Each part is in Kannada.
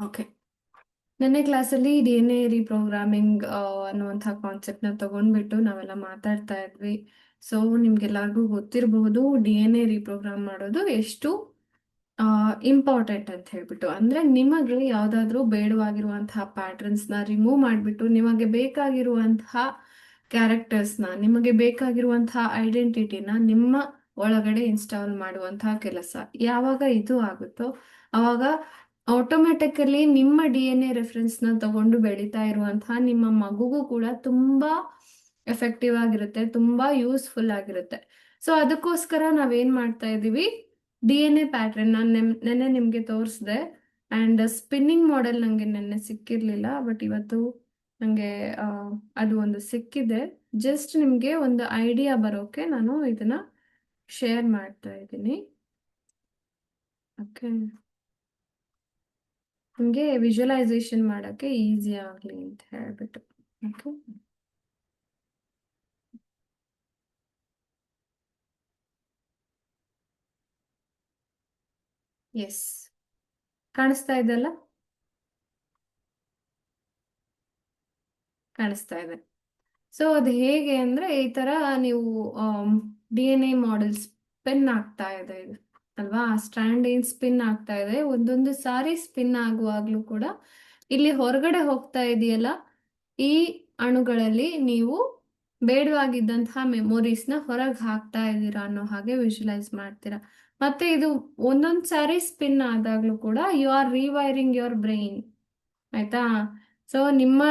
ಓಕೆ. ನೆನ್ನೆ ಕ್ಲಾಸಲ್ಲಿ DNA ರೀಪ್ರೋಗ್ರಾಮಿಂಗ್ ಅನ್ನುವಂಥ ಕಾನ್ಸೆಪ್ಟ್ನ ತಗೊಂಡ್ಬಿಟ್ಟು ನಾವೆಲ್ಲ ಮಾತಾಡ್ತಾ ಇದ್ವಿ. ಸೊ ನಿಮ್ಗೆಲ್ಲರಿಗೂ ಗೊತ್ತಿರಬಹುದು DNA ರೀಪ್ರೋಗ್ರಾಮ್ ಮಾಡೋದು ಎಷ್ಟು ಇಂಪಾರ್ಟೆಂಟ್ ಅಂತ ಹೇಳ್ಬಿಟ್ಟು. ಅಂದ್ರೆ ನಿಮಗೆ ಯಾವುದಾದ್ರೂ ಬೇಡವಾಗಿರುವಂತಹ ಪ್ಯಾಟರ್ನ್ಸ್ನ ರಿಮೂವ್ ಮಾಡಿಬಿಟ್ಟು ನಿಮಗೆ ಬೇಕಾಗಿರುವಂತಹ ಕ್ಯಾರೆಕ್ಟರ್ಸ್ನ, ನಿಮಗೆ ಬೇಕಾಗಿರುವಂತಹ ಐಡೆಂಟಿಟಿನ ನಿಮ್ಮ ಒಳಗಡೆ ಇನ್ಸ್ಟಾಲ್ ಮಾಡುವಂತಹ ಕೆಲಸ. ಯಾವಾಗ ಇದು ಆಗುತ್ತೋ ಅವಾಗ ಆಟೋಮ್ಯಾಟಿಕಲಿ ನಿಮ್ಮ DNA ರೆಫರೆನ್ಸ್ನ ತಗೊಂಡು ಬೆಳೀತಾ ಇರುವಂತಹ ನಿಮ್ಮ ಮಗುಗೂ ಕೂಡ ತುಂಬಾ ಎಫೆಕ್ಟಿವ್ ಆಗಿರುತ್ತೆ, ತುಂಬಾ ಯೂಸ್ಫುಲ್ ಆಗಿರುತ್ತೆ. ಸೊ ಅದಕ್ಕೋಸ್ಕರ ನಾವೇನ್ ಮಾಡ್ತಾ ಇದ್ದೀವಿ, DNA ಪ್ಯಾಟ್ರನ್ ನಾನು ನೆನ್ನೆ ನಿಮಗೆ ತೋರಿಸಿದೆ. ಆ್ಯಂಡ್ ಸ್ಪಿನ್ನಿಂಗ್ ಮಾಡೆಲ್ ನನಗೆ ನೆನ್ನೆ ಸಿಕ್ಕಿರಲಿಲ್ಲ, ಬಟ್ ಇವತ್ತು ನನಗೆ ಅದು ಒಂದು ಸಿಕ್ಕಿದೆ. ಜಸ್ಟ್ ನಿಮಗೆ ಒಂದು ಐಡಿಯಾ ಬರೋಕೆ ನಾನು ಇದನ್ನ ಶೇರ್ ಮಾಡ್ತಾ ಇದ್ದೀನಿ. ಓಕೆ, ನಿಮಗೆ ವಿಜುವಲೈಸೇಷನ್ ಮಾಡೋಕ್ಕೆ ಈಸಿ ಆಗಲಿ ಅಂತ ಹೇಳ್ಬಿಟ್ಟು. ಓಕೆ, ಎಸ್, ಕಾಣಿಸ್ತಾ ಇದೆಲ್ಲ? ಕಾಣಿಸ್ತಾ ಇದೆ. ಸೊ ಅದು ಹೇಗೆ ಅಂದ್ರೆ ಈ ತರ ನೀವು DNA ಮಾಡೆಲ್ ಸ್ಪಿನ್ ಆಗ್ತಾ ಇದೆ ಇದು ಅಲ್ವಾ, ಸ್ಟ್ರಾಂಡ್ ಏನ್ ಸ್ಪಿನ್ ಆಗ್ತಾ ಇದೆ, ಒಂದೊಂದು ಸಾರಿ ಸ್ಪಿನ್ ಆಗುವಾಗ್ಲೂ ಕೂಡ ಇಲ್ಲಿ ಹೊರಗಡೆ ಹೋಗ್ತಾ ಇದೆಯಲ್ಲ, ಈ ಅಣುಗಳಲ್ಲಿ ನೀವು ಬೇಡವಾಗಿದ್ದಂತಹ ಮೆಮೊರೀಸ್ನ ಹೊರಗೆ ಹಾಕ್ತಾ ಇದ್ದೀರಾ ಅನ್ನೋ ಹಾಗೆ ವಿಜುವಲೈಸ್ ಮಾಡ್ತೀರಾ. ಮತ್ತೆ ಇದು ಒಂದೊಂದು ಸಾರಿ ಸ್ಪಿನ್ ಆದಾಗ್ಲೂ ಕೂಡ ಯು ಆರ್ ರಿವೈರಿಂಗ್ ಯುವರ್ ಬ್ರೈನ್. ಆಯ್ತಾ? ಸೊ ನಿಮ್ಮ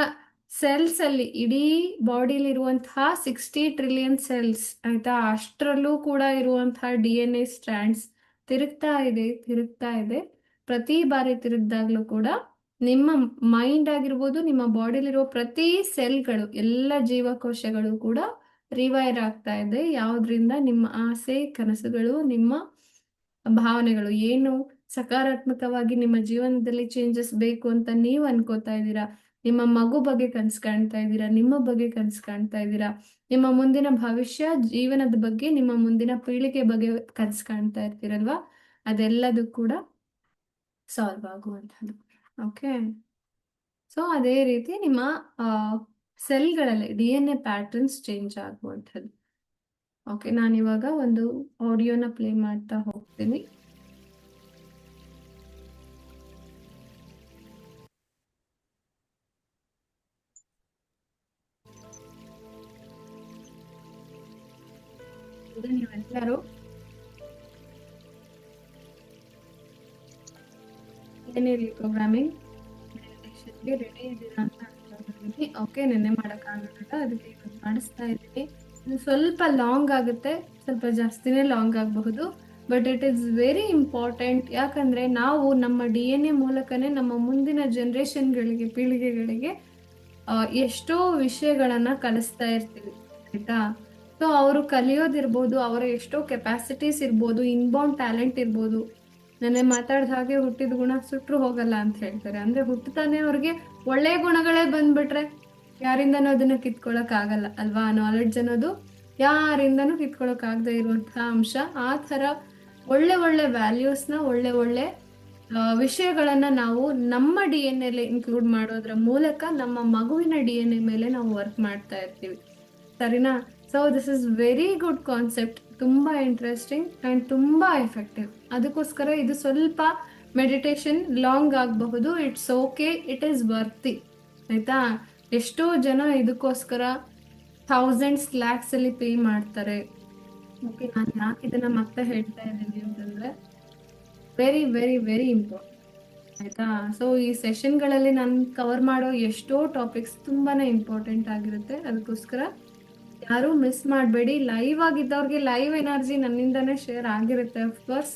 ಸೆಲ್ಸ್ ಅಲ್ಲಿ, ಇಡೀ ಬಾಡಿಲಿ ಇರುವಂತಹ 60 ಟ್ರಿಲಿಯನ್ ಸೆಲ್ಸ್, ಆಯ್ತಾ, ಅಷ್ಟರಲ್ಲೂ ಕೂಡ ಇರುವಂತಹ DNA ಸ್ಟ್ರಾಂಡ್ಸ್ ತಿರುಗ್ತಾ ಇದೆ, ತಿರುಗ್ತಾ ಇದೆ. ಪ್ರತಿ ಬಾರಿ ತಿರುಗ್ದಾಗ್ಲೂ ಕೂಡ ನಿಮ್ಮ ಮೈಂಡ್ ಆಗಿರ್ಬೋದು, ನಿಮ್ಮ ಬಾಡಿಲಿರೋ ಪ್ರತಿ ಸೆಲ್ಗಳು, ಎಲ್ಲ ಜೀವಕೋಶಗಳು ಕೂಡ ರಿವೈರ್ ಆಗ್ತಾ ಇದೆ. ಯಾವುದ್ರಿಂದ? ನಿಮ್ಮ ಆಸೆ, ಕನಸುಗಳು, ನಿಮ್ಮ ಭಾವನೆಗಳು, ಏನು ಸಕಾರಾತ್ಮಕವಾಗಿ ನಿಮ್ಮ ಜೀವನದಲ್ಲಿ ಚೇಂಜಸ್ ಬೇಕು ಅಂತ ನೀವು ಅನ್ಕೋತಾ ಇದ್ದೀರಾ, ನಿಮ್ಮ ಮಗು ಬಗ್ಗೆ ಕನಸು ಕಾಣ್ತಾ ಇದ್ದೀರಾ, ನಿಮ್ಮ ಬಗ್ಗೆ ಕನಸು ಕಾಣ್ತಾ ಇದ್ದೀರಾ, ನಿಮ್ಮ ಮುಂದಿನ ಭವಿಷ್ಯ ಜೀವನದ ಬಗ್ಗೆ, ನಿಮ್ಮ ಮುಂದಿನ ಪೀಳಿಗೆ ಬಗ್ಗೆ ಕನಸು ಕಾಣ್ತಾ ಇರ್ತೀರಲ್ವಾ, ಅದೆಲ್ಲದೂ ಕೂಡ ಸಾಲ್ವ್ ಆಗುವಂಥದ್ದು. ಓಕೆ, ಸೊ ಅದೇ ರೀತಿ ನಿಮ್ಮ ಸೆಲ್ಗಳಲ್ಲಿ DNA ಪ್ಯಾಟರ್ನ್ಸ್ ಚೇಂಜ್ ಆಗುವಂಥದ್ದು. ಓಕೆ, ನಾನಿವಾಗ ಒಂದು ಆಡಿಯೋನ ಪ್ಲೇ ಮಾಡ್ತಾ ಹೋಗ್ತೀನಿ. ನೀವೆಲ್ಲರೂ DNA ರೀಪ್ರೋಗ್ರಾಮಿಂಗ್ ಮೆಡಿಟೇಷನ್ಗೆ ರೆಡಿ ಇದ್ದೀರಾ ಅಂತ ಅನ್ಕೊಂಡಿದ್ದೀನಿ. ಓಕೆ, ನೆನ್ನೆ ಮಾಡೋಕ್ಕಾಗಲ್ಲ, ಅದಕ್ಕೆ ಇವತ್ತು ಮಾಡಿಸ್ತಾ ಇದ್ದೀನಿ. ಇದು ಸ್ವಲ್ಪ ಲಾಂಗ್ ಆಗುತ್ತೆ, ಸ್ವಲ್ಪ ಜಾಸ್ತಿನೇ ಲಾಂಗ್ ಆಗಬಹುದು, but it is very important. ಯಾಕಂದ್ರೆ ನಾವು ನಮ್ಮ DNA ಮೂಲಕನೇ ನಮ್ಮ ಮುಂದಿನ ಜನರೇಷನ್ಗಳಿಗೆ, ಪೀಳಿಗೆಗಳಿಗೆ ಎಷ್ಟೋ ವಿಷಯಗಳನ್ನ ಕಲಿಸ್ತಾ ಇರ್ತೀವಿ, ಆಯ್ತಾ. ಸೊ ಅವರು ಕಲಿಯೋದಿರ್ಬೋದು, ಅವರ ಎಷ್ಟೋ ಕೆಪಾಸಿಟೀಸ್ ಇರ್ಬೋದು, ಇನ್ಬೌಂಡ್ ಟ್ಯಾಲೆಂಟ್ ಇರ್ಬೋದು. ನೆನ್ನೆ ಮಾತಾಡ್ದ ಹಾಗೆ ಹುಟ್ಟಿದ ಗುಣ ಸುಟ್ರು ಹೋಗಲ್ಲ ಅಂತ ಹೇಳ್ತಾರೆ. ಅಂದ್ರೆ ಹುಟ್ಟುತ್ತಾನೆ ಅವ್ರಿಗೆ ಒಳ್ಳೆ ಗುಣಗಳೇ ಬಂದ್ಬಿಟ್ರೆ ಯಾರಿಂದನೂ ಅದನ್ನ ಕಿತ್ಕೊಳಕ್ ಆಗಲ್ಲ ಅಲ್ವಾ. ನಾಲೆಡ್ಜ್ ಅನ್ನೋದು ಯಾರಿಂದನೂ ಕಿತ್ಕೊಳಕ್ ಆಗದೆ ಇರುವಂತಹ ಅಂಶ. ಆ ಥರ ಒಳ್ಳೆ ಒಳ್ಳೆ ವ್ಯಾಲ್ಯೂಸ್ನ, ಒಳ್ಳೆ ಒಳ್ಳೆ ವಿಷಯಗಳನ್ನ ನಾವು ನಮ್ಮ DNA ಇನ್ಕ್ಲೂಡ್ ಮಾಡೋದ್ರ ಮೂಲಕ ನಮ್ಮ ಮಗುವಿನ DNA ಮೇಲೆ ನಾವು ವರ್ಕ್ ಮಾಡ್ತಾ ಇರ್ತೀವಿ, ಸರಿನಾ. So this is very good concept, ತುಂಬಾ ಇಂಟ್ರೆಸ್ಟಿಂಗ್ ಆ್ಯಂಡ್ ತುಂಬಾ ಎಫೆಕ್ಟಿವ್. ಅದಕ್ಕೋಸ್ಕರ ಇದು ಸ್ವಲ್ಪ ಮೆಡಿಟೇಷನ್ ಲಾಂಗ್ ಆಗಬಹುದು, ಇಟ್ಸ್ ಓಕೆ, ಇಟ್ ಈಸ್ ವರ್ತಿ, ಆಯ್ತಾ. ಎಷ್ಟೋ ಜನ ಇದಕ್ಕೋಸ್ಕರ ಥೌಸಂಡ್ಸ್, ಲ್ಯಾಕ್ಸ್ ಅಲ್ಲಿ ಪೇ ಮಾಡ್ತಾರೆ. ಓಕೆ, ನಾನು ಯಾಕೆ ಇದನ್ನ ಮತ್ತೆ ಹೇಳ್ತಾ ಇದ್ದೀನಿ ಅಂತಂದ್ರೆ ವೆರಿ ವೆರಿ ವೆರಿ ಇಂಪಾರ್ಟೆಂಟ್, ಆಯ್ತಾ. ಸೊ ಈ ಸೆಷನ್ಗಳಲ್ಲಿ ನಾನು ಕವರ್ ಮಾಡೋ ಎಷ್ಟೋ ಟಾಪಿಕ್ಸ್ ತುಂಬಾನೇ ಇಂಪಾರ್ಟೆಂಟ್ ಆಗಿರುತ್ತೆ. ಅದಕ್ಕೋಸ್ಕರ ಯಾರು ಮಿಸ್ ಮಾಡಬೇಡಿ. ಲೈವ್ ಆಗಿದ್ದವ್ರಿಗೆ ಲೈವ್ ಎನರ್ಜಿ ನನ್ನಿಂದಾನೇ ಶೇರ್ ಆಗಿರುತ್ತೆ. ಅಫ್ಕೋರ್ಸ್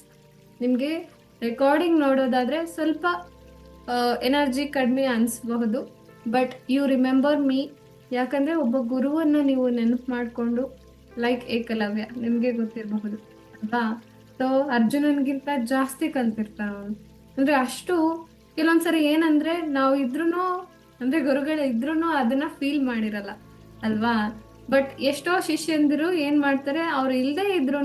ನಿಮಗೆ ರೆಕಾರ್ಡಿಂಗ್ ನೋಡೋದಾದ್ರೆ ಸ್ವಲ್ಪ ಎನರ್ಜಿ ಕಡಿಮೆ ಅನಿಸ್ಬಹುದು, ಬಟ್ ಯು ರಿಮೆಂಬರ್ ಮೀ. ಯಾಕಂದ್ರೆ ಒಬ್ಬ ಗುರುವನ್ನ ನೀವು ನೆನಪು ಮಾಡಿಕೊಂಡು, ಲೈಕ್ ಏಕಲವ್ಯ, ನಿಮಗೆ ಗೊತ್ತಿರಬಹುದು ಅಲ್ವಾ. ಸೊ ಅರ್ಜುನನ್ಗಿಂತ ಜಾಸ್ತಿ ಕಲ್ತಿರ್ತಾನ ಅವನು. ಅಂದ್ರೆ ಅಷ್ಟು ಕೆಲವೊಂದ್ಸರಿ ಏನಂದ್ರೆ ನಾವು ಇದ್ರೂ, ಅಂದ್ರೆ ಗುರುಗಳು ಇದ್ರೂ ಅದನ್ನ ಫೀಲ್ ಮಾಡಿರಲ್ಲ ಅಲ್ವಾ. ಬಟ್ ಎಷ್ಟೋ ಶಿಷ್ಯಂದಿರು ಏನ್ ಮಾಡ್ತಾರೆ, ಅವ್ರು ಇಲ್ಲದೆ ಇದ್ರು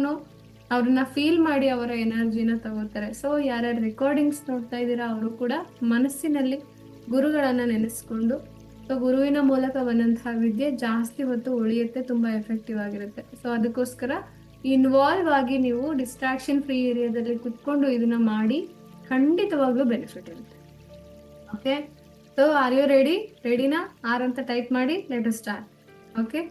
ಅವ್ರನ್ನ ಫೀಲ್ ಮಾಡಿ ಅವರ ಎನರ್ಜಿನ ತಗೋತಾರೆ. ಸೊ ಯಾರ್ಯಾರು ರೆಕಾರ್ಡಿಂಗ್ಸ್ ನೋಡ್ತಾ ಇದ್ದೀರಾ ಅವರು ಕೂಡ ಮನಸ್ಸಿನಲ್ಲಿ ಗುರುಗಳನ್ನ ನೆನೆಸ್ಕೊಂಡು, ಸೊ ಗುರುವಿನ ಮೂಲಕ ಬಂದಂತಹ ವಿದ್ಯೆ ಜಾಸ್ತಿ ಹೊತ್ತು ಉಳಿಯುತ್ತೆ, ತುಂಬಾ ಎಫೆಕ್ಟಿವ್ ಆಗಿರುತ್ತೆ. ಸೊ ಅದಕ್ಕೋಸ್ಕರ ಇನ್ವಾಲ್ವ್ ಆಗಿ ನೀವು ಡಿಸ್ಟ್ರಾಕ್ಷನ್ ಫ್ರೀ ಏರಿಯಾದಲ್ಲಿ ಕುತ್ಕೊಂಡು ಇದನ್ನ ಮಾಡಿ, ಖಂಡಿತವಾಗ್ಲೂ ಬೆನಿಫಿಟ್ ಇರುತ್ತೆ. Okay, so are you ready? ರೆಡಿನಾ? ಆರ್ ಅಂತ ಟೈಪ್ ಮಾಡಿ, let us start. Okay,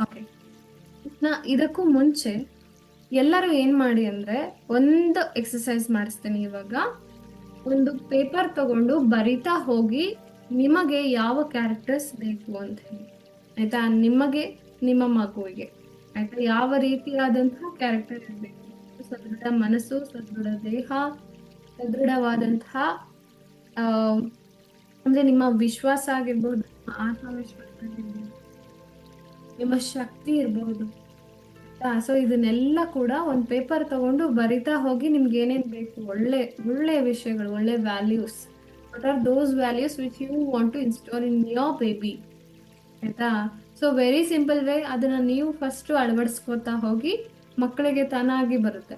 okay. ಇದಕ್ಕೂ ಮುಂಚೆ ಎಲ್ಲರೂ ಏನ್ ಮಾಡಿ ಅಂದ್ರೆ, ಒಂದು ಎಕ್ಸಸೈಸ್ ಮಾಡಿಸ್ತೀನಿ ಇವಾಗ. ಒಂದು ಪೇಪರ್ ತಗೊಂಡು ಬರಿತಾ ಹೋಗಿ ನಿಮಗೆ ಯಾವ ಕ್ಯಾರೆಕ್ಟರ್ಸ್ ಬೇಕು ಅಂತ ಹೇಳಿ, ಆಯ್ತಾ? ನಿಮಗೆ, ನಿಮ್ಮ ಮಗುವಿಗೆ, ಆಯ್ತಾ, ಯಾವ ರೀತಿಯಾದಂತಹ ಕ್ಯಾರೆಕ್ಟರ್ ಇರಬೇಕು. ಸದೃಢ ಮನಸ್ಸು, ಸದೃಢ ದೇಹ, ಸದೃಢವಾದಂತಹ ಆ ಅಂದ್ರೆ ನಿಮ್ಮ ವಿಶ್ವಾಸ ಆಗಿರ್ಬೋದು, ಆತ್ಮವಿಶ್ವಾಸ ಆಗಿರ್ಬೋದು, ನಿಮ್ಮ ಶಕ್ತಿ ಇರಬಹುದು. ಸೊ ಇದನ್ನೆಲ್ಲ ಕೂಡ ಒಂದು ಪೇಪರ್ ತಗೊಂಡು ಬರಿತಾ ಹೋಗಿ ನಿಮ್ಗೆ ಏನೇನ್ ಬೇಕು, ಒಳ್ಳೆ ಒಳ್ಳೆ ವಿಷಯಗಳು, ಒಳ್ಳೆ values, what are those values which you want to install in your baby, ಆಯ್ತಾ? ಸೊ ವೆರಿ ಸಿಂಪಲ್ ವೇ, ಅದನ್ನ ನೀವು ಫಸ್ಟ್ ಅಳವಡಿಸ್ಕೋತಾ ಹೋಗಿ ಮಕ್ಕಳಿಗೆ ತಾನಾಗಿ ಬರುತ್ತೆ.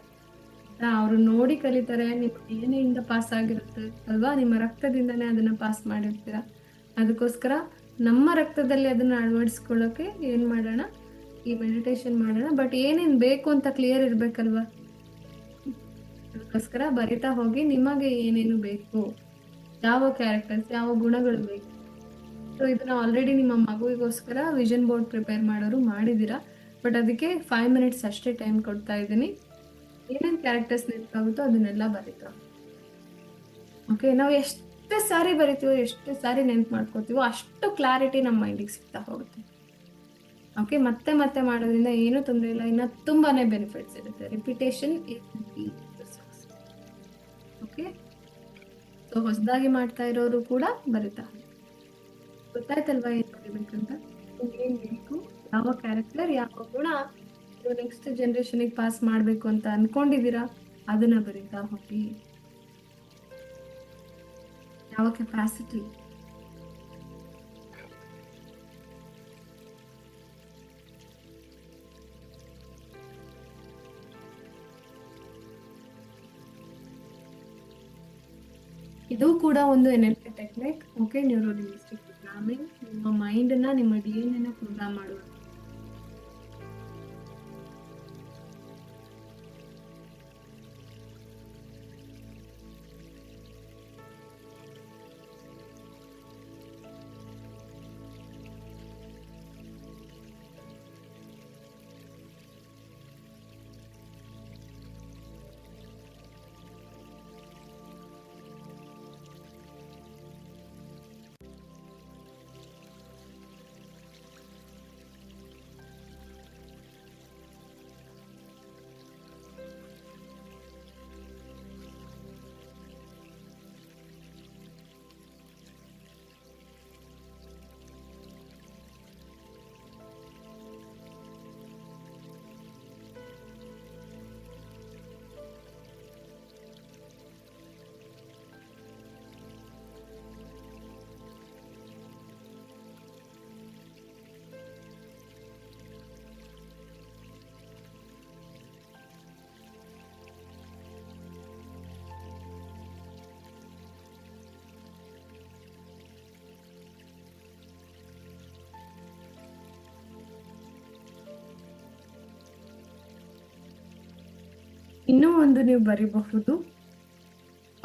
ಅವರು ನೋಡಿ ಕಲಿತಾರೆ. ನಿಮ್ಮ ಏನೆಯಿಂದ ಪಾಸ್ ಆಗಿರುತ್ತೆ ಅಲ್ವಾ? ನಿಮ್ಮ ರಕ್ತದಿಂದನೇ ಅದನ್ನ ಪಾಸ್ ಮಾಡಿರ್ತೀರ. ಅದಕ್ಕೋಸ್ಕರ ನಮ್ಮ ರಕ್ತದಲ್ಲಿ ಅದನ್ನ ಅಳವಡಿಸ್ಕೊಳ್ಳೋಕೆ ಏನ್ ಮಾಡೋಣ, ಈ ಮೆಡಿಟೇಷನ್ ಮಾಡೋಣ. ಬಟ್ ಏನೇನ್ ಬೇಕು ಅಂತ ಕ್ಲಿಯರ್ ಇರ್ಬೇಕಲ್ವಾ? ಅದಕ್ಕೋಸ್ಕರ ಬರಿತಾ ಹೋಗಿ ನಿಮಗೆ ಏನೇನು ಬೇಕು, ಯಾವ ಕ್ಯಾರೆಕ್ಟರ್ಸ್, ಯಾವ ಗುಣಗಳು ಬೇಕು. ಸೊ ಇದನ್ನ ಆಲ್ರೆಡಿ ನಿಮ್ಮ ಮಗುವಿಗೋಸ್ಕರ ವಿಷನ್ ಬೋರ್ಡ್ ಪ್ರಿಪೇರ್ ಮಾಡೋರು ಮಾಡಿದೀರಾ. ಬಟ್ ಅದಕ್ಕೆ 5 minutes ಅಷ್ಟೇ ಟೈಮ್ ಕೊಡ್ತಾ ಇದ್ದೀನಿ. ಏನೇನ್ ಕ್ಯಾರೆಕ್ಟರ್ಸ್ ನೆನಪಾಗುತ್ತೋ ಅದನ್ನೆಲ್ಲ ಬರೀತಾ. ಓಕೆ, ನಾವು ಎಷ್ಟು ಸಾರಿ ಬರಿತೀವೋ, ಎಷ್ಟು ಸಾರಿ ನೆನ್ಪು ಮಾಡ್ಕೋತೀವೋ, ಅಷ್ಟು ಕ್ಲಾರಿಟಿ ನಮ್ಮ ಮೈಂಡಿಗೆ ಸಿಗ್ತಾ ಹೋಗುತ್ತೆ. ಓಕೆ, ಮತ್ತೆ ಮತ್ತೆ ಮಾಡೋದ್ರಿಂದ ಏನೂ ತೊಂದರೆ ಇಲ್ಲ, ಇನ್ನ ತುಂಬಾನೇ ಬೆನಿಫಿಟ್ಸ್ ಇರುತ್ತೆ. Repetition okay. ಸೊ ಹೊಸದಾಗಿ ಮಾಡ್ತಾ ಇರೋರು ಕೂಡ ಬರಿತಾ. ಗೊತ್ತಾಯ್ತಲ್ವಾ ಏನ್ ಬರಿಬೇಕಂತ, ಏನ್ ಬೇಕು, ಯಾವ ಕ್ಯಾರೆಕ್ಟರ್, ಯಾವ ಗುಣ ನೆಕ್ಸ್ಟ್ ಜನರೇಷನ್ಗೆ ಪಾಸ್ ಮಾಡ್ಬೇಕು ಅಂತ ಅನ್ಕೊಂಡಿದೀರಾ, ಅದನ್ನ ಬರಿತಾ ಹೋಗಿ. ಯಾವ ಕೆಪಾಸಿಟಿ, ಇದು ಕೂಡ ಒಂದು NLP technique. Okay, neuro linguistic programming. ನಿಮ್ಮ ಮೈಂಡ್ ನ, ನಿಮ್ಮ DNA ನ ಪ್ರೋಗ್ರಾಮ್ ಮಾಡುವುದು. ಇನ್ನೂ ಒಂದು ನೀವು ಬರಿಬಹುದು,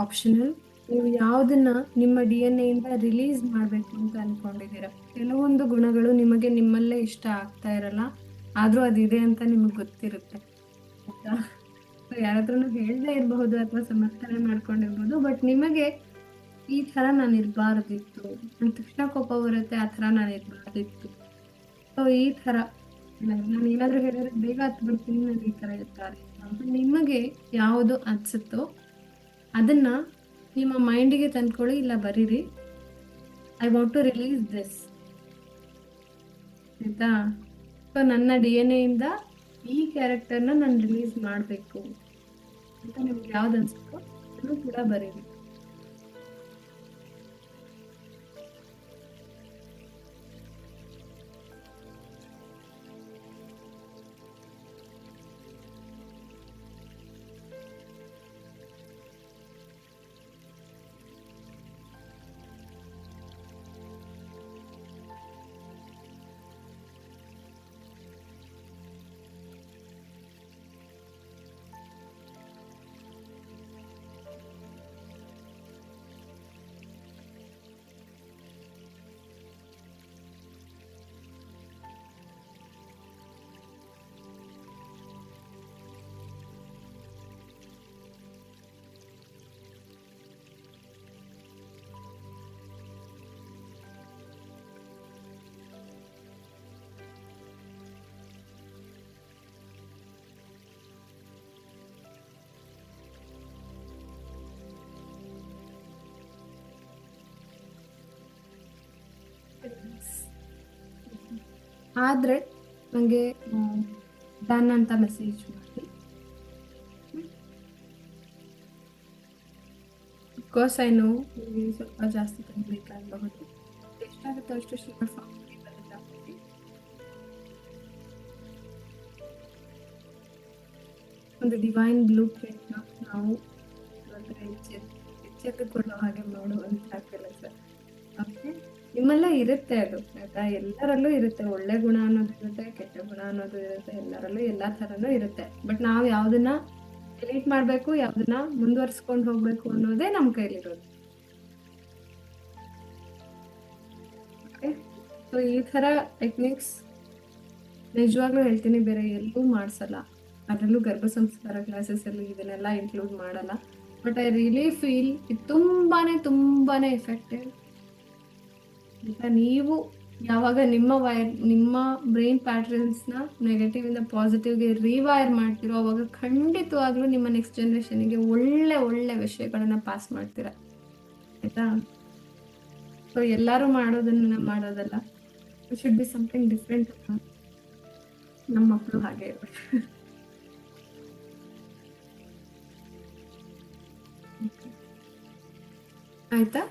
ಆಪ್ಷನಲ್. ನೀವು ಯಾವ್ದನ್ನ ನಿಮ್ಮ DNA ಇಂದ ರಿಲೀಸ್ ಮಾಡ್ಬೇಕು ಅಂತ ಅನ್ಕೊಂಡಿದ್ದೀರಾ. ಕೆಲವೊಂದು ಗುಣಗಳು ನಿಮಗೆ ನಿಮ್ಮಲ್ಲೇ ಇಷ್ಟ ಆಗ್ತಾ ಇರಲ್ಲ, ಆದ್ರೂ ಅದಿದೆ ಅಂತ ನಿಮಗೆ ಗೊತ್ತಿರುತ್ತೆ, ಆಯ್ತಾ? ಯಾರಾದ್ರೂ ಹೇಳ್ದೇ ಇರಬಹುದು ಅಥವಾ ಸಮರ್ಥನೆ ಮಾಡ್ಕೊಂಡಿರ್ಬೋದು. ಬಟ್ ನಿಮಗೆ ಈ ತರ ನಾನು ಇರಬಾರ್ದಿತ್ತು, ನನ್ ತಕ್ಷಣ ಕೋಪ ಬರುತ್ತೆ, ಆ ತರ ನಾನು ಇರಬಾರ್ದಿತ್ತು. ಸೊ ಈ ತರ ನಾನು ಏನಾದ್ರೂ ಹೇಳಿದ್ರೆ ಬೇಗ ಹತ್ತು ಬಿಡ್ತೀನಿ, ನಾನು ಈ ತರ ಇರ್ತಾರೆ. ನಿಮಗೆ ಯಾವುದು ಅನ್ಸುತ್ತೋ ಅದನ್ನ ನಿಮ್ಮ ಮೈಂಡಿಗೆ ತಂದ್ಕೊಳ್ಳಿ, ಇಲ್ಲ ಬರೀರಿ. I want to release this, ಆಯ್ತಾ? ಸೊ ನನ್ನ DNA ಇಂದ ಈ ಕ್ಯಾರೆಕ್ಟರ್ನ ನಾನು ರಿಲೀಸ್ ಮಾಡಬೇಕು ಅಂತ ನಿಮ್ಗೆ ಯಾವ್ದು ಅನ್ಸುತ್ತೋ ಅದನ್ನು ಕೂಡ ಬರೀರಿ. ಆದರೆ ನನಗೆ ಡನ್ ಅಂತ ಮೆಸೇಜ್ ಮಾಡಿ. ಅಫ್ಕೋರ್ಸ್ ಐ ನೋ ನಿಮಗೆ ಸ್ವಲ್ಪ ಜಾಸ್ತಿ ಟೈಮ್ ಬೇಕಾಗಬಹುದು. ಎಷ್ಟಾಗುತ್ತೋ ಅಷ್ಟು ಶೀಘ್ರ ಫಾರ್ಮ್ಗೆ ಬದಲಾಗ್ತೀವಿ. ಒಂದು ಡಿವೈನ್ ಬ್ಲೂ ಪ್ರಿಂಟ್ನ ನಾವು ಎಚ್ಚೆತ್ತುಕೊಳ್ಳೋ ಹಾಗೆ ಮಾಡುವಂಥ ಕೆಲಸ. ಓಕೆ, ನಿಮ್ಮೆಲ್ಲ ಇರುತ್ತೆ ಅದು ಆಯ್ತಾ, ಎಲ್ಲರಲ್ಲೂ ಇರುತ್ತೆ. ಒಳ್ಳೆ ಗುಣ ಅನ್ನೋದು ಇರುತ್ತೆ, ಕೆಟ್ಟ ಗುಣ ಅನ್ನೋದು ಇರುತ್ತೆ, ಎಲ್ಲರಲ್ಲೂ ಎಲ್ಲ ಥರನೂ ಇರುತ್ತೆ. ಬಟ್ ನಾವು ಯಾವುದನ್ನ ಡಿಲೀಟ್ ಮಾಡಬೇಕು, ಯಾವುದನ್ನ ಮುಂದುವರ್ಸ್ಕೊಂಡು ಹೋಗ್ಬೇಕು ಅನ್ನೋದೇ ನಮ್ಮ ಕೈಲಿರೋದು. ಓಕೆ, ಸೊ ಈ ಥರ ಟೆಕ್ನಿಕ್ಸ್ ನಿಜವಾಗ್ಲೂ ಹೇಳ್ತೀನಿ ಬೇರೆ ಎಲ್ಲೂ ಮಾಡಿಸಲ್ಲ. ಅದರಲ್ಲೂ ಗರ್ಭ ಸಂಸ್ಕಾರ ಕ್ಲಾಸಸ್ಸಲ್ಲಿ ಇದನ್ನೆಲ್ಲ ಇನ್ಕ್ಲೂಡ್ ಮಾಡಲ್ಲ. ಬಟ್ ಐ ರಿಯಲಿ ಫೀಲ್ ಇದು ತುಂಬಾನೇ ಎಫೆಕ್ಟಿವ್. ಈಗ ನೀವು ಯಾವಾಗ ನಿಮ್ಮ ಬ್ರೈನ್ ಪ್ಯಾಟರ್ನ್ಸ್ನ ನೆಗೆಟಿವ್ ಇಂದ ಪಾಸಿಟಿವ್ಗೆ ರಿವೈರ್ ಮಾಡ್ತಿರೋ ಅವಾಗ ಖಂಡಿತವಾಗ್ಲೂ ನಿಮ್ಮ ನೆಕ್ಸ್ಟ್ ಜನರೇಷನ್ಗೆ ಒಳ್ಳೆ ಒಳ್ಳೆ ವಿಷಯಗಳನ್ನ ಪಾಸ್ ಮಾಡ್ತೀರಾ ಆಯ್ತಾ. ಸೊ ಎಲ್ಲರೂ ಮಾಡೋದಲ್ಲ, it should be something different. ನಮ್ಮ ಮಕ್ಕಳು ಹಾಗೆ ಇರಬೇಕು ಆಯ್ತಾ.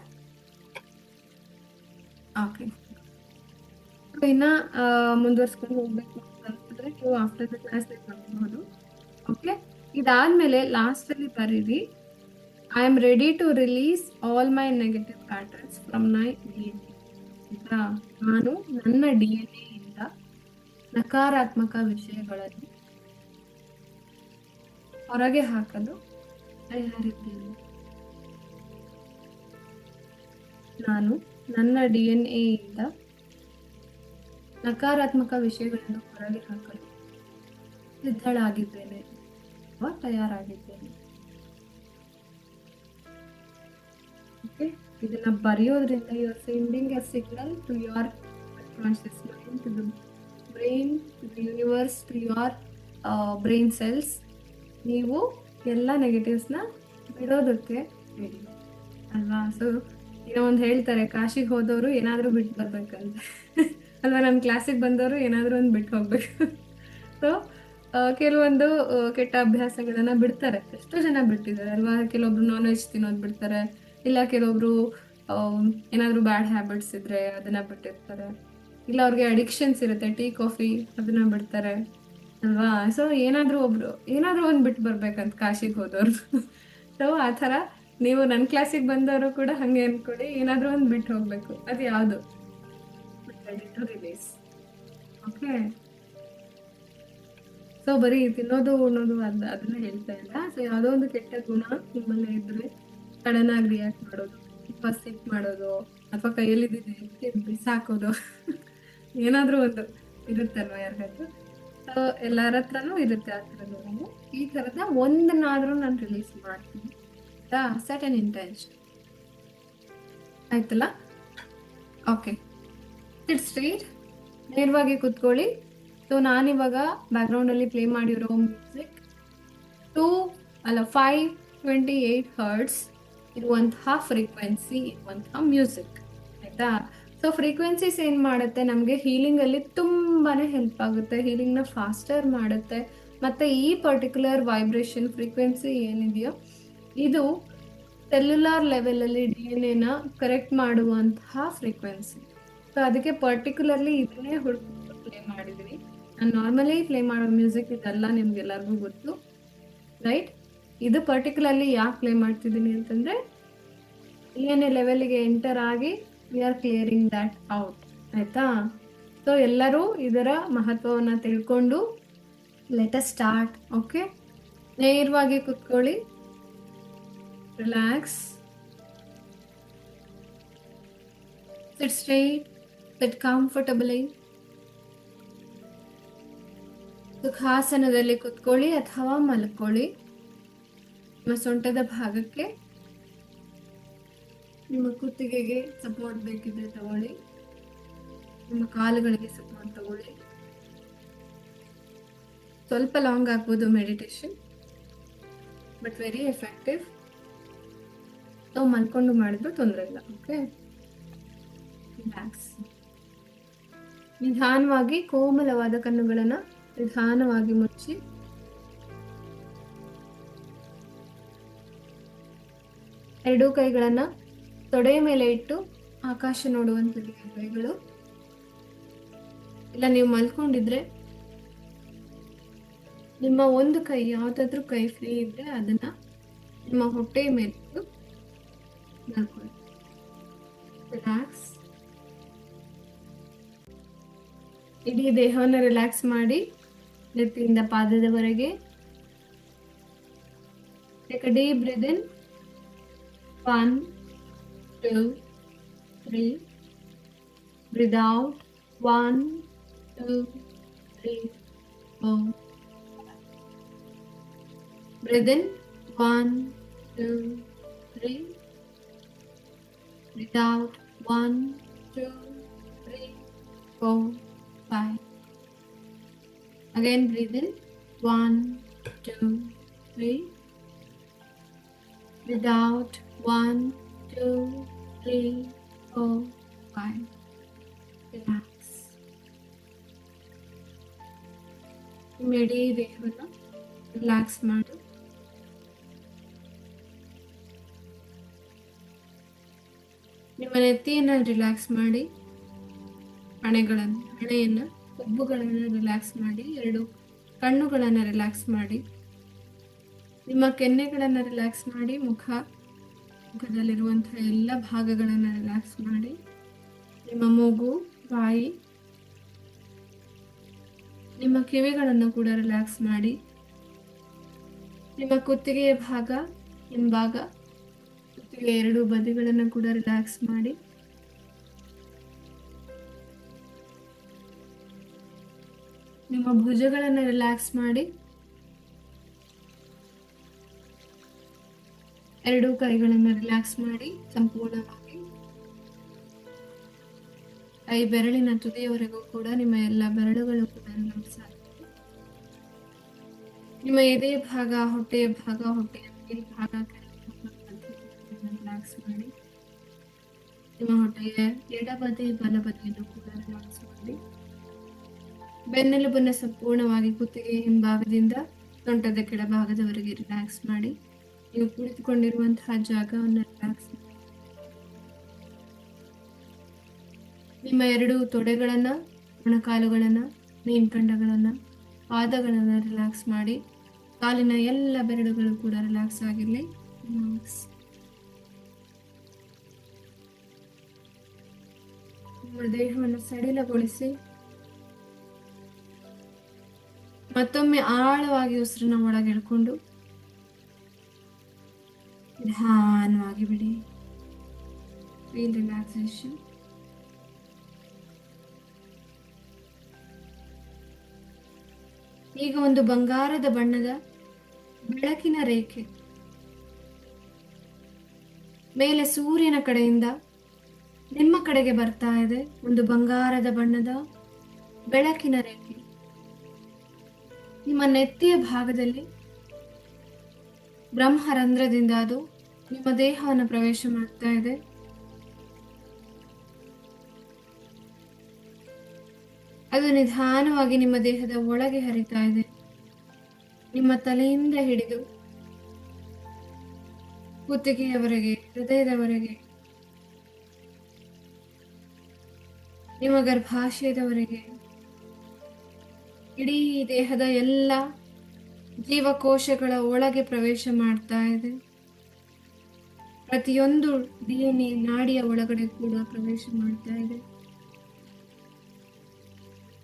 ಓಕೆ, ಇನ್ನ ಮುಂದುವರ್ಸ್ಕೊಂಡು ಹೋಗ್ಬೇಕು ಅಂತಂದ್ರೆ ನೀವು ಆಫ್ಟರ್ ದ ಕ್ಲಾಸ್ ಮಾಡ್ಬೋದು. ಓಕೆ, ಇದಾದ್ಮೇಲೆ ಲಾಸ್ಟ್ ಅಲ್ಲಿ ಬರೀರಿ, I am ready to release all my negative patterns from my DNA. ಆಯ್ತಾ, ನಾನು ನನ್ನ DNA ಇಂದ ನಕಾರಾತ್ಮಕ ವಿಷಯಗಳನ್ನು ಹೊರಗೆ ಹಾಕಲು ತಯಾರಿದ್ದೇನೆ. ನಾನು ನನ್ನ DNA ಇಂದ ನಕಾರಾತ್ಮಕ ವಿಷಯಗಳನ್ನು ಹೊರಗೆ ಹಾಕಲು ಸಿದ್ಧಳಾಗಿದ್ದೇನೆ ಅಥವಾ ತಯಾರಾಗಿದ್ದೇನೆ. ಓಕೆ, ಇದನ್ನ ಬರೆಯೋದ್ರಿಂದ you are sending a signal to your conscious mind, to the brain, to the universe, to your brain cells. ನೀವು ಎಲ್ಲ ನೆಗೆಟಿವ್ಸ್ನ ಬಿಡೋದಕ್ಕೆ ಹೇಳಿ ಅಲ್ವಾ. ಸೊ ಏನೋ ಒಂದು ಹೇಳ್ತಾರೆ, ಕಾಶಿಗೆ ಹೋದವರು ಏನಾದರೂ ಬಿಟ್ಟು ಬರ್ಬೇಕಂತ ಅಲ್ವಾ, ನಮ್ಮ ಕ್ಲಾಸಿಗೆ ಬಂದವರು ಏನಾದರೂ ಒಂದು ಬಿಟ್ಟು ಹೋಗ್ಬೇಕು. ಸೊ ಕೆಲವೊಂದು ಕೆಟ್ಟ ಅಭ್ಯಾಸಗಳನ್ನ ಬಿಡ್ತಾರೆ, ಎಷ್ಟೋ ಜನ ಬಿಟ್ಟಿದ್ದಾರೆ ಅಲ್ವಾ. ಕೆಲವೊಬ್ರು ನಾನ್ ವೆಜ್ ತಿನ್ನೋದು ಬಿಡ್ತಾರೆ, ಇಲ್ಲ ಕೆಲವೊಬ್ರು ಏನಾದರೂ ಬ್ಯಾಡ್ ಹ್ಯಾಬಿಟ್ಸ್ ಇದ್ರೆ ಅದನ್ನ ಬಿಟ್ಟಿರ್ತಾರೆ, ಇಲ್ಲ ಅವ್ರಿಗೆ ಅಡಿಕ್ಷನ್ಸ್ ಇರುತ್ತೆ, ಟೀ ಕಾಫಿ ಅದನ್ನ ಬಿಡ್ತಾರೆ ಅಲ್ವಾ. ಸೊ ಏನಾದರೂ ಒಂದು ಬಿಟ್ಟು ಬರ್ಬೇಕಂತ ಕಾಶಿಗೆ ಹೋದವರು. ಸೊ ಆ ಥರ ನೀವು ನನ್ನ ಕ್ಲಾಸಿಗೆ ಬಂದವರು ಕೂಡ ಹಂಗೆ ಅನ್ಕೊಡಿ, ಏನಾದರೂ ಒಂದು ಬಿಟ್ಟು ಹೋಗ್ಬೇಕು. ಅದು ಯಾವುದು ರಿಲೀಸ್. ಓಕೆ, ಸೊ ಬರೀ ತಿನ್ನೋದು ಉಣ್ಣೋದು ಅದನ್ನ ಹೇಳ್ತಾ ಇಲ್ಲ. ಸೊ ಯಾವುದೋ ಒಂದು ಕೆಟ್ಟ ಗುಣ ನಿಮ್ಮಲ್ಲೇ ಇದ್ರೆ ಸಡನ್ ಆಗಿ ರಿಯಾಕ್ಟ್ ಮಾಡೋದು, ಫಸ್ಟ್ ಸಿಟ್ ಮಾಡೋದು, ಅಥವಾ ಕೈಯಲ್ಲಿ ಬಿಸಾಕೋದು ಏನಾದರೂ ಒಂದು ಇರುತ್ತಲ್ವ ಯಾರಿಗಾದ್ರು. ಸೊ ಎಲ್ಲರ ಹತ್ರನೂ ಇರುತ್ತೆ ಆ ಥರದ್ದು. ಈ ಥರದ ಒಂದನ್ನಾದ್ರೂ ನಾನು ರಿಲೀಸ್ ಮಾಡ್ತೀನಿ. ಸೆಟ್ ಅನ್ ಇಂಟೆನ್ಷನ್ ಆಯ್ತಲ್ಲ. ಓಕೆ, ಸಿಟ್ ಸ್ಟ್ರೈಟ್, ನೇರವಾಗಿ ಕೂತ್ಕೊಳ್ಳಿ. ಸೊ ನಾನಿವಾಗ ಬ್ಯಾಕ್ಗ್ರೌಂಡಲ್ಲಿ ಪ್ಲೇ ಮಾಡಿರೋ ಮ್ಯೂಸಿಕ್ 528 ಹರ್ಟ್ಸ್ ಇರುವಂತಹ ಫ್ರೀಕ್ವೆನ್ಸಿ ಇರುವಂತಹ ಮ್ಯೂಸಿಕ್ ಆಯ್ತಾ. ಸೊ ಫ್ರೀಕ್ವೆನ್ಸೀಸ್ ಏನು ಮಾಡುತ್ತೆ, ನಮಗೆ ಹೀಲಿಂಗಲ್ಲಿ ತುಂಬಾ ಹೆಲ್ಪ್ ಆಗುತ್ತೆ, ಹೀಲಿಂಗ್ನ ಫಾಸ್ಟರ್ ಮಾಡುತ್ತೆ. ಮತ್ತು ಈ ಪರ್ಟಿಕ್ಯುಲರ್ ವೈಬ್ರೇಷನ್ ಫ್ರೀಕ್ವೆನ್ಸಿ ಏನಿದೆಯೋ ಇದು ಸೆಲ್ಯುಲಾರ್ ಲೆವೆಲಲ್ಲಿ DNA ಕರೆಕ್ಟ್ ಮಾಡುವಂತಹ ಫ್ರೀಕ್ವೆನ್ಸಿ. ಸೊ ಅದಕ್ಕೆ ಪರ್ಟಿಕ್ಯುಲರ್ಲಿ ಇದನ್ನೇ ಹುಡುಕಿ ಪ್ಲೇ ಮಾಡಿದ್ವಿ. ನಾನು ನಾರ್ಮಲಿ ಪ್ಲೇ ಮಾಡೋ ಮ್ಯೂಸಿಕ್ ಇದೆಲ್ಲ ನಿಮ್ಗೆಲ್ಲರಿಗೂ ಗೊತ್ತು ರೈಟ್. ಇದು ಪರ್ಟಿಕ್ಯುಲರ್ಲಿ ಯಾಕೆ ಪ್ಲೇ ಮಾಡ್ತಿದ್ದೀನಿ ಅಂತಂದರೆ DNA ಲೆವೆಲ್ಗೆ ಎಂಟರ್ ಆಗಿ we are clearing that out ಆಯಿತಾ. ಸೊ ಎಲ್ಲರೂ ಇದರ ಮಹತ್ವವನ್ನು ತಿಳ್ಕೊಂಡು ಲೆಟ್ ಅಸ್ ಸ್ಟಾರ್ಟ್. ಓಕೆ, ನೇರವಾಗಿ ಕೂತ್ಕೊಳ್ಳಿ, ರಿಲ್ಯಾಕ್ಸ್, ಸಿಟ್ ಸ್ಟ್ರೈಟ್, ಸಿಟ್ ಕಂಫರ್ಟಬಲಿ. ಸುಖಾಸನದಲ್ಲಿ ಕೂತ್ಕೊಳ್ಳಿ ಅಥವಾ ಮಲ್ಕೊಳ್ಳಿ. ನಿಮ್ಮ ಸೊಂಟದ ಭಾಗಕ್ಕೆ ನಿಮ್ಮ ಕುತ್ತಿಗೆಗೆ ಸಪೋರ್ಟ್ ಬೇಕಿದ್ರೆ ತಗೊಳ್ಳಿ, ನಿಮ್ಮ ಕಾಲುಗಳಿಗೆ ಸಪೋರ್ಟ್ ತಗೊಳ್ಳಿ. ಸ್ವಲ್ಪ ಲಾಂಗ್ ಆಗ್ಬೋದು ಮೆಡಿಟೇಷನ್, ಬಟ್ ವೆರಿ ಎಫೆಕ್ಟಿವ್. ನಾವು ಮಲ್ಕೊಂಡು ಮಾಡಿದ್ರು ತೊಂದರೆ ಇಲ್ಲ. Okay, relax. ನಿಧಾನವಾಗಿ ಕೋಮಲವಾದ ಕಣ್ಣುಗಳನ್ನ ನಿಧಾನವಾಗಿ ಮುಚ್ಚಿ ಎರಡೂ ಕೈಗಳನ್ನ ತೊಡೆಯ ಮೇಲೆ ಇಟ್ಟು ಆಕಾಶ ನೋಡುವಂಥದ್ದು ಕೈಗಳು. ಇಲ್ಲ ನೀವು ಮಲ್ಕೊಂಡಿದ್ರೆ ನಿಮ್ಮ ಒಂದು ಕೈ ಯಾವ್ದಾದ್ರೂ ಕೈ ಫ್ರೀ ಇದ್ರೆ ಅದನ್ನ ನಿಮ್ಮ ಹೊಟ್ಟೆಯ ಮೇಲೆ ಇಟ್ಟು ಮಲ್ಕೊಳ್ಳಿ. ರಿಲ್ಯಾಕ್ಸ್. ಇಡೀ ದೇಹವನ್ನು ರಿಲ್ಯಾಕ್ಸ್ ಮಾಡಿ ನೆತ್ತಿಯಿಂದ ಪಾದದವರೆಗೆ. Take a deep breath in. 1 2 3. Breathe out. 1 2 3 4. Breathe in. 1 2 3. Breathe out. 1 2 3 4 5. Again breathe in. 1 2 3. Breathe out. 1 2 3 4 5. Relax. ಇಡೀ ದೇಹವನ್ನು ರಿಲ್ಯಾಕ್ಸ್ ಮಾಡು. ನಿಮ್ಮ ನೆತ್ತಿಯನ್ನು ರಿಲ್ಯಾಕ್ಸ್ ಮಾಡಿ. ಹಣೆಯನ್ನು ಹುಬ್ಬುಗಳನ್ನು ರಿಲ್ಯಾಕ್ಸ್ ಮಾಡಿ. ಎರಡು ಕಣ್ಣುಗಳನ್ನು ರಿಲ್ಯಾಕ್ಸ್ ಮಾಡಿ. ನಿಮ್ಮ ಕೆನ್ನೆಗಳನ್ನು ರಿಲ್ಯಾಕ್ಸ್ ಮಾಡಿ. ಮುಖದಲ್ಲಿರುವಂತಹ ಎಲ್ಲ ಭಾಗಗಳನ್ನು ರಿಲ್ಯಾಕ್ಸ್ ಮಾಡಿ. ನಿಮ್ಮ ಮೂಗು, ಬಾಯಿ, ನಿಮ್ಮ ಕಿವಿಗಳನ್ನು ಕೂಡ ರಿಲ್ಯಾಕ್ಸ್ ಮಾಡಿ. ನಿಮ್ಮ ಕುತ್ತಿಗೆಯ ಭಾಗ, ಹಿಂಭಾಗ, ಕುತ್ತಿಗೆ ಎರಡು ಬದಿಗಳನ್ನು ಕೂಡ ರಿಲ್ಯಾಕ್ಸ್ ಮಾಡಿ. ನಿಮ್ಮ ಭುಜಗಳನ್ನು ರಿಲ್ಯಾಕ್ಸ್ ಮಾಡಿ. ಎರಡೂ ಕೈಗಳನ್ನು ರಿಲ್ಯಾಕ್ಸ್ ಮಾಡಿ ಸಂಪೂರ್ಣವಾಗಿ. ಕೈ ಬೆರಳಿನ ತುದಿಯವರೆಗೂ ಕೂಡ ನಿಮ್ಮ ಎಲ್ಲ ಬೆರಳುಗಳು ಕೂಡ ರಿಲ್ಯಾಕ್ಸ್ ಆಗುತ್ತೆ. ನಿಮ್ಮ ಎದೆ ಭಾಗ, ಹೊಟ್ಟೆಯ ಭಾಗ, ಹೊಟ್ಟೆಯ ಮೇಲ್ ಭಾಗ, ರಿಲ್ಯಾಕ್ಸ್ ಮಾಡಿ. ನಿಮ್ಮ ಹೊಟ್ಟೆಯ ಎಡಬದಿ ಬಲಬದಿಯನ್ನು ಕೂಡ ರಿಲ್ಯಾಕ್ಸ್ ಮಾಡಿ. ಬೆನ್ನೆಲುಬನ್ನು ಸಂಪೂರ್ಣವಾಗಿ ಕುತ್ತಿಗೆ ಹಿಂಭಾಗದಿಂದ ಸೊಂಟದ ಕೆಳಭಾಗದವರೆಗೆ ರಿಲ್ಯಾಕ್ಸ್ ಮಾಡಿ. ನೀವು ಕುಳಿತುಕೊಂಡಿರುವಂತಹ ಜಾಗವನ್ನು ರಿಲ್ಯಾಕ್ಸ್ ಮಾಡಿ. ನಿಮ್ಮ ಎರಡು ತೊಡೆಗಳನ್ನ, ಮೊಣಕಾಲುಗಳನ್ನ, ಮೀನ್ಕಂಡಗಳನ್ನ, ಪಾದಗಳನ್ನ ರಿಲ್ಯಾಕ್ಸ್ ಮಾಡಿ. ಕಾಲಿನ ಎಲ್ಲ ಬೆರಳುಗಳು ಕೂಡ ರಿಲ್ಯಾಕ್ಸ್ ಆಗಿರಲಿ. ನಿಮ್ಮ ದೇಹವನ್ನು ಸಡಿಲಗೊಳಿಸಿ ಮತ್ತೊಮ್ಮೆ ಆಳವಾಗಿ ಉಸಿರನ್ನ ಒಳಗೆಳ್ಕೊಂಡು ನಿಧಾನವಾಗಿ ಬಿಡಿ. Feel relaxation. ಈಗ ಒಂದು ಬಂಗಾರದ ಬಣ್ಣದ ಬೆಳಕಿನ ರೇಖೆ ಮೇಲೆ ಸೂರ್ಯನ ಕಡೆಯಿಂದ ನಿಮ್ಮ ಕಡೆಗೆ ಬರ್ತಾ ಇದೆ. ಒಂದು ಬಂಗಾರದ ಬಣ್ಣದ ಬೆಳಕಿನ ರೇಖೆ ನಿಮ್ಮ ನೆತ್ತಿಯ ಭಾಗದಲ್ಲಿ ಬ್ರಹ್ಮರಂಧ್ರದಿಂದ ಅದು ನಿಮ್ಮ ದೇಹವನ್ನು ಪ್ರವೇಶ ಮಾಡ್ತಾ ಇದೆ. ಅದು ನಿಧಾನವಾಗಿ ನಿಮ್ಮ ದೇಹದ ಒಳಗೆ ಹರಿತಾ ಇದೆ. ನಿಮ್ಮ ತಲೆಯಿಂದ ಹಿಡಿದು ಕುತ್ತಿಗೆಯವರೆಗೆ, ಹೃದಯದವರೆಗೆ, ನಿಮ್ಮ ಗರ್ಭಾಶಯದವರೆಗೆ, ಇಡೀ ದೇಹದ ಎಲ್ಲ ಜೀವಕೋಶಗಳ ಒಳಗೆ ಪ್ರವೇಶ ಮಾಡ್ತಾ ಇದೆ. ಪ್ರತಿಯೊಂದು DNA ನಾಡಿಯ ಒಳಗಡೆ ಕೂಡ ಪ್ರವೇಶ ಮಾಡ್ತಾ ಇದೆ.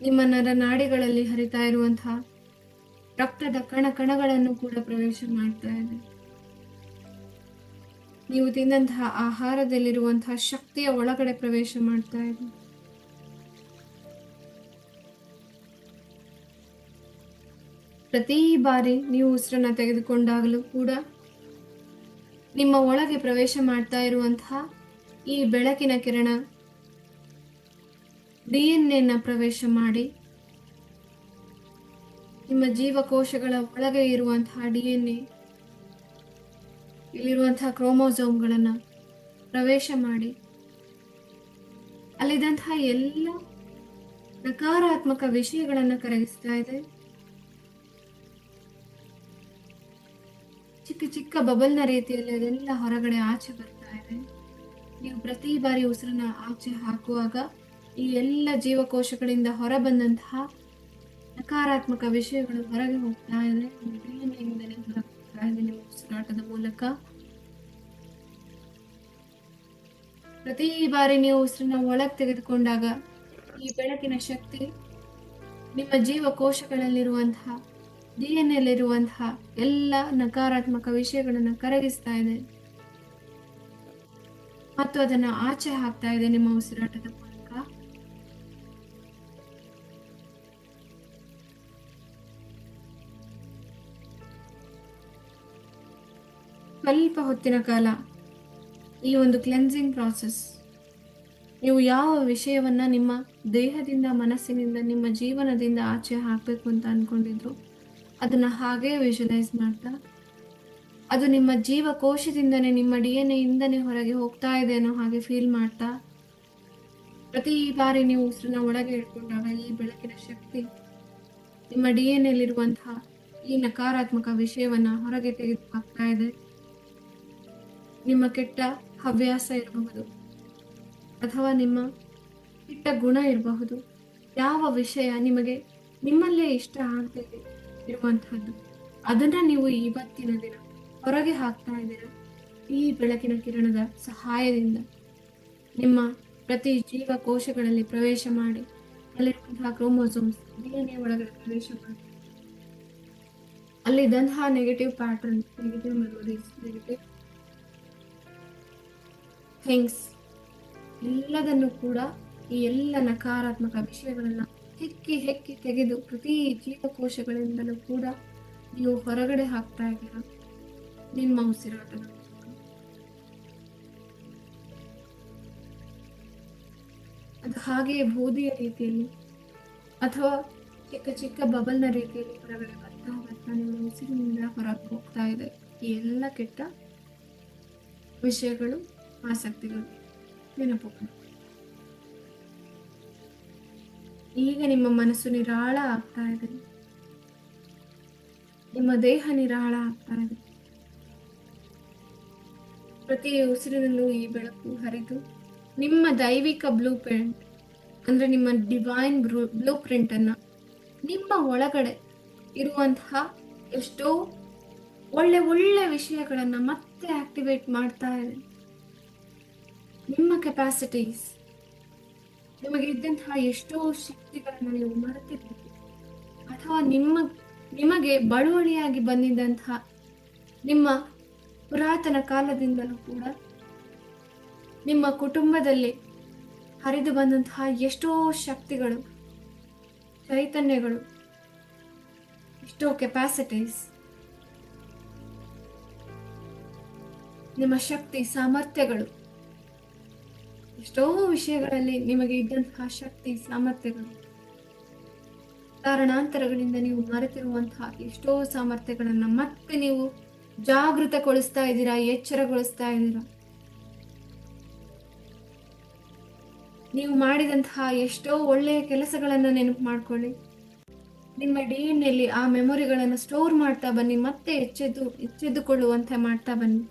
ನಿಮ್ಮ ನರನಾಡಿಗಳಲ್ಲಿ ಹರಿತಾ ಇರುವಂತಹ ರಕ್ತದ ಕಣಗಳನ್ನು ಕೂಡ ಪ್ರವೇಶ ಮಾಡ್ತಾ ಇದೆ. ನೀವು ತಿಂದಂತಹ ಆಹಾರದಲ್ಲಿರುವಂತಹ ಶಕ್ತಿಯ ಒಳಗಡೆ ಪ್ರವೇಶ ಮಾಡ್ತಾ ಇದೆ. ಪ್ರತಿ ಬಾರಿ ನೀವು ಉಸಿರನ್ನ ತೆಗೆದುಕೊಂಡಾಗಲೂ ಕೂಡ ನಿಮ್ಮ ಒಳಗೆ ಪ್ರವೇಶ ಮಾಡ್ತಾ ಇರುವಂತಹ ಈ ಬೆಳಕಿನ ಕಿರಣ DNA ಪ್ರವೇಶ ಮಾಡಿ ನಿಮ್ಮ ಜೀವಕೋಶಗಳ ಒಳಗೆ ಇರುವಂತಹ DNA, ಇಲ್ಲಿರುವಂತಹ ಕ್ರೋಮೋಸೋಮ್ಗಳನ್ನು ಪ್ರವೇಶ ಮಾಡಿ ಅಲ್ಲಿದ್ದಂತಹ ಎಲ್ಲ ನಕಾರಾತ್ಮಕ ವಿಷಯಗಳನ್ನ ಕರಗಿಸ್ತಾ ಇದೆ. ಚಿಕ್ಕ ಚಿಕ್ಕ ಬಬಲ್ನ ರೀತಿಯಲ್ಲಿ ಅದೆಲ್ಲ ಹೊರಗಡೆ ಆಚೆ ಬರ್ತಾ ಇದೆ. ನೀವು ಪ್ರತಿ ಬಾರಿ ಉಸಿರನ್ನ ಆಚೆ ಹಾಕುವಾಗ ಈ ಎಲ್ಲ ಜೀವಕೋಶಗಳಿಂದ ಹೊರಬಂದಂತಹ ನಕಾರಾತ್ಮಕ ವಿಷಯಗಳು ಹೊರಗೆ ಹೋಗ್ತಾ ಇದೆ. DNA ಹೊರ ಹೋಗ್ತಾ ಇದೆ ನಿಮ್ಮ ಉಸಿರಾಟದ ಮೂಲಕ. ಪ್ರತಿ ಬಾರಿ ನೀವು ಉಸಿರನ್ನ ಒಳಗೆ ತೆಗೆದುಕೊಂಡಾಗ ಈ ಬೆಳಕಿನ ಶಕ್ತಿ ನಿಮ್ಮ ಜೀವಕೋಶಗಳಲ್ಲಿರುವಂತಹ DNA ಎಲ್ಲ ನಕಾರಾತ್ಮಕ ವಿಷಯಗಳನ್ನ ಕರಗಿಸ್ತಾ ಇದೆ ಮತ್ತು ಅದನ್ನ ಆಚೆ ಹಾಕ್ತಾ ಇದೆ ನಿಮ್ಮ ಉಸಿರಾಟದ ಮೂಲಕ. ಸ್ವಲ್ಪ ಹೊತ್ತಿನ ಕಾಲ ಈ ಒಂದು ಕ್ಲೆನ್ಸಿಂಗ್ ಪ್ರಾಸೆಸ್, ನೀವು ಯಾವ ವಿಷಯವನ್ನ ನಿಮ್ಮ ದೇಹದಿಂದ, ಮನಸ್ಸಿನಿಂದ, ನಿಮ್ಮ ಜೀವನದಿಂದ ಆಚೆ ಹಾಕಬೇಕು ಅಂತ ಅನ್ಕೊಂಡಿದ್ರು ಅದನ್ನ ಹಾಗೆ ವಿಜುವಲೈಸ್ ಮಾಡ್ತಾ, ಅದು ನಿಮ್ಮ ಜೀವಕೋಶದಿಂದನೇ, ನಿಮ್ಮ DNA ಇಂದನೇ ಹೊರಗೆ ಹೋಗ್ತಾ ಇದೆ ಅನ್ನೋ ಹಾಗೆ ಫೀಲ್ ಮಾಡ್ತಾ, ಪ್ರತಿ ಬಾರಿ ನೀವು ಉಸಿರನ್ನ ಒಳಗೆ ಇಟ್ಕೊಂಡಾಗ ಈ ಬೆಳಕಿನ ಶಕ್ತಿ ನಿಮ್ಮ DNA ಈ ನಕಾರಾತ್ಮಕ ವಿಷಯವನ್ನ ಹೊರಗೆ ತೆಗೆದು ಹಾಕ್ತಾ ಇದೆ. ನಿಮ್ಮ ಕೆಟ್ಟ ಹವ್ಯಾಸ ಇರಬಹುದು ಅಥವಾ ನಿಮ್ಮ ಕೆಟ್ಟ ಗುಣ ಇರಬಹುದು, ಯಾವ ವಿಷಯ ನಿಮಗೆ ನಿಮ್ಮಲ್ಲೇ ಇಷ್ಟ ಆಗ್ತದೆ ಇರುವಂತಹದ್ದು, ಅದನ್ನ ನೀವು ಇವತ್ತಿನ ದಿನ ಹೊರಗೆ ಹಾಕ್ತಾ ಇದ್ದೀರಾ. ಈ ಬೆಳಕಿನ ಕಿರಣದ ಸಹಾಯದಿಂದ ನಿಮ್ಮ ಪ್ರತಿ ಜೀವಕೋಶಗಳಲ್ಲಿ ಪ್ರವೇಶ ಮಾಡಿ ಅಲ್ಲಿರುವಂತಹ ಕ್ರೋಮೋಸೋಮ್ಸ್ DNA ಒಳಗಡೆ ಪ್ರವೇಶ ಮಾಡಿ ಅಲ್ಲಿದ್ದಂತಹ negative pattern, negative memories, negative things ಎಲ್ಲದನ್ನು ಕೂಡ, ಈ ಎಲ್ಲ ನಕಾರಾತ್ಮಕ ವಿಷಯಗಳನ್ನ ಹೆಕ್ಕಿ ತೆಗೆದು ಪ್ರತಿ ಜೀವಕೋಶಗಳಿಂದಲೂ ಕೂಡ ನೀವು ಹೊರಗಡೆ ಹಾಕ್ತಾ ಇದ್ದೀರಾ ನಿಮ್ಮ ಉಸಿರಾಟದ ಮೂಲಕ. ಅದು ಹಾಗೆಯೇ ಬೂದಿಯ ರೀತಿಯಲ್ಲಿ ಅಥವಾ ಚಿಕ್ಕ ಚಿಕ್ಕ ಬಬಲ್ನ ರೀತಿಯಲ್ಲಿ ಹೊರಗಡೆ ಬರ್ತಾ ನಿಮ್ಮ ಉಸಿರಿನಿಂದ ಹೊರಗೆ ಹೋಗ್ತಾ ಇದೆ ಈ ಎಲ್ಲ ಕೆಟ್ಟ ವಿಷಯಗಳು, ಆಸಕ್ತಿಗಳು, ನೆನಪುಗಳು. ಈಗ ನಿಮ್ಮ ಮನಸ್ಸು ನಿರಾಳ ಆಗ್ತಾ ಇದೆ, ನಿಮ್ಮ ದೇಹ ನಿರಾಳ ಆಗ್ತಾ ಇದೆ. ಪ್ರತಿ ಉಸಿರಿನಲ್ಲೂ ಈ ಬೆಳಕು ಹರಿದು ನಿಮ್ಮ ದೈವಿಕ ಬ್ಲೂ ಪ್ರಿಂಟ್, ಅಂದ್ರೆ ನಿಮ್ಮ ಡಿವೈನ್ ಬ್ಲೂ ಪ್ರಿಂಟ್ ಅನ್ನ, ನಿಮ್ಮ ಒಳಗಡೆ ಇರುವಂತಹ ಎಷ್ಟೋ ಒಳ್ಳೆ ಒಳ್ಳೆ ವಿಷಯಗಳನ್ನ ಮತ್ತೆ ಆಕ್ಟಿವೇಟ್ ಮಾಡ್ತಾ ಇದೆ. ನಿಮ್ಮ ಕೆಪಾಸಿಟೀಸ್, ನಿಮಗೆ ಇದ್ದಂತಹ ಎಷ್ಟೋ ಶಕ್ತಿಗಳನ್ನ ನೀವು ಮರೆತಿರ್ತೀರಿ ಅಥವಾ ನಿಮಗೆ ಬಳುವಳಿಯಾಗಿ ಬಂದಿದ್ದಂತಹ ನಿಮ್ಮ ಪುರಾತನ ಕಾಲದಿಂದಲೂ ಕೂಡ ನಿಮ್ಮ ಕುಟುಂಬದಲ್ಲಿ ಹರಿದು ಬಂದಂತಹ ಎಷ್ಟೋ ಶಕ್ತಿಗಳು, ಚೈತನ್ಯಗಳು, ಎಷ್ಟೋ ಕೆಪಾಸಿಟೀಸ್, ನಿಮ್ಮ ಶಕ್ತಿ ಸಾಮರ್ಥ್ಯಗಳು, ಎಷ್ಟೋ ವಿಷಯಗಳಲ್ಲಿ ನಿಮಗೆ ಇದ್ದಂತಹ ಶಕ್ತಿ ಸಾಮರ್ಥ್ಯಗಳು, ಕಾರಣಾಂತರಗಳಿಂದ ನೀವು ಮರೆತಿರುವಂತಹ ಎಷ್ಟೋ ಸಾಮರ್ಥ್ಯಗಳನ್ನ ಮತ್ತೆ ನೀವು ಜಾಗೃತಗೊಳಿಸ್ತಾ ಇದ್ದೀರಾ, ಎಚ್ಚರಗೊಳಿಸ್ತಾ ಇದ್ದೀರಾ. ನೀವು ಮಾಡಿದಂತಹ ಎಷ್ಟೋ ಒಳ್ಳೆಯ ಕೆಲಸಗಳನ್ನ ನೆನಪು ಮಾಡ್ಕೊಳ್ಳಿ. ನಿಮ್ಮ DNA ಆ ಮೆಮೊರಿಗಳನ್ನು ಸ್ಟೋರ್ ಮಾಡ್ತಾ ಬನ್ನಿ, ಮತ್ತೆ ಎಚ್ಚೆದ್ದುಕೊಳ್ಳುವಂತೆ ಮಾಡ್ತಾ ಬನ್ನಿ.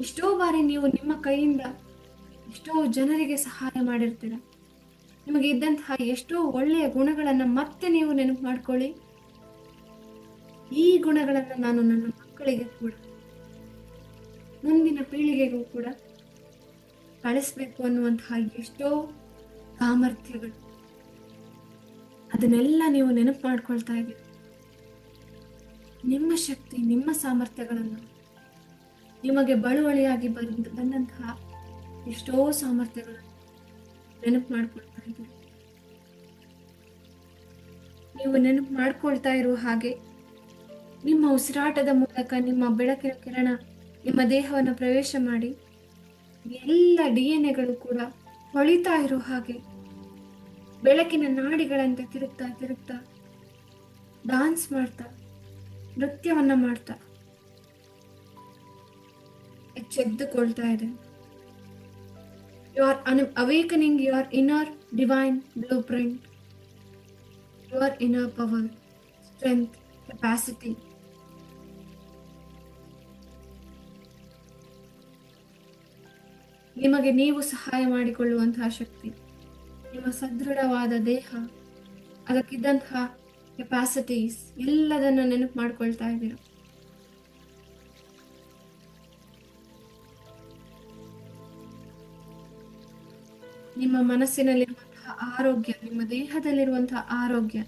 ಎಷ್ಟೋ ಬಾರಿ ನೀವು ನಿಮ್ಮ ಕೈಯಿಂದ ಎಷ್ಟೋ ಜನರಿಗೆ ಸಹಾಯ ಮಾಡಿರ್ತೀರ. ನಿಮಗೆ ಇದ್ದಂತಹ ಎಷ್ಟೋ ಒಳ್ಳೆಯ ಗುಣಗಳನ್ನ ಮತ್ತೆ ನೀವು ನೆನಪು ಮಾಡ್ಕೊಳ್ಳಿ. ಈ ಗುಣಗಳನ್ನ ನಾನು ನನ್ನ ಮಕ್ಕಳಿಗೆ ಕೂಡ, ಮುಂದಿನ ಪೀಳಿಗೆಗೂ ಕೂಡ ಕಳಿಸ್ಬೇಕು ಅನ್ನುವಂತಹ ಎಷ್ಟೋ ಸಾಮರ್ಥ್ಯಗಳು, ಅದನ್ನೆಲ್ಲ ನೀವು ನೆನಪು ಮಾಡ್ಕೊಳ್ತಾ ಇದ್ದೀರಿ. ನಿಮ್ಮ ಶಕ್ತಿ, ನಿಮ್ಮ ಸಾಮರ್ಥ್ಯಗಳನ್ನು, ನಿಮಗೆ ಬಳುವಳಿಯಾಗಿ ಬಂದಂತಹ ಎಷ್ಟೋ ಸಾಮರ್ಥ್ಯಗಳನ್ನು ನೆನಪು ಮಾಡ್ಕೊಳ್ತಾ ಇದ್ದೀರಿ. ನೀವು ನೆನಪು ಮಾಡ್ಕೊಳ್ತಾ ಇರುವ ಹಾಗೆ ನಿಮ್ಮ ಉಸಿರಾಟದ ಮೂಲಕ ನಿಮ್ಮ ಬೆಳಕಿನ ಕಿರಣ ನಿಮ್ಮ ದೇಹವನ್ನು ಪ್ರವೇಶ ಮಾಡಿ ಎಲ್ಲ DNA ಕೂಡ ಹೊಳಿತಾ ಇರೋ ಹಾಗೆ ಬೆಳಕಿನ ನಾಡಿಗಳಂತೆ ತಿರುಗ್ತಾ ತಿರುಗ್ತಾ ಡಾನ್ಸ್ ಮಾಡ್ತಾ, ನೃತ್ಯವನ್ನ ಮಾಡ್ತಾ ಎಚ್ಚೆದ್ದುಕೊಳ್ತಾ ಇದೆ. You are awakening your inner divine blueprint, your inner power, strength, capacity. ನಿಮಗೆ ನೀವು ಸಹಾಯ ಮಾಡಿಕೊಳ್ಳುವಂತಹ ಶಕ್ತಿ, ನಿಮ್ಮ ಸದೃಢವಾದ ದೇಹ, ಅದಕ್ಕಿದ್ದಂತಹ ಕೆಪಾಸಿಟೀಸ್ ಎಲ್ಲದನ್ನು ನೆನಪು ಮಾಡ್ಕೊಳ್ತಾ ಇದ್ದೀರ. ನಿಮ್ಮ ಮನಸ್ಸಿನಲ್ಲಿರುವಂತಹ ಆರೋಗ್ಯ, ನಿಮ್ಮ ದೇಹದಲ್ಲಿರುವಂತಹ ಆರೋಗ್ಯ,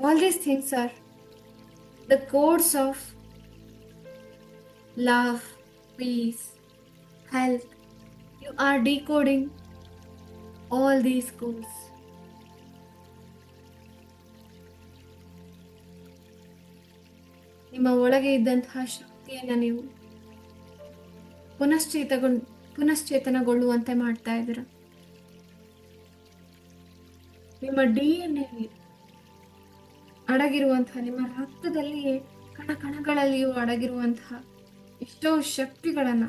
all these things are the codes of love, peace, health. You are decoding all these codes. ನಿಮ್ಮ ಒಳಗೆ ಇದ್ದಂತಹ ಶಕ್ತಿಯನ್ನು ನೀವು ಪುನಶ್ಚೇತನಗೊಳ್ಳುವಂತೆ ಮಾಡ್ತಾ ಇದ್ದೀರ. ನಿಮ್ಮ DNA ಅಡಗಿರುವಂತಹ, ನಿಮ್ಮ ರಕ್ತದಲ್ಲಿಯೇ ಕಣ ಕಣಗಳಲ್ಲಿಯೂ ಅಡಗಿರುವಂತಹ ಎಷ್ಟೋ ಶಕ್ತಿಗಳನ್ನ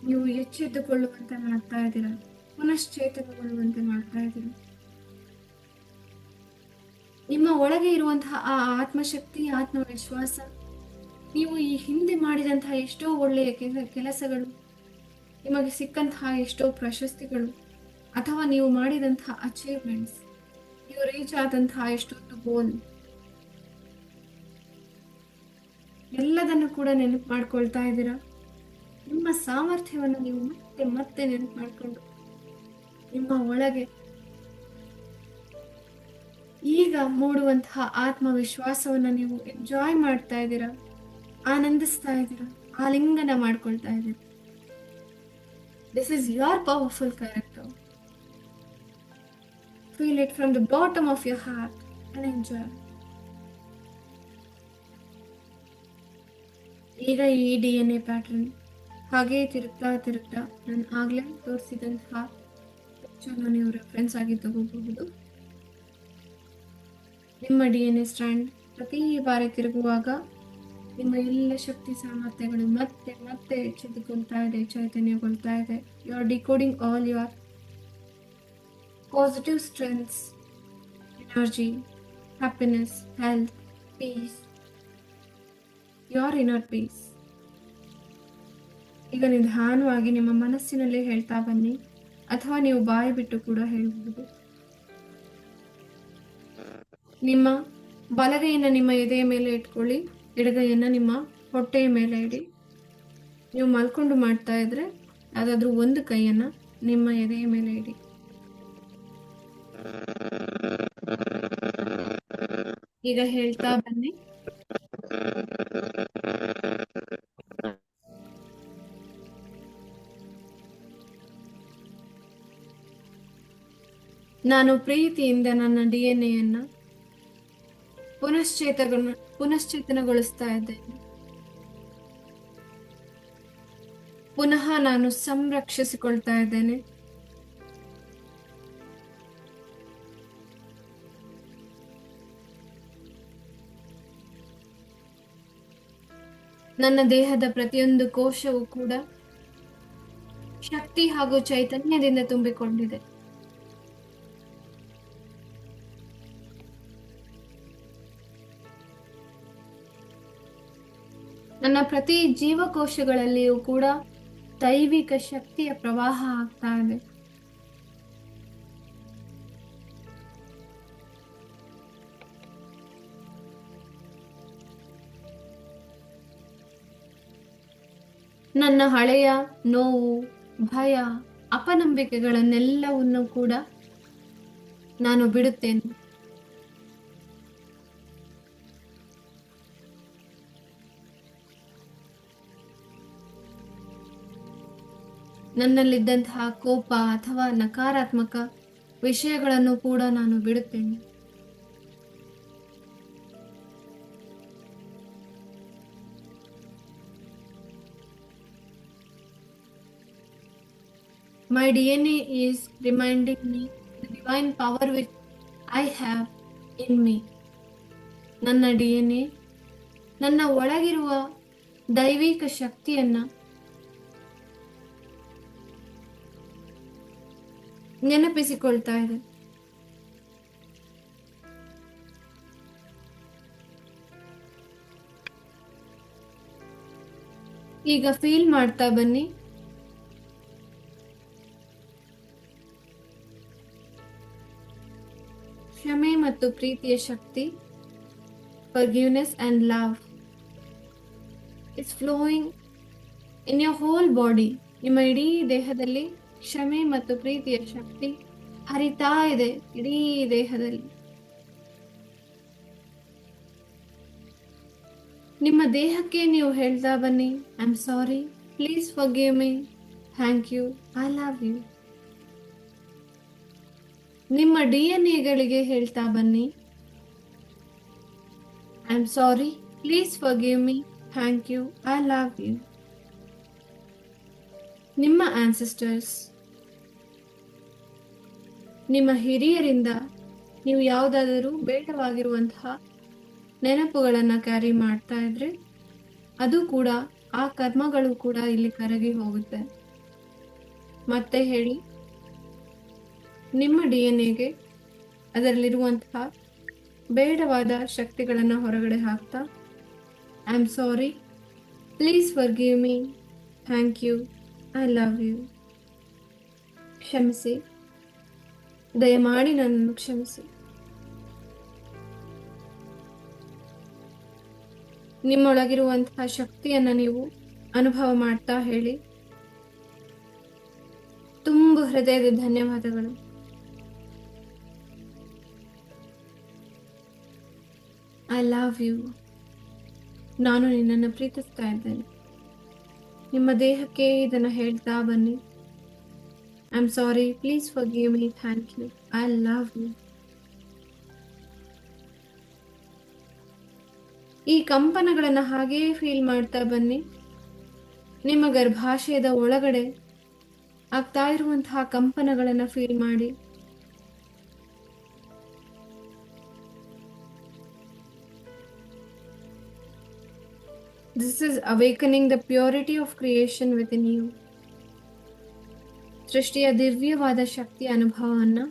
ನೀವು ಎಚ್ಚೆತ್ತುಕೊಳ್ಳುವಂತೆ ಮಾಡ್ತಾ ಇದ್ದೀರ, ಪುನಶ್ಚೇತನಗೊಳ್ಳುವಂತೆ ಮಾಡ್ತಾ ಇದ್ದೀರ. ನಿಮ್ಮ ಒಳಗೆ ಇರುವಂತಹ ಆ ಆತ್ಮಶಕ್ತಿ, ಆತ್ಮವಿಶ್ವಾಸ, ನೀವು ಈ ಹಿಂದೆ ಮಾಡಿದಂತಹ ಎಷ್ಟೋ ಒಳ್ಳೆಯ ಕೆಲಸಗಳು, ನಿಮಗೆ ಸಿಕ್ಕಂತಹ ಎಷ್ಟೋ ಪ್ರಶಸ್ತಿಗಳು, ಅಥವಾ ನೀವು ಮಾಡಿದಂತಹ ಅಚೀವ್ಮೆಂಟ್ಸ್, ನೀವು ರೀಚ್ ಆದಂತಹ ಎಷ್ಟೊಂದು ಗೋಲ್, ಎಲ್ಲದನ್ನು ಕೂಡ ನೆನಪು ಮಾಡ್ಕೊಳ್ತಾ ಇದ್ದೀರಾ. ನಿಮ್ಮ ಸಾಮರ್ಥ್ಯವನ್ನು ನೀವು ಮತ್ತೆ ಮತ್ತೆ ನೆನಪು ಮಾಡಿಕೊಂಡು ನಿಮ್ಮ ಒಳಗೆ ಈಗ ಮೂಡುವಂತಹ ಆತ್ಮವಿಶ್ವಾಸವನ್ನು ನೀವು ಎಂಜಾಯ್ ಮಾಡ್ತಾ ಇದ್ದೀರಾ, ಆನಂದಿಸ್ತಾ ಇದ್ದೀರಾ, ಆಲಿಂಗನ ಮಾಡ್ಕೊಳ್ತಾ ಇದ್ದೀರಾ. This is your powerful character. Feel it from the bottom of your heart and enjoy. ಈಗ ಈ DNA ಪ್ಯಾಟರ್ನ್ ಹಾಗೆ ತಿರುಗ್ತಾ ತಿರುಗ್ತಾ ನಾನು ಆಗ್ಲೇ ತೋರಿಸಿದಂತಹ ಪಿಕ್ಚರ್ನ ನೀವು ರೆಫರೆನ್ಸ್ ಆಗಿ ತಗೋಬಹುದು. ನಿಮ್ಮ DNA ಸ್ಟ್ಯಾಂಡ್ ಪ್ರತಿ ಬಾರಿ ತಿರುಗುವಾಗ ನಿಮ್ಮ ಎಲ್ಲ ಶಕ್ತಿ ಸಾಮರ್ಥ್ಯಗಳು ಮತ್ತೆ ಮತ್ತೆ ಎಚ್ಚೆತ್ತುಕೊಳ್ತಾ ಇದೆ, ಚೈತನ್ಯಗೊಳ್ತಾ ಇದೆ. You are decoding all your positive strengths, energy, happiness, health, peace, your inner peace. ಈಗ ನಿಧಾನವಾಗಿ ನಿಮ್ಮ ಮನಸ್ಸಿನಲ್ಲೇ ಹೇಳ್ತಾ ಬನ್ನಿ, ಅಥವಾ ನೀವು ಬಾಯಿ ಬಿಟ್ಟು ಕೂಡ ಹೇಳಬಹುದು. ನಿಮ್ಮ ಬಲಗೈಯನ್ನು ನಿಮ್ಮ ಎದೆಯ ಮೇಲೆ ಇಟ್ಕೊಳ್ಳಿ, ಎಡಗೈಯನ್ನು ನಿಮ್ಮ ಹೊಟ್ಟೆಯ ಮೇಲೆ ಇಡಿ. ನೀವು ಮಲ್ಕೊಂಡು ಮಾಡ್ತಾ ಇದ್ರೆ ಯಾವುದಾದ್ರೂ ಒಂದು ಕೈಯನ್ನು ನಿಮ್ಮ ಎದೆಯ ಮೇಲೆ ಇಡಿ. ಈಗ ಹೇಳ್ತಾ ಬನ್ನಿ, ನಾನು ಪ್ರೀತಿಯಿಂದ ನನ್ನ DNA ಪುನಶ್ಚೇತನಗೊಳಿಸ್ತಾ ಇದ್ದೇನೆ. ಪುನಃ ನಾನು ಸಂರಕ್ಷಿಸಿಕೊಳ್ತಾ ಇದ್ದೇನೆ. ನನ್ನ ದೇಹದ ಪ್ರತಿಯೊಂದು ಕೋಶವೂ ಕೂಡ ಶಕ್ತಿ ಹಾಗೂ ಚೈತನ್ಯದಿಂದ ತುಂಬಿಕೊಂಡಿದೆ. ನನ್ನ ಪ್ರತಿ ಜೀವಕೋಶಗಳಲ್ಲಿಯೂ ಕೂಡ ದೈವಿಕ ಶಕ್ತಿಯ ಪ್ರವಾಹ ಆಗ್ತಾ ಇದೆ. ನನ್ನ ಹಳೆಯ ನೋವು, ಭಯ, ಅಪನಂಬಿಕೆಗಳನ್ನೆಲ್ಲವನ್ನು ಕೂಡ ನಾನು ಬಿಡುತ್ತೇನೆ. ನನ್ನಲ್ಲಿದ್ದಂತಹ ಕೋಪ ಅಥವಾ ನಕಾರಾತ್ಮಕ ವಿಷಯಗಳನ್ನು ಕೂಡ ನಾನು ಬಿಡುತ್ತೇನೆ. My DNA is reminding me the divine power which I have in me. ನನ್ನ DNA ನನ್ನ ಒಳಗಿರುವ ದೈವಿಕ ಶಕ್ತಿಯನ್ನ ನೆನಪಿಸಿಕೊಳ್ತಾ ಇದೆ. ಈಗ ಫೀಲ್ ಮಾಡ್ತಾ ಬನ್ನಿ. ಕ್ಷಮೆ ಮತ್ತು ಪ್ರೀತಿಯ ಶಕ್ತಿ, forgiveness and love is flowing in your whole body. ನಿಮ್ಮ ಇಡೀ ದೇಹದಲ್ಲಿ ಕ್ಷಮೆ ಮತ್ತು ಪ್ರೀತಿಯ ಶಕ್ತಿ ಹರಿತಾ ಇದೆ. ಇಡೀ ದೇಹದಲ್ಲಿ ನಿಮ್ಮ ದೇಹಕ್ಕೆ ನೀವು ಹೇಳ್ತಾ ಬನ್ನಿ, I am sorry, please forgive me, thank you, I love you. ನಿಮ್ಮ DNA-ಗಳಿಗೆ ಹೇಳ್ತಾ ಬನ್ನಿ, I am sorry, please forgive me, thank you, I love you. ನಿಮ್ಮ ಆನ್ಸೆಸ್ಟರ್ಸ್, ನಿಮ್ಮ ಹಿರಿಯರಿಂದ ನೀವು ಯಾವುದಾದರೂ ಬೇಡವಾಗಿರುವಂತಹ ನೆನಪುಗಳನ್ನು ಕ್ಯಾರಿ ಮಾಡ್ತಾ ಇದ್ರೆ ಅದು ಕೂಡ, ಆ ಕರ್ಮಗಳು ಕೂಡ ಇಲ್ಲಿ ಕರಗಿ ಹೋಗುತ್ತೆ. ಮತ್ತೆ ಹೇಳಿ, ನಿಮ್ಮ DNA-ಗೆ ಅದರಲ್ಲಿರುವಂತಹ ಬೇಡವಾದ ಶಕ್ತಿಗಳನ್ನು ಹೊರಗಡೆ ಹಾಕ್ತಾ, I am sorry, please forgive me, thank you, I love you. ಕ್ಷಮಿಸಿ, ದಯಮಾಡಿ ನನ್ನನ್ನು ಕ್ಷಮಿಸಿ. ನಿಮ್ಮೊಳಗಿರುವಂತಹ ಶಕ್ತಿಯನ್ನು ನೀವು ಅನುಭವ ಮಾಡ್ತಾ ಹೇಳಿ, ತುಂಬ ಹೃದಯದ ಧನ್ಯವಾದಗಳು. I love you. ನಾನು ನಿನ್ನನ್ನು ಪ್ರೀತಿಸ್ತಾ ಇದ್ದೇನೆ. ನಿಮ್ಮ ದೇಹಕ್ಕೆ ಇದನ್ನು ಹೇಳ್ತಾ ಬನ್ನಿ, I am sorry, please forgive me, thank you, I love you. ಈ ಕಂಪನಗಳನ್ನು ಹಾಗೆಯೇ ಫೀಲ್ ಮಾಡ್ತಾ ಬನ್ನಿ. ನಿಮ್ಮ ಗರ್ಭಾಶಯದ ಒಳಗಡೆ ಆಗ್ತಾ ಇರುವಂತಹ ಕಂಪನಗಳನ್ನು ಫೀಲ್ ಮಾಡಿ. This is awakening the purity of creation within you. ಸೃಷ್ಟಿಯ ದಿವ್ಯವಾದ ಶಕ್ತಿಯ ಅನುಭವವನ್ನು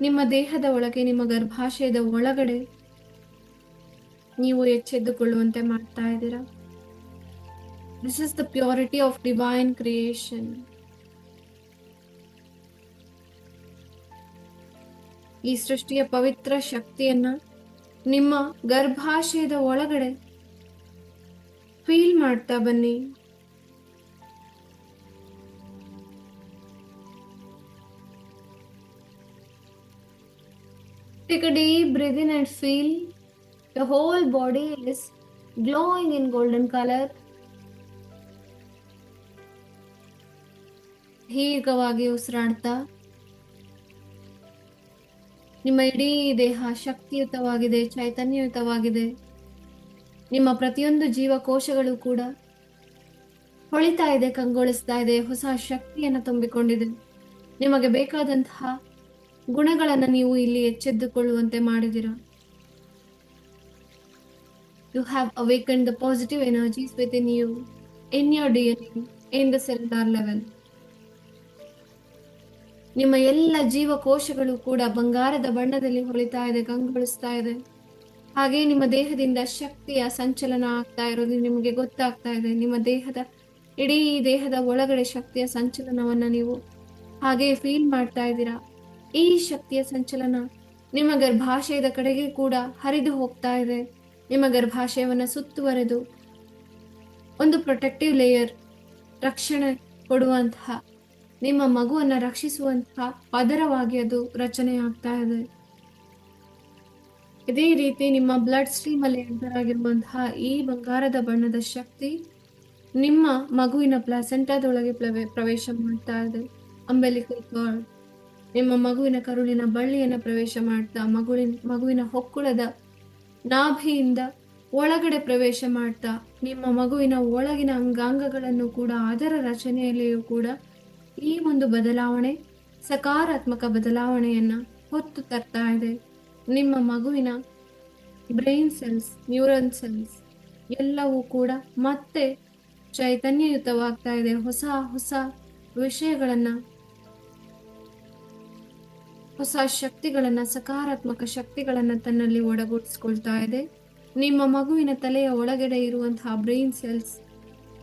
ನಿಮ್ಮ ದೇಹದ ಒಳಗೆ, ನಿಮ್ಮ ಗರ್ಭಾಶಯದ ಒಳಗಡೆ ನೀವು ಎಚ್ಚೆದ್ದುಕೊಳ್ಳುವಂತೆ ಮಾಡ್ತಾ ಇದ್ದೀರಾ. This is the purity of divine creation. ಈ ಸೃಷ್ಟಿಯ ಪವಿತ್ರ ಶಕ್ತಿಯನ್ನ ನಿಮ್ಮ ಗರ್ಭಾಶಯದ ಒಳಗಡೆ ಫೀಲ್ ಮಾಡ್ತಾ ಬನ್ನಿ. Take a deep breath in and feel your whole body is glowing in golden color. ದೀರ್ಘವಾಗಿ ಉಸಿರಾಡ್ತಾ ನಿಮ್ಮ ಇಡೀ ದೇಹ ಶಕ್ತಿಯುತವಾಗಿದೆ, ಚೈತನ್ಯಯುತವಾಗಿದೆ. ನಿಮ್ಮ ಪ್ರತಿಯೊಂದು ಜೀವಕೋಶಗಳು ಕೂಡ ಹೊಳಿತಾ ಇದೆ, ಕಂಗೊಳಿಸ್ತಾ ಇದೆ, ಹೊಸ ಶಕ್ತಿಯನ್ನು ತುಂಬಿಕೊಂಡಿದೆ. ನಿಮಗೆ ಬೇಕಾದಂತಹ ಗುಣಗಳನ್ನು ನೀವು ಇಲ್ಲಿ ಎಚ್ಚೆದ್ದುಕೊಳ್ಳುವಂತೆ ಮಾಡಿದಿರ. You have awakened the positive energies within you, in your DNA, in the cellular level. ನಿಮ್ಮ ಎಲ್ಲ ಜೀವಕೋಶಗಳು ಕೂಡ ಬಂಗಾರದ ಬಣ್ಣದಲ್ಲಿ ಹೊಳಿತಾ ಇದೆ, ಕಂಗೊಳಿಸ್ತಾ ಇದೆ. ಹಾಗೆ ನಿಮ್ಮ ದೇಹದಿಂದ ಶಕ್ತಿಯ ಸಂಚಲನ ಆಗ್ತಾ ಇರೋದು ನಿಮಗೆ ಗೊತ್ತಾಗ್ತಾ ಇದೆ. ನಿಮ್ಮ ದೇಹದ ಇಡೀ ದೇಹದ ಒಳಗಡೆ ಶಕ್ತಿಯ ಸಂಚಲನವನ್ನ ನೀವು ಹಾಗೆ ಫೀಲ್ ಮಾಡ್ತಾ ಇದ್ದೀರಾ. ಈ ಶಕ್ತಿಯ ಸಂಚಲನ ನಿಮ್ಮ ಗರ್ಭಾಶಯದ ಕಡೆಗೆ ಕೂಡ ಹರಿದು ಹೋಗ್ತಾ ಇದೆ. ನಿಮ್ಮ ಗರ್ಭಾಶಯವನ್ನ ಸುತ್ತುವರೆದು ಒಂದು ಪ್ರೊಟೆಕ್ಟಿವ್ ಲೇಯರ್, ರಕ್ಷಣೆ ಕೊಡುವಂತಹ, ನಿಮ್ಮ ಮಗುವನ್ನ ರಕ್ಷಿಸುವಂತಹ ಪದರವಾಗಿ ಅದು ರಚನೆ ಆಗ್ತಾ ಇದೆ. ಇದೇ ರೀತಿ ನಿಮ್ಮ ಬ್ಲಡ್ ಸ್ಟ್ರೀಮ್ ಅಲ್ಲಿ ಎಂಟರ್ ಆಗಿರುವಂತಹ ಈ ಬಂಗಾರದ ಬಣ್ಣದ ಶಕ್ತಿ ನಿಮ್ಮ ಮಗುವಿನ ಪ್ಲಾಸೆಂಟಾದೊಳಗೆ ಪ್ರವೇಶ ಮಾಡ್ತಾ ಇದೆ. ಅಂಬೆಲಿಕಲ್ ಕಾರ್ಡ್ ನಿಮ್ಮ ಮಗುವಿನ ಕರುಳಿನ ಬಳ್ಳಿಯನ್ನು ಪ್ರವೇಶ ಮಾಡ್ತಾ, ಮಗುವಿನ ಹೊಕ್ಕುಳದ ನಾಭಿಯಿಂದ ಒಳಗಡೆ ಪ್ರವೇಶ ಮಾಡ್ತಾ, ನಿಮ್ಮ ಮಗುವಿನ ಒಳಗಿನ ಅಂಗಾಂಗಗಳನ್ನು ಕೂಡ, ಅದರ ರಚನೆಯಲ್ಲಿಯೂ ಕೂಡ ಈ ಒಂದು ಬದಲಾವಣೆ, ಸಕಾರಾತ್ಮಕ ಬದಲಾವಣೆಯನ್ನ ಹೊತ್ತು ತರ್ತಾ ಇದೆ. ನಿಮ್ಮ ಮಗುವಿನ ಬ್ರೈನ್ ಸೆಲ್ಸ್, ನ್ಯೂರನ್ ಸೆಲ್ಸ್, ಎಲ್ಲವೂ ಕೂಡ ಮತ್ತೆ ಚೈತನ್ಯಯುತವಾಗ್ತಾ ಇದೆ. ಹೊಸ ಹೊಸ ವಿಷಯಗಳನ್ನ, ಹೊಸ ಶಕ್ತಿಗಳನ್ನ, ಸಕಾರಾತ್ಮಕ ಶಕ್ತಿಗಳನ್ನ ತನ್ನಲ್ಲಿ ಒಳಗೂಡಿಸ್ಕೊಳ್ತಾ ಇದೆ. ನಿಮ್ಮ ಮಗುವಿನ ತಲೆಯ ಒಳಗಡೆ ಇರುವಂತಹ ಬ್ರೈನ್ ಸೆಲ್ಸ್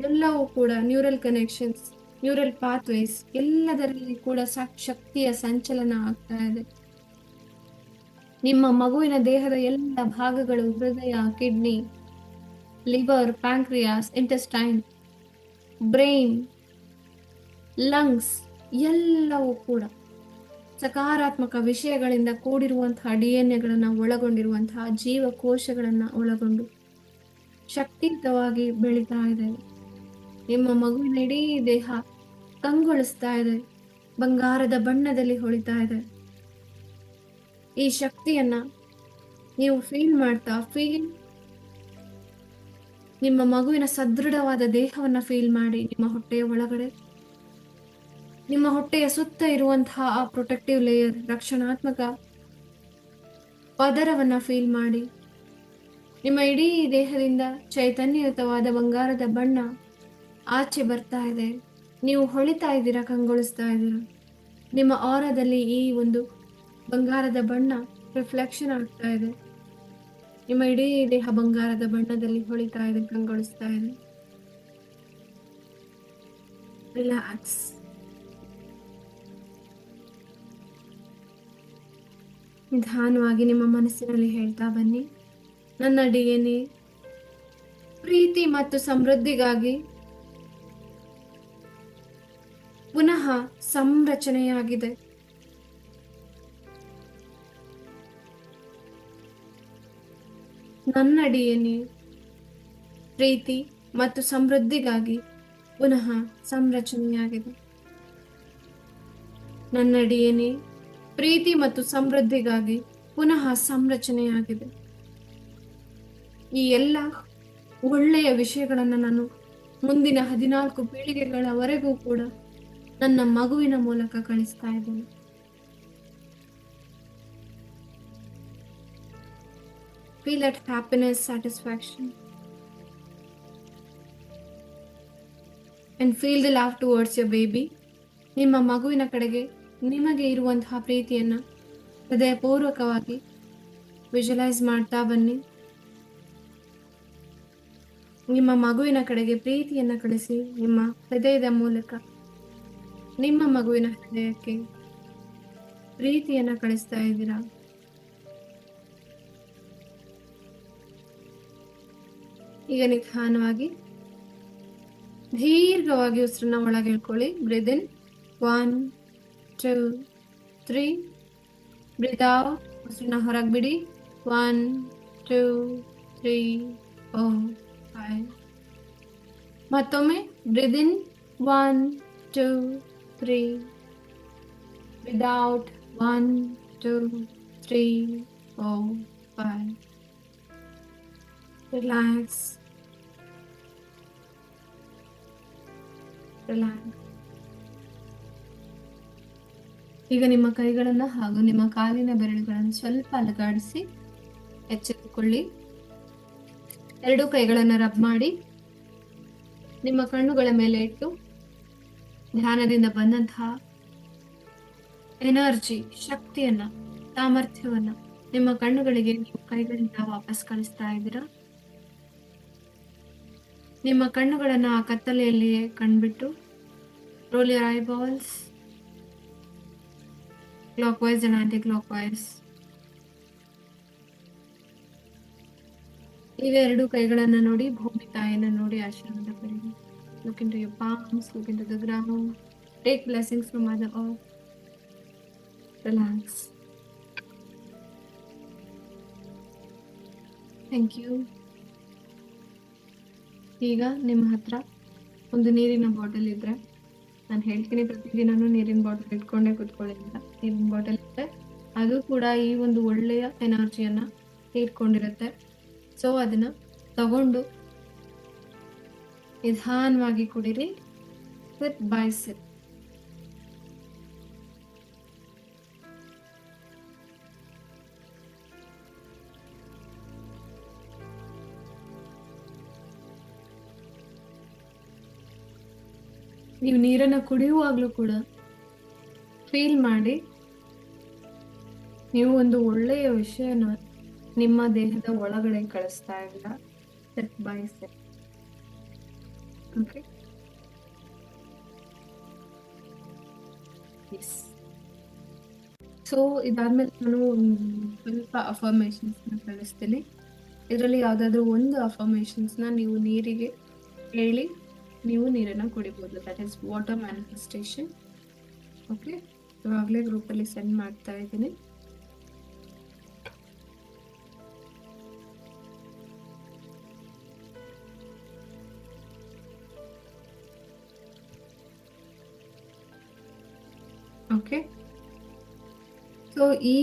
ಎಲ್ಲವೂ ಕೂಡ ನ್ಯೂರಲ್ ಕನೆಕ್ಷನ್ಸ್, ನ್ಯೂರಲ್ ಪಾತ್ವೇಸ್ ಎಲ್ಲದರಲ್ಲಿ ಕೂಡ ಶಕ್ತಿಯ ಸಂಚಲನ ಆಗ್ತಾ ಇದೆ. ನಿಮ್ಮ ಮಗುವಿನ ದೇಹದ ಎಲ್ಲ ಭಾಗಗಳು, ಹೃದಯ, kidney, liver, pancreas, intestine, brain, lungs ಎಲ್ಲವೂ ಕೂಡ ಸಕಾರಾತ್ಮಕ ವಿಷಯಗಳಿಂದ ಕೂಡಿರುವಂತಹ DNA ಒಳಗೊಂಡಿರುವಂತಹ ಜೀವಕೋಶಗಳನ್ನ ಒಳಗೊಂಡು ಶಕ್ತಿಯುತವಾಗಿ ಬೆಳೀತಾ ಇದೆ. ನಿಮ್ಮ ಮಗುವಿನ ಇಡೀ ದೇಹ ಕಂಗೊಳಿಸ್ತಾ ಇದೆ, ಬಂಗಾರದ ಬಣ್ಣದಲ್ಲಿ ಹೊಳಿತಾ ಇದೆ. ಈ ಶಕ್ತಿಯನ್ನ ನೀವು ಫೀಲ್ ಮಾಡ್ತಾ, ನಿಮ್ಮ ಮಗುವಿನ ಸದೃಢವಾದ ದೇಹವನ್ನ ಫೀಲ್ ಮಾಡಿ. ನಿಮ್ಮ ಹೊಟ್ಟೆಯ ಒಳಗಡೆ, ನಿಮ್ಮ ಹೊಟ್ಟೆಯ ಸುತ್ತ ಇರುವಂತಹ ಆ ಪ್ರೊಟೆಕ್ಟಿವ್ ಲೇಯರ್, ರಕ್ಷಣಾತ್ಮಕ ಪದರವನ್ನ ಫೀಲ್ ಮಾಡಿ. ನಿಮ್ಮ ಇಡೀ ದೇಹದಿಂದ ಚೈತನ್ಯಯುತವಾದ ಬಂಗಾರದ ಬಣ್ಣ ಆಚೆ ಬರ್ತಾ ಇದೆ. ನೀವು ಹೊಳಿತಾ ಇದ್ದೀರಾ, ಕಂಗೊಳಿಸ್ತಾ ಇದ್ದೀರಾ. ನಿಮ್ಮ ಆರಾದಲ್ಲಿ ಈ ಒಂದು ಬಂಗಾರದ ಬಣ್ಣ ರಿಫ್ಲೆಕ್ಷನ್ ಆಗ್ತಾ ಇದೆ. ನಿಮ್ಮ ಇಡೀ ದೇಹ ಬಂಗಾರದ ಬಣ್ಣದಲ್ಲಿ ಹೊಳಿತಾ ಇದೆ, ಕಂಗೊಳಿಸ್ತಾ ಇದೆ. ರಿಲ್ಯಾಕ್ಸ್. ನಿಧಾನವಾಗಿ ನಿಮ್ಮ ಮನಸ್ಸಿನಲ್ಲಿ ಹೇಳ್ತಾ ಬನ್ನಿ, ನನ್ನ DNA ಪ್ರೀತಿ ಮತ್ತು ಸಮೃದ್ಧಿಗಾಗಿ ಪುನಃ ಸಂರಚನೆಯಾಗಿದೆ. ನನ್ನ DNA ಪ್ರೀತಿ ಮತ್ತು ಸಮೃದ್ಧಿಗಾಗಿ ಪುನಃ ಸಂರಚನೆಯಾಗಿದೆ. ನನ್ನ DNA ಪ್ರೀತಿ ಮತ್ತು ಸಮೃದ್ಧಿಗಾಗಿ ಪುನಃ ಸಂರಚನೆಯಾಗಿದೆ. ಈ ಎಲ್ಲ ಒಳ್ಳೆಯ ವಿಷಯಗಳನ್ನು ನಾನು ಮುಂದಿನ 14 ಪೀಳಿಗೆಗಳವರೆಗೂ ಕೂಡ ನನ್ನ ಮಗುವಿನ ಮೂಲಕ ಕಳಿಸ್ತಾ ಇದ್ದೇನೆ. Feel that happiness, satisfaction, and feel the love towards your baby. ನಿಮ್ಮ ಮಗುವಿನ ಕಡೆಗೆ ನಿಮಗೆ ಇರುವಂತಹ ಪ್ರೀತಿಯನ್ನ ಹೃದಯಪೂರ್ವಕವಾಗಿ ವಿಜುವಲೈಸ್ ಮಾಡ್ತಾ ಬನ್ನಿ. ನಿಮ್ಮ ಮಗುವಿನ ಕಡೆಗೆ ಪ್ರೀತಿಯನ್ನ ಕಳಿಸಿ. ನಿಮ್ಮ ಹೃದಯದ ಮೂಲಕ ನಿಮ್ಮ ಮಗುವಿನ ಹೃದಯಕ್ಕೆ ಪ್ರೀತಿಯನ್ನ ಕಳಿಸ್ತಾ ಇದ್ದೀರಾ. ಈಗ ನಿಧಾನವಾಗಿ ದೀರ್ಘವಾಗಿ ಉಸಿರನ್ನ ಒಳಗೆ ಇಳ್ಕೊಳ್ಳಿ. Breathe in 1 2 3. Breathe out. ಉಸಿರನ್ನ ಹೊರಗೆ ಬಿಡಿ. 1 2 3 4 5. ಮತ್ತೊಮ್ಮೆ breathe in 1 2 3. Breathe out 1 2 3 4 5. Relax. Relax. ಈಗ ನಿಮ್ಮ ಕೈಗಳನ್ನು ಹಾಗೂ ನಿಮ್ಮ ಕಾಲಿನ ಬೆರಳುಗಳನ್ನು ಸ್ವಲ್ಪ ಅಲುಗಾಡಿಸಿ ಎಚ್ಚೆತ್ತುಕೊಳ್ಳಿ. ಎರಡೂ ಕೈಗಳನ್ನು ರಬ್ ಮಾಡಿ ನಿಮ್ಮ ಕಣ್ಣುಗಳ ಮೇಲೆ ಇಟ್ಟು ಧ್ಯಾನದಿಂದ ಬಂದಂತಹ ಎನರ್ಜಿ, ಶಕ್ತಿಯನ್ನ, ಸಾಮರ್ಥ್ಯವನ್ನ ನಿಮ್ಮ ಕಣ್ಣುಗಳಿಗೆ ನೀವು ಕೈಗಳಿಂದ ವಾಪಸ್ ಕಳಿಸ್ತಾ ಇದ್ದೀರಾ. ನಿಮ್ಮ ಕಣ್ಣುಗಳನ್ನ ಆ ಕತ್ತಲೆಯಲ್ಲಿಯೇ ಕಣ್ಬಿಟ್ಟು roll your eyeballs clockwise and anti-clockwise. ಈಗ ಎರಡು ಕೈಗಳನ್ನ ನೋಡಿ, ಭೂಮಿ ತಾಯಿಯನ್ನ ನೋಡಿ ಆಶೀರ್ವಾದ ಪಡೆಯಿರಿ. Look into your palms, look into the ground. Take blessings from Mother Earth. Relax. Thank you. ಈಗ ನಿಮ್ಮ ಹತ್ರ ಒಂದು ನೀರಿನ ಬಾಟಲ್ ಇದ್ರೆ, ನಾನು ಹೇಳ್ತೀನಿ ಪ್ರತಿದಿನನೂ ನೀರಿನ ಬಾಟಲ್ ಇಟ್ಕೊಂಡೇ ಕೂತ್ಕೊಳ್ಳಿ ಅಂತ. ನೀರಿನ ಬಾಟಲ್ ಇರುತ್ತೆ, ಅದು ಕೂಡ ಈ ಒಂದು ಒಳ್ಳೆಯ ಎನರ್ಜಿಯನ್ನ ಇಟ್ಕೊಂಡಿರುತ್ತೆ. ಸೊ ಅದನ್ನ ತಗೊಂಡು ನಿಧಾನವಾಗಿ ಕುಡಿರಿ, ಸಿಪ್ ಬೈ ಸಿಪ್. ನೀವು ನೀರನ್ನ ಕುಡಿಯುವಾಗ್ಲೂ ಕೂಡ ಫೀಲ್ ಮಾಡಿ ನೀವು ಒಂದು ಒಳ್ಳೆಯ ವಿಷಯನ ನಿಮ್ಮ ದೇಹದ ಒಳಗಡೆ ಕಳಿಸ್ತಾ ಇಲ್ಲ, step by step. Okay, yes. So ಇದಾದ್ಮೇಲೆ ನಾನು ಸ್ವಲ್ಪ ಅಫರ್ಮೇಶನ್ಸ್ ನ ಕಳಿಸ್ತೀನಿ. ಇದರಲ್ಲಿ ಯಾವ್ದಾದ್ರು ಒಂದು ಅಫರ್ಮೇಶನ್ಸ್ ನ ನೀವು ನೀರಿಗೆ ಹೇಳಿ ನೀವು ನೀರನ್ನ ಕುಡಿಬಹುದು. That is water manifestation. Okay, ಇವಾಗಲೇ ಗ್ರೂಪಲ್ಲಿ ಸೆಂಡ್ ಮಾಡ್ತಾ ಇದ್ದೀನಿ. ಓಕೆ, ಸೊ ಈ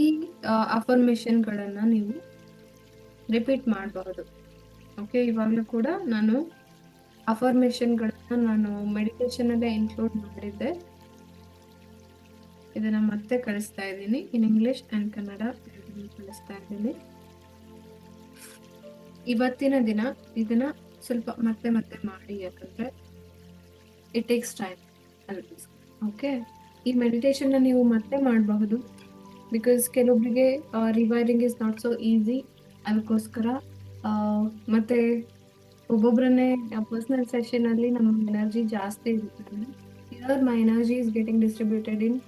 ಅಫರ್ಮೇಶನ್ಗಳನ್ನ ನೀವು ರಿಪೀಟ್ ಮಾಡಬಹುದು. ಓಕೆ, ಇವಾಗಲೂ ಕೂಡ ನಾನು ಅಫರ್ಮೇಶನ್ಗಳನ್ನ ನಾನು ಮೆಡಿಟೇಷನ್ ಅಲ್ಲೇ ಇನ್ಕ್ಲೂಡ್ ಮಾಡಿದ್ದೆ. ಇದನ್ನ ಮತ್ತೆ ಕಳಿಸ್ತಾ ಇದ್ದೀನಿ. ಇನ್ ಇಂಗ್ಲಿಷ್ ಅಂಡ್ ಕನ್ನಡ ಕಳಿಸ್ತಾ ಇದ್ದೀನಿ. ಇವತ್ತಿನ ದಿನ ಇದನ್ನ ಸ್ವಲ್ಪ ಮತ್ತೆ ಮತ್ತೆ ಮಾಡಿ, ಯಾಕಂದ್ರೆ ಇಟ್ ಟೇಕ್ಸ್ ಟೈಮ್. ಓಕೆ, ಈ ಮೆಡಿಟೇಷನ್ ನೀವು ಮತ್ತೆ ಮಾಡಬಹುದು. ಬಿಕಾಸ್ ಕೆಲವೊಬ್ಬರಿಗೆ ರಿವೈರಿಂಗ್ ಇಸ್ ನಾಟ್ ಸೋ ಈಸಿ. ಅದಕ್ಕೋಸ್ಕರ ಮತ್ತೆ ಒಬ್ಬೊಬ್ಬರನ್ನೇ ಪರ್ಸನಲ್ ಸೆಷನ್ ಅಲ್ಲಿ ನಮ್ಮ ಎನರ್ಜಿ ಜಾಸ್ತಿ ಇರುತ್ತೆ. Here my energy is getting distributed in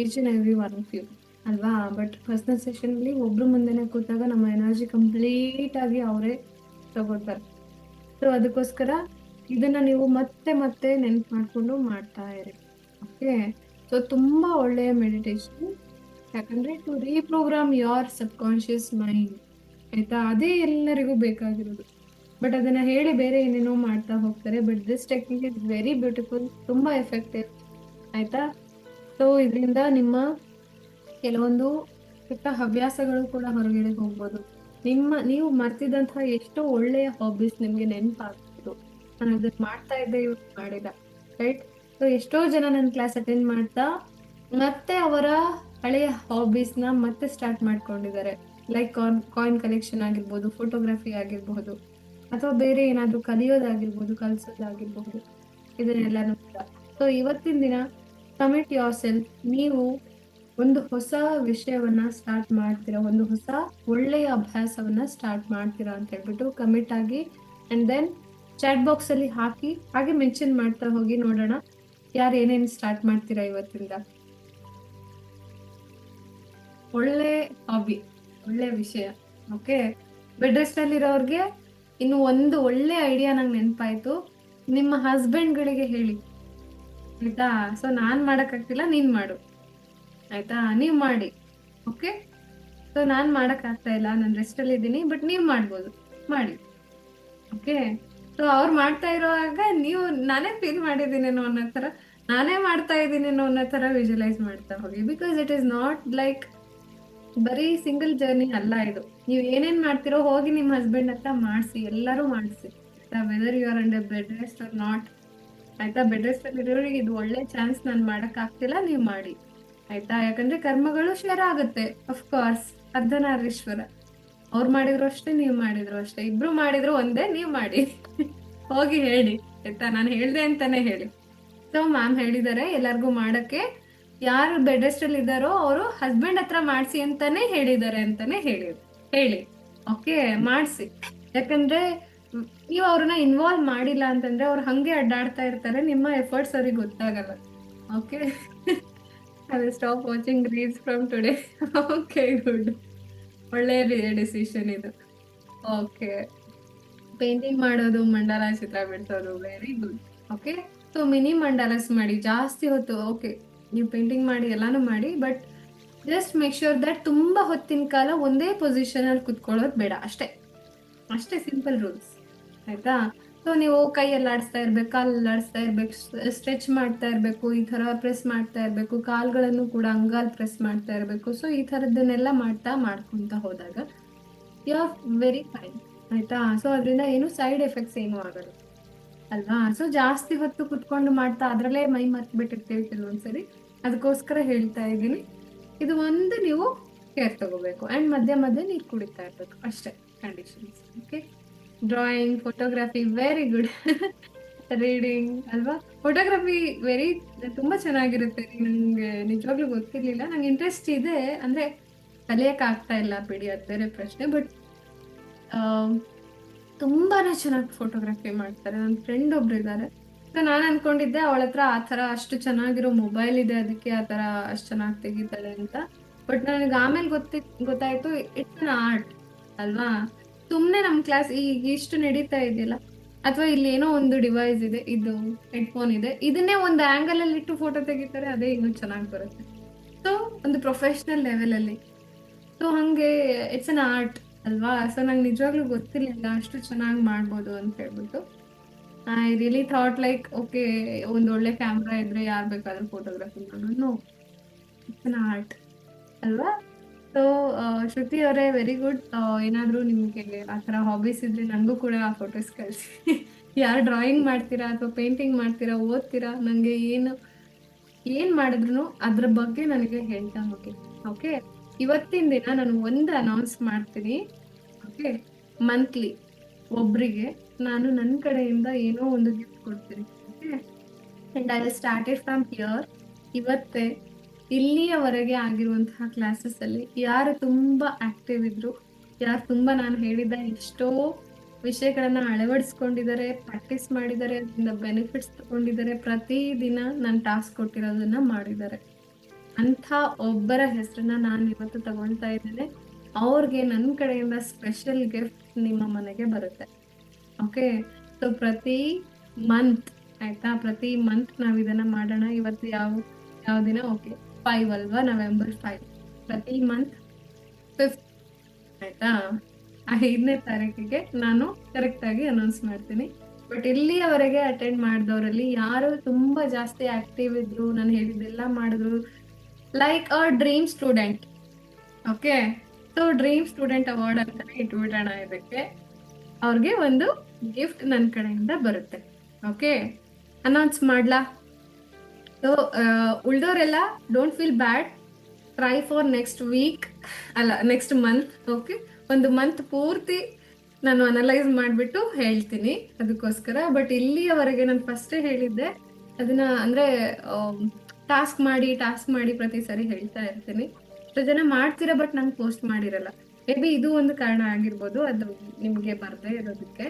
each and every one of you ಅಲ್ವಾ. ಬಟ್ ಪರ್ಸನಲ್ ಸೆಷನ್ ಅಲ್ಲಿ ಒಬ್ರು ಮುಂದೆನೆ ಕೂತಾಗ ನಮ್ಮ ಎನರ್ಜಿ ಕಂಪ್ಲೀಟ್ ಆಗಿ ಅವರೇ ತಗೋತಾರೆ. ಸೊ ಅದಕ್ಕೋಸ್ಕರ ಇದನ್ನ ನೀವು ಮತ್ತೆ ಮತ್ತೆ ನೆನ್ಪು ಮಾಡ್ಕೊಂಡು ಮಾಡ್ತಾ ಇರಿ. ಓಕೆ, ಸೊ ತುಂಬಾ ಒಳ್ಳೆಯ ಮೆಡಿಟೇಷನ್. ಯಾಕಂದ್ರೆ to reprogram your subconscious mind, ಆಯ್ತಾ. ಅದೇ ಎಲ್ಲರಿಗೂ ಬೇಕಾಗಿರೋದು. ಬಟ್ ಅದನ್ನ ಹೇಳಿ ಬೇರೆ ಏನೇನೋ ಮಾಡ್ತಾ ಹೋಗ್ತಾರೆ. But this technique is very beautiful, ತುಂಬಾ ಎಫೆಕ್ಟಿವ್, ಆಯ್ತಾ. ಸೊ ಇದರಿಂದ ನಿಮ್ಮ ಕೆಲವೊಂದು ಕೆಟ್ಟ ಹವ್ಯಾಸಗಳು ಕೂಡ ಹೊರಗಡೆ ಹೋಗ್ಬೋದು. ನೀವು ಮರ್ತಿದಂತಹ ಎಷ್ಟೋ ಒಳ್ಳೆಯ ಹಾಬೀಸ್ ನಿಮ್ಗೆ ನೆನಪಾಗ್ತಿತ್ತು. ನಾನು ಅದನ್ನ ಮಾಡ್ತಾ ಇದ್ದೆ, ಇವ್ರು ಮಾಡಿಲ್ಲ, ರೈಟ್. ಸೊ ಎಷ್ಟೋ ಜನ ನನ್ನ ಕ್ಲಾಸ್ ಅಟೆಂಡ್ ಮಾಡ್ತಾ ಮತ್ತೆ ಅವರ ಹಳೆಯ ಹಾಬೀಸ್ ನ ಮತ್ತೆ ಸ್ಟಾರ್ಟ್ ಮಾಡ್ಕೊಂಡಿದ್ದಾರೆ. ಲೈಕ್ ಕಾಯಿನ್ ಕಲೆಕ್ಷನ್ ಆಗಿರ್ಬೋದು, ಫೋಟೋಗ್ರಫಿ ಆಗಿರ್ಬಹುದು, ಅಥವಾ ಬೇರೆ ಏನಾದ್ರು ಕಲಿಯೋದಾಗಿರ್ಬೋದು, ಕಲಿಸೋದಾಗಿರ್ಬಹುದು, ಇದನ್ನೆಲ್ಲಾನು ಕೂಡ. ಸೊ ಇವತ್ತಿನ ದಿನ ಕಮಿಟ್ ಯೋರ್ ಸೆಲ್ಫ್. ನೀವು ಒಂದು ಹೊಸ ವಿಷಯವನ್ನ ಸ್ಟಾರ್ಟ್ ಮಾಡ್ತೀರಾ, ಒಂದು ಹೊಸ ಒಳ್ಳೆಯ ಅಭ್ಯಾಸವನ್ನ ಸ್ಟಾರ್ಟ್ ಮಾಡ್ತೀರಾ ಅಂತ ಹೇಳ್ಬಿಟ್ಟು ಕಮಿಟ್ ಆಗಿ ಅಂಡ್ ದೆನ್ ಚಾಟ್ ಬಾಕ್ಸ್ ಅಲ್ಲಿ ಹಾಕಿ, ಹಾಗೆ ಮೆನ್ಷನ್ ಮಾಡ್ತಾ ಹೋಗಿ. ನೋಡೋಣ ಯಾರು ಏನೇನು ಸ್ಟಾರ್ಟ್ ಮಾಡ್ತೀರಾ ಇವತ್ತಿಂದ. ಒಳ್ಳೆ ಹಾಬಿ, ಒಳ್ಳೆ ವಿಷಯ. ಓಕೆ, ಬೆಡ್ ರೆಸ್ಟ್ ಅಲ್ಲಿ ಇರೋರ್ಗೆ ಇನ್ನು ಒಂದು ಒಳ್ಳೆ ಐಡಿಯಾ ನಂಗೆ ನೆನಪಾಯ್ತು. ನಿಮ್ಮ ಹಸ್ಬೆಂಡ್ ಗಳಿಗೆ ಹೇಳಿ, ಆಯ್ತಾ. ಸೊ ನಾನ್ ಮಾಡಕ್ಕಾಗ್ತಿಲ್ಲ, ನೀನ್ ಮಾಡು, ಆಯ್ತಾ. ನೀವ್ ಮಾಡಿ. ಓಕೆ, ಸೊ ನಾನ್ ಮಾಡಕ್ ಆಗ್ತಾ ಇಲ್ಲ, ನಾನು ರೆಸ್ಟ್ ಅಲ್ಲಿ ಇದ್ದೀನಿ, ಬಟ್ ನೀವ್ ಮಾಡ್ಬೋದು, ಮಾಡಿ. ಓಕೆ, ಸೊ ಅವ್ರು ಮಾಡ್ತಾ ಇರುವಾಗ ನೀವು ನಾನೇ ಫೀಲ್ ಮಾಡಿದ್ದೀನೇನೋ ಅನ್ನೋ ತರ, ನಾನೇ ಮಾಡ್ತಾ ಇದ್ದೀನೇನೋ ಅನ್ನೋ ತರ ವಿಜುವಲೈಸ್ ಮಾಡ್ತಾ ಹೋಗಿ. Because it is not like ಬರೀ ಸಿಂಗಲ್ ಜರ್ನಿ ಅಲ್ಲ ಇದು. ನೀವು ಏನೇನ್ ಮಾಡ್ತಿರೋ ಹೋಗಿ ನಿಮ್ ಹಸ್ಬೆಂಡ್ ಹತ್ರ ಮಾಡಿಸಿ, ಎಲ್ಲರೂ ಮಾಡಿಸಿ, ಆಯ್ತಾ. Whether you are under bed rest or not, ಆಯ್ತಾ. ಬೆಡ್ ರೆಸ್ಟ್ ಅಲ್ಲಿ ಇರೋರಿಗೆ ಇದು ಒಳ್ಳೆ ಚಾನ್ಸ್, ನಾನು ಮಾಡಕ್ ಆಗ್ತಿಲ್ಲ, ನೀವು ಮಾಡಿ, ಆಯ್ತಾ. ಯಾಕಂದ್ರೆ ಕರ್ಮಗಳು ಶೇರ್ ಆಗುತ್ತೆ, ಅಫ್ಕೋರ್ಸ್. ಅರ್ಧನಾರೀಶ್ವರ. ಅವ್ರು ಮಾಡಿದ್ರು ಅಷ್ಟೇ, ನೀವ್ ಮಾಡಿದ್ರು ಅಷ್ಟೇ, ಇಬ್ರು ಮಾಡಿದ್ರು ಒಂದೇ, ನೀವ್ ಮಾಡಿ. ಹೋಗಿ ಹೇಳಿ, ಆಯ್ತಾ. ನಾನು ಹೇಳ್ದೆ ಅಂತಾನೆ ಹೇಳಿ. ಸೊ ಮ್ಯಾಮ್ ಹೇಳಿದಾರೆ ಎಲ್ಲಾರ್ಗು ಮಾಡಕ್ಕೆ, ಯಾರು ಬೆಡ್ ರೆಸ್ಟ್ ಅಲ್ಲಿ ಇದ್ದಾರೋ ಅವರು ಹಸ್ಬೆಂಡ್ ಹತ್ರ ಮಾಡ್ಸಿ ಅಂತಾನೆ ಹೇಳಿದ್ದಾರೆ ಅಂತಾನೆ ಹೇಳಿ. ಓಕೆ, ಮಾಡ್ಸಿ. ಯಾಕಂದ್ರೆ ನೀವು ಅವ್ರನ್ನ ಇನ್ವಾಲ್ವ್ ಮಾಡಿಲ್ಲ ಅಂತಂದ್ರೆ ಅವ್ರು ಹಂಗೆ ಅಡ್ಡಾಡ್ತಾ ಇರ್ತಾರೆ, ನಿಮ್ಮ ಎಫರ್ಟ್ಸ್ ಅವ್ರಿಗೆ ಗೊತ್ತಾಗಲ್ಲ. Okay, I will stop watching reels from today. Okay, good, ಒಳ್ಳೆ ಡಿಸಿಷನ್ ಇದು. ಓಕೆ, ಪೇಂಟಿಂಗ್ ಮಾಡೋದು, ಮಂಡಲ ಚಿತ್ರ ಬಿಡಿಸೋದು, very good. Okay, so mini ಮಂಡಲಸ್ ಮಾಡಿ ಜಾಸ್ತಿ ಹೊತ್ತು. ಓಕೆ, ನೀವು ಪೇಂಟಿಂಗ್ ಮಾಡಿ ಎಲ್ಲಾನು ಮಾಡಿ, but just make sure that ತುಂಬಾ ಹೊತ್ತಿನ ಕಾಲ ಒಂದೇ ಪೊಸಿಷನ್ ಅಲ್ಲಿ ಕುತ್ಕೊಳ್ಳೋದು ಬೇಡ, ಅಷ್ಟೇ ಸಿಂಪಲ್ ರೂಲ್ಸ್, ಆಯ್ತಾ. ಸೊ ನೀವು ಕೈಯಲ್ಲಿ ಆಡಿಸ್ತಾ ಇರ್ಬೇಕು, ಕಾಲಲ್ಲಿ ಆಡಿಸ್ತಾ ಇರ್ಬೇಕು, ಸ್ಟ್ರೆಚ್ ಮಾಡ್ತಾ ಇರ್ಬೇಕು, ಈ ತರ ಪ್ರೆಸ್ ಮಾಡ್ತಾ ಇರ್ಬೇಕು, ಕಾಲ್ಗಳನ್ನು ಕೂಡ ಅಂಗಾಲ್ ಪ್ರೆಸ್ ಮಾಡ್ತಾ ಇರ್ಬೇಕು. ಸೊ ಈ ತರದನ್ನೆಲ್ಲ ಮಾಡ್ಕೊಂತ ಹೋದಾಗ ಯು ಆರ್ ವೆರಿ ಫೈನ್, ಆಯ್ತಾ. ಸೊ ಅದರಿಂದ ಏನು ಸೈಡ್ ಎಫೆಕ್ಟ್ಸ್ ಏನು ಆಗಲ್ಲ ಅಲ್ವಾ. ಸೊ ಜಾಸ್ತಿ ಹೊತ್ತು ಕುತ್ಕೊಂಡು ಮಾಡ್ತಾ ಅದ್ರಲ್ಲೇ ಮೈ ಮರ್ತ್ ಬಿಟ್ಟಿರ್ತೀವಿ ಕೆಲವೊಂದ್ಸರಿ. ಅದಕ್ಕೋಸ್ಕರ ಹೇಳ್ತಾ ಇದ್ದೀನಿ, ಇದು ಒಂದು ನೀವು ಕೇರ್ ತಗೋಬೇಕು. ಅಂಡ್ ಮಧ್ಯೆ ನೀರು ಕುಡಿತಾ ಇರ್ಬೇಕು, ಅಷ್ಟೇ conditions. Okay, drawing, photography, very good. Reading ಅಲ್ವಾ? ಫೋಟೋಗ್ರಫಿ ವೆರಿ ತುಂಬಾ ಚೆನ್ನಾಗಿರುತ್ತೆ. ನಂಗೆ ನಿಜವಾಗ್ಲೂ ಗೊತ್ತಿರ್ಲಿಲ್ಲ. ನಂಗೆ ಇಂಟ್ರೆಸ್ಟ್ ಇದೆ ಅಂದ್ರೆ ಕಲಿಯಕ್ ಆಗ್ತಾ ಇಲ್ಲ ಬಿಡಿ, ಅದ್ ಬೇರೆ ಪ್ರಶ್ನೆ. ಬಟ್ ತುಂಬಾನೇ ಚೆನ್ನಾಗಿ ಫೋಟೋಗ್ರಫಿ ಮಾಡ್ತಾರೆ. ನನ್ನ ಫ್ರೆಂಡ್ ಒಬ್ರು ಇದ್ದಾರೆ. ಸೊ ನಾನು ಅನ್ಕೊಂಡಿದ್ದೆ ಅವಳ ಹತ್ರ ಆ ತರ ಅಷ್ಟು ಚೆನ್ನಾಗಿರೋ ಮೊಬೈಲ್ ಇದೆ, ಅದಕ್ಕೆ ಆ ತರ ಅಷ್ಟು ಚೆನ್ನಾಗಿ ತೆಗಿತಾಳೆ ಅಂತ. ಬಟ್ ನನಗೆ ಆಮೇಲೆ ಗೊತ್ತಾಯ್ತು, ಇಟ್ಸ್ ಅನ್ ಆರ್ಟ್ ಅಲ್ವಾ? ಸುಮ್ನೆ ನಮ್ ಕ್ಲಾಸ್ ಈಗ ಇಷ್ಟು ನಡೀತಾ ಇದೆಯಲ್ಲ, ಅಥವಾ ಇಲ್ಲಿ ಏನೋ ಒಂದು ಡಿವೈಸ್ ಇದೆ, ಇದು ಹೆಡ್ಫೋನ್ ಇದೆ, ಇದನ್ನೇ ಒಂದು ಆಂಗಲ್ ಅಲ್ಲಿ ಇಟ್ಟು ಫೋಟೋ ತೆಗಿತಾರೆ, ಅದೇ ಇನ್ನೂ ಚೆನ್ನಾಗಿ ಬರುತ್ತೆ. ಸೊ ಒಂದು ಪ್ರೊಫೆಷನಲ್ ಲೆವೆಲ್ ಅಲ್ಲಿ. ಸೊ ಹಂಗೆ ಇಟ್ಸ್ ಅನ್ ಆರ್ಟ್ ಅಲ್ವಾ? ಸೊ ನಂಗೆ ನಿಜವಾಗ್ಲೂ ಗೊತ್ತಿರ್ಲಿಲ್ಲ ಅಷ್ಟು ಚೆನ್ನಾಗಿ ಮಾಡ್ಬೋದು ಅಂತ ಹೇಳ್ಬಿಟ್ಟು. I really thought like okay, ಒಂದ್ ಒಳ್ಳೆ ಕ್ಯಾಮ್ರಾ ಇದ್ರೆ ಯಾರ್ ಬೇಕಾದ್ರೂ ಫೋಟೋಗ್ರಫಿ ಮಾಡೋದು. ನೋ, ಇಟ್ಸ್ ಅನ್ ಆರ್ಟ್ ಅಲ್ವಾ? ಸೊ ಶ್ರುತಿ ಅವರೇ ವೆರಿ ಗುಡ್. ಏನಾದ್ರೂ ನಿಮ್ಗೆ ಆತರ ಹಾಬೀಸ್ ಇದ್ರೆ ನನಗೂ ಕೂಡ ಆ ಫೋಟೋಸ್ ಕಳಿಸಿ. ಯಾರು ಡ್ರಾಯಿಂಗ್ ಮಾಡ್ತೀರಾ ಅಥವಾ ಪೇಂಟಿಂಗ್ ಮಾಡ್ತೀರಾ, ಓದ್ತೀರಾ, ನಂಗೆ ಏನ್ ಮಾಡಿದ್ರು ಅದ್ರ ಬಗ್ಗೆ ನನಗೆ ಹೇಳ್ತಾ ಹೋಗಿ. ಓಕೆ, ಇವತ್ತಿನ ದಿನ ನಾನು ಒಂದು ಅನೌನ್ಸ್ ಮಾಡ್ತೀನಿ. ಓಕೆ, ಮಂತ್ಲಿ ಒಬ್ರಿಗೆ ನಾನು ನನ್ನ ಕಡೆಯಿಂದ ಏನೋ ಒಂದು ಗಿಫ್ಟ್ ಕೊಡ್ತೀನಿ. Okay, and I started from here. ಇವತ್ತೇ ಇಲ್ಲಿಯವರೆಗೆ ಆಗಿರುವಂತಹ ಕ್ಲಾಸಸ್ ಅಲ್ಲಿ ಯಾರು ತುಂಬಾ ಆಕ್ಟಿವ್ ಇದ್ರು, ಯಾರು ತುಂಬಾ ನಾನು ಹೇಳಿದ ಎಷ್ಟೋ ವಿಷಯಗಳನ್ನ ಅಳವಡಿಸ್ಕೊಂಡಿದ್ದಾರೆ, ಪ್ರಾಕ್ಟೀಸ್ ಮಾಡಿದ್ದಾರೆ, ಅದರಿಂದ ಬೆನಿಫಿಟ್ಸ್ ತಗೊಂಡಿದ್ದಾರೆ, ಪ್ರತಿದಿನ ನಾನು ಟಾಸ್ಕ್ ಕೊಟ್ಟಿರೋದನ್ನ ಮಾಡಿದ್ದಾರೆ, ಅಂತ ಒಬ್ಬರ ಹೆಸರನ್ನ ನಾನು ಇವತ್ತು ತಗೊಳ್ತಾ ಇದ್ದೇನೆ. ಅವ್ರಿಗೆ ನನ್ನ ಕಡೆಯಿಂದ ಸ್ಪೆಷಲ್ ಗಿಫ್ಟ್ ನಿಮ್ಮ ಮನೆಗೆ ಬರುತ್ತೆ. ಓಕೆ, ಸೊ ಪ್ರತಿ ಮಂತ್, ಆಯ್ತಾ, ಪ್ರತಿ ಮಂತ್ ನಾವ್ ಇದನ್ನ ಮಾಡೋಣ. ಇವತ್ತು ಯಾವ ದಿನ? ಓಕೆ, 5 ಅಲ್ವಾ? November 5. ಪ್ರತಿ ಮಂತ್ 5th, ಆಯ್ತಾ, 5ನೇ ತಾರೀಕಿಗೆ ನಾನು ಕರೆಕ್ಟ್ ಆಗಿ ಅನೌನ್ಸ್ ಮಾಡ್ತೀನಿ. ಬಟ್ ಇಲ್ಲಿಯವರೆಗೆ ಅಟೆಂಡ್ ಮಾಡಿದವರಲ್ಲಿ ಯಾರು ತುಂಬಾ ಜಾಸ್ತಿ ಆಕ್ಟಿವ್ ಇದ್ರು, ನಾನು ಹೇಳಿದ್ದೆಲ್ಲ ಮಾಡಿದ್ರು, like a dream student. Okay, so dream student award ಅಂತಾನೆ ಇಟ್ಬಿಡೋಣ ಇದಕ್ಕೆ. ಅವ್ರಿಗೆ ಒಂದು ಗಿಫ್ಟ್ ನನ್ನ ಕಡೆಯಿಂದ ಬರುತ್ತೆ. ಓಕೆ, ಅನೌನ್ಸ್ ಮಾಡ್ಲಾ? ಸೊ ಉಳ್ದವರೆಲ್ಲ don't feel bad, try for next week, ಅಲ್ಲ ನೆಕ್ಸ್ಟ್ ಮಂತ್. ಓಕೆ, ಒಂದು ಮಂತ್ ಪೂರ್ತಿ ನಾನು ಅನಲೈಸ್ ಮಾಡಿಬಿಟ್ಟು ಹೇಳ್ತೀನಿ ಅದಕ್ಕೋಸ್ಕರ. ಬಟ್ ಇಲ್ಲಿಯವರೆಗೆ ನಾನು ಫಸ್ಟೇ ಹೇಳಿದ್ದೆ ಅದನ್ನ, ಅಂದ್ರೆ ಟಾಸ್ಕ್ ಮಾಡಿ ಪ್ರತಿ ಸರಿ ಹೇಳ್ತಾ ಇರ್ತೀನಿ. ಎಷ್ಟೋ ಜನ ಮಾಡ್ತೀರಾ ಬಟ್ ನಂಗೆ ಪೋಸ್ಟ್ ಮಾಡಿರಲ್ಲ. ಮೇ ಬಿ ಇದು ಒಂದು ಕಾರಣ ಆಗಿರ್ಬೋದು ಅದು ನಿಮಗೆ ಬರದೇ ಇರೋದಕ್ಕೆ.